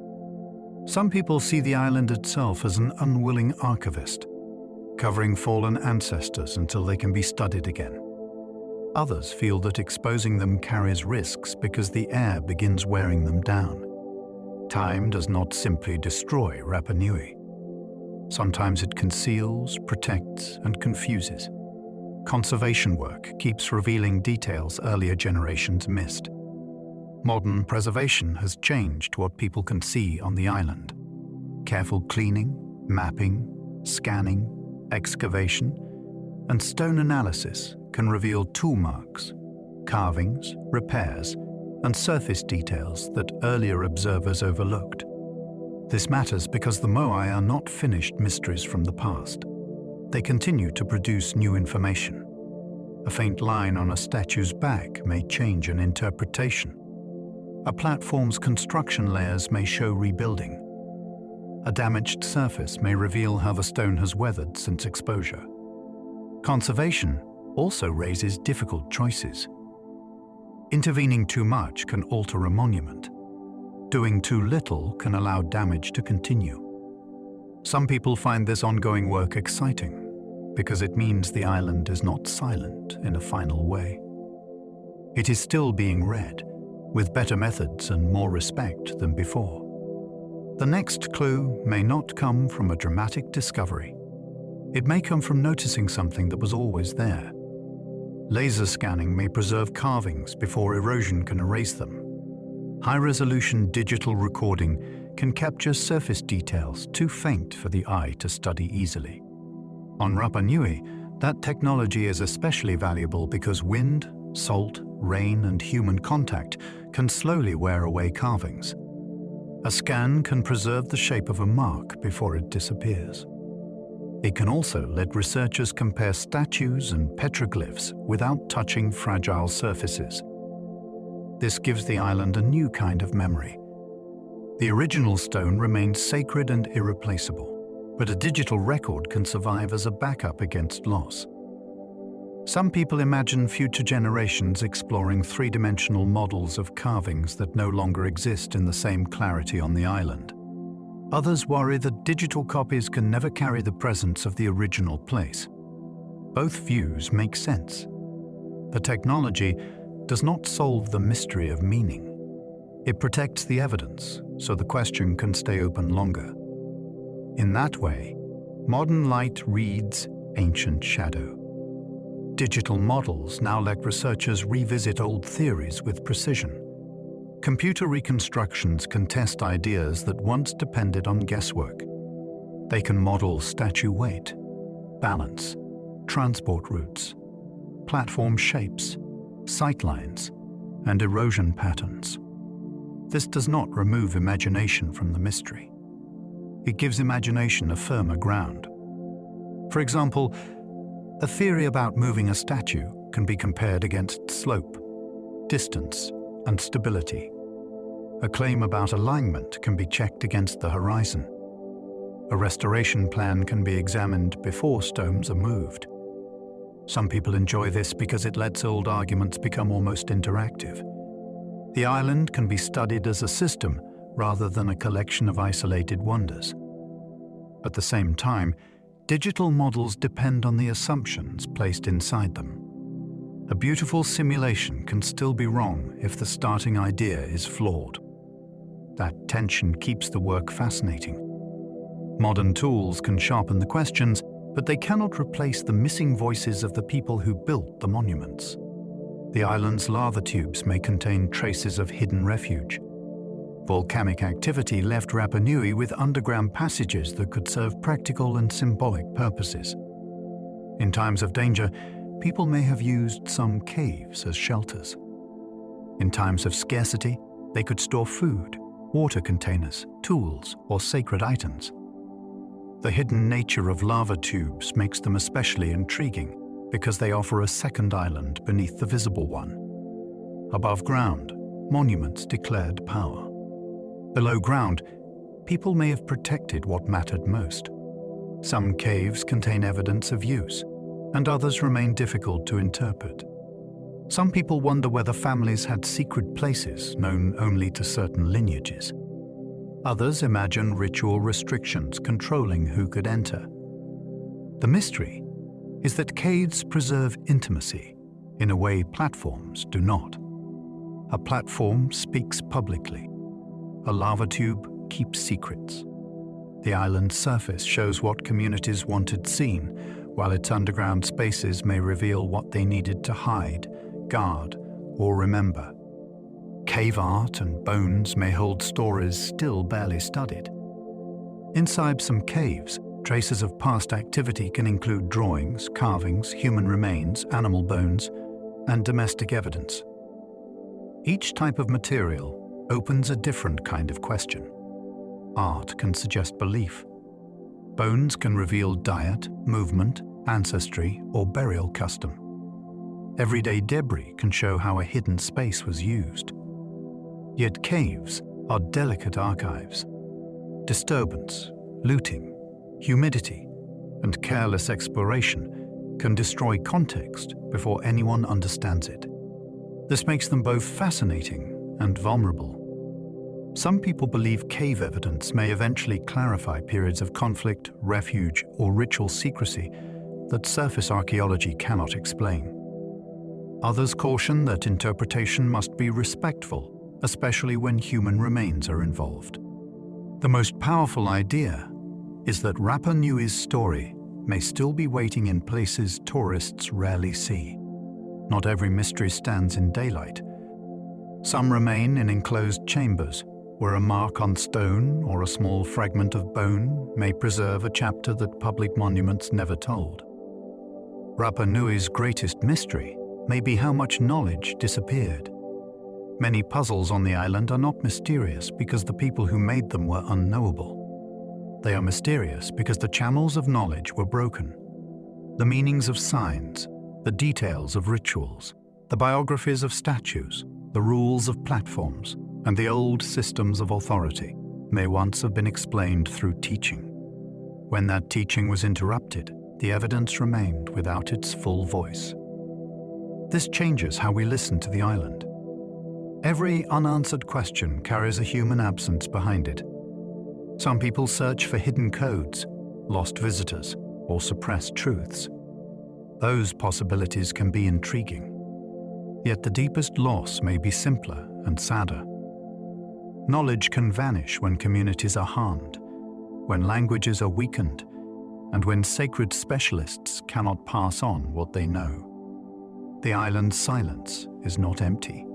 Some people see the island itself as an unwilling archivist, covering fallen ancestors until they can be studied again. Others feel that exposing them carries risks because the air begins wearing them down. Time does not simply destroy Rapa Nui. Sometimes it conceals, protects, and confuses. Conservation work keeps revealing details earlier generations missed. Modern preservation has changed what people can see on the island. Careful cleaning, mapping, scanning, excavation, and stone analysis can reveal tool marks, carvings, repairs, and surface details that earlier observers overlooked. This matters because the Moai are not finished mysteries from the past. They continue to produce new information. A faint line on a statue's back may change an interpretation. A platform's construction layers may show rebuilding. A damaged surface may reveal how the stone has weathered since exposure. Conservation also raises difficult choices. Intervening too much can alter a monument. Doing too little can allow damage to continue. Some people find this ongoing work exciting because it means the island is not silent in a final way. It is still being read, with better methods and more respect than before. The next clue may not come from a dramatic discovery. It may come from noticing something that was always there. Laser scanning may preserve carvings before erosion can erase them. High-resolution digital recording can capture surface details too faint for the eye to study easily. On Rapa Nui, that technology is especially valuable because wind, salt, rain, and human contact can slowly wear away carvings. A scan can preserve the shape of a mark before it disappears. It can also let researchers compare statues and petroglyphs without touching fragile surfaces. This gives the island a new kind of memory. The original stone remains sacred and irreplaceable, but a digital record can survive as a backup against loss. Some people imagine future generations exploring three-dimensional models of carvings that no longer exist in the same clarity on the island. Others worry that digital copies can never carry the presence of the original place. Both views make sense. The technology does not solve the mystery of meaning. It protects the evidence, so the question can stay open longer. In that way, modern light reads ancient shadow. Digital models now let researchers revisit old theories with precision. Computer reconstructions can test ideas that once depended on guesswork. They can model statue weight, balance, transport routes, platform shapes, sightlines, and erosion patterns. This does not remove imagination from the mystery. It gives imagination a firmer ground. For example, A theory about moving a statue can be compared against slope, distance, and stability. A claim about alignment can be checked against the horizon. A restoration plan can be examined before stones are moved. Some people enjoy this because it lets old arguments become almost interactive. The island can be studied as a system rather than a collection of isolated wonders. At the same time, digital models depend on the assumptions placed inside them. A beautiful simulation can still be wrong if the starting idea is flawed. That tension keeps the work fascinating. Modern tools can sharpen the questions, but they cannot replace the missing voices of the people who built the monuments. The island's lava tubes may contain traces of hidden refuge. Volcanic activity left Rapa Nui with underground passages that could serve practical and symbolic purposes. In times of danger, people may have used some caves as shelters. In times of scarcity, they could store food, water containers, tools, or sacred items. The hidden nature of lava tubes makes them especially intriguing because they offer a second island beneath the visible one. Above ground, monuments declared power. Below ground, people may have protected what mattered most. Some caves contain evidence of use, and others remain difficult to interpret. Some people wonder whether families had secret places known only to certain lineages. Others imagine ritual restrictions controlling who could enter. The mystery is that caves preserve intimacy in a way platforms do not. A platform speaks publicly. A lava tube keeps secrets. The island's surface shows what communities wanted seen, while its underground spaces may reveal what they needed to hide, guard, or remember. Cave art and bones may hold stories still barely studied. Inside some caves, traces of past activity can include drawings, carvings, human remains, animal bones, and domestic evidence. Each type of material opens a different kind of question. Art can suggest belief. Bones can reveal diet, movement, ancestry, or burial custom. Everyday debris can show how a hidden space was used. Yet caves are delicate archives. Disturbance, looting, humidity, and careless exploration can destroy context before anyone understands it. This makes them both fascinating and vulnerable. Some people believe cave evidence may eventually clarify periods of conflict, refuge, or ritual secrecy that surface archaeology cannot explain. Others caution that interpretation must be respectful, especially when human remains are involved. The most powerful idea is that Rapa Nui's story may still be waiting in places tourists rarely see. Not every mystery stands in daylight. Some remain in enclosed chambers, where a mark on stone or a small fragment of bone may preserve a chapter that public monuments never told. Rapa Nui's greatest mystery may be how much knowledge disappeared. Many puzzles on the island are not mysterious because the people who made them were unknowable. They are mysterious because the channels of knowledge were broken. The meanings of signs, the details of rituals, the biographies of statues, the rules of platforms, and the old systems of authority may once have been explained through teaching. When that teaching was interrupted, the evidence remained without its full voice. This changes how we listen to the island. Every unanswered question carries a human absence behind it. Some people search for hidden codes, lost visitors, or suppressed truths. Those possibilities can be intriguing. Yet the deepest loss may be simpler and sadder. Knowledge can vanish when communities are harmed, when languages are weakened, and when sacred specialists cannot pass on what they know. The island's silence is not empty.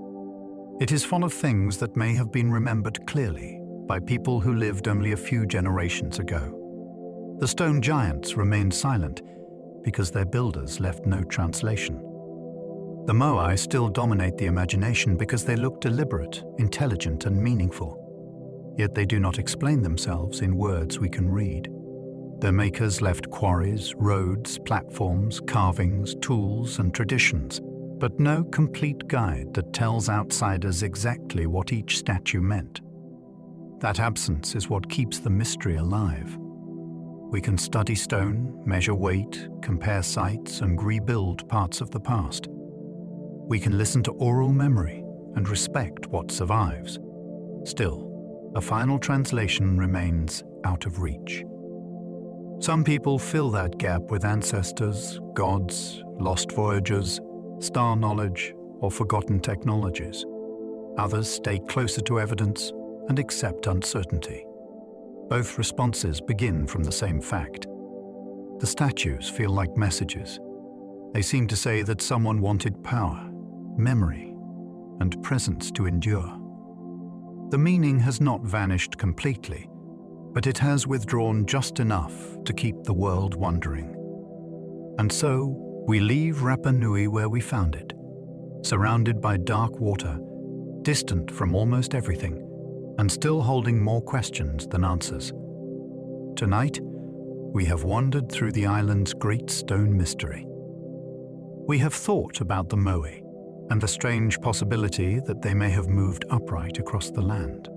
It is full of things that may have been remembered clearly by people who lived only a few generations ago. The stone giants remain silent because their builders left no translation. The Moai still dominate the imagination because they look deliberate, intelligent, and meaningful. Yet they do not explain themselves in words we can read. Their makers left quarries, roads, platforms, carvings, tools, and traditions, but no complete guide that tells outsiders exactly what each statue meant. That absence is what keeps the mystery alive. We can study stone, measure weight, compare sites, and rebuild parts of the past. We can listen to oral memory and respect what survives. Still, a final translation remains out of reach. Some people fill that gap with ancestors, gods, lost voyagers, star knowledge, or forgotten technologies. Others stay closer to evidence and accept uncertainty. Both responses begin from the same fact. The statues feel like messages. They seem to say that someone wanted power, memory, and presence to endure. The meaning has not vanished completely, but it has withdrawn just enough to keep the world wondering. And so, we leave Rapa Nui where we found it, surrounded by dark water, distant from almost everything, and still holding more questions than answers. Tonight, we have wandered through the island's great stone mystery. We have thought about the Moai and the strange possibility that they may have moved upright across the land.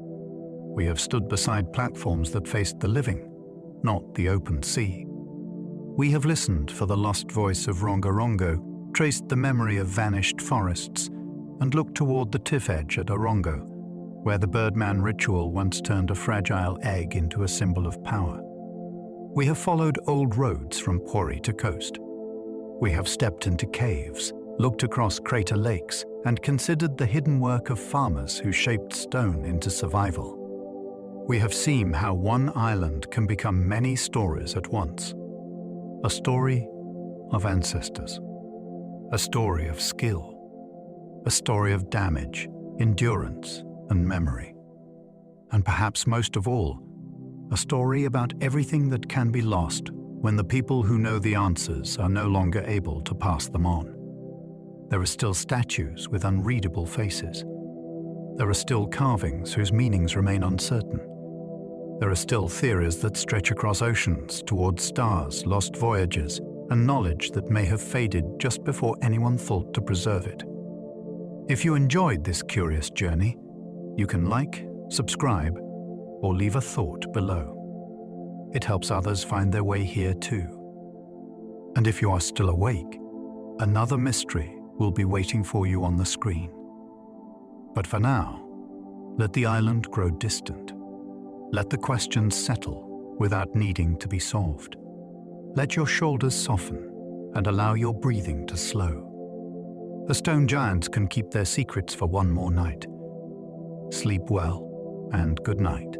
We have stood beside platforms that faced the living, not the open sea. We have listened for the lost voice of Rangarongo, traced the memory of vanished forests, and looked toward the cliff edge at Orongo, where the Birdman ritual once turned a fragile egg into a symbol of power. We have followed old roads from quarry to coast. We have stepped into caves, looked across crater lakes, and considered the hidden work of farmers who shaped stone into survival. We have seen how one island can become many stories at once. A story of ancestors, a story of skill, a story of damage, endurance, and memory. And perhaps most of all, a story about everything that can be lost when the people who know the answers are no longer able to pass them on. There are still statues with unreadable faces. There are still carvings whose meanings remain uncertain. There are still theories that stretch across oceans towards stars, lost voyages, and knowledge that may have faded just before anyone thought to preserve it. If you enjoyed this curious journey, you can like, subscribe, or leave a thought below. It helps others find their way here too. And if you are still awake, another mystery will be waiting for you on the screen. But for now, let the island grow distant. Let the questions settle without needing to be solved. Let your shoulders soften and allow your breathing to slow. The stone giants can keep their secrets for one more night. Sleep well and good night.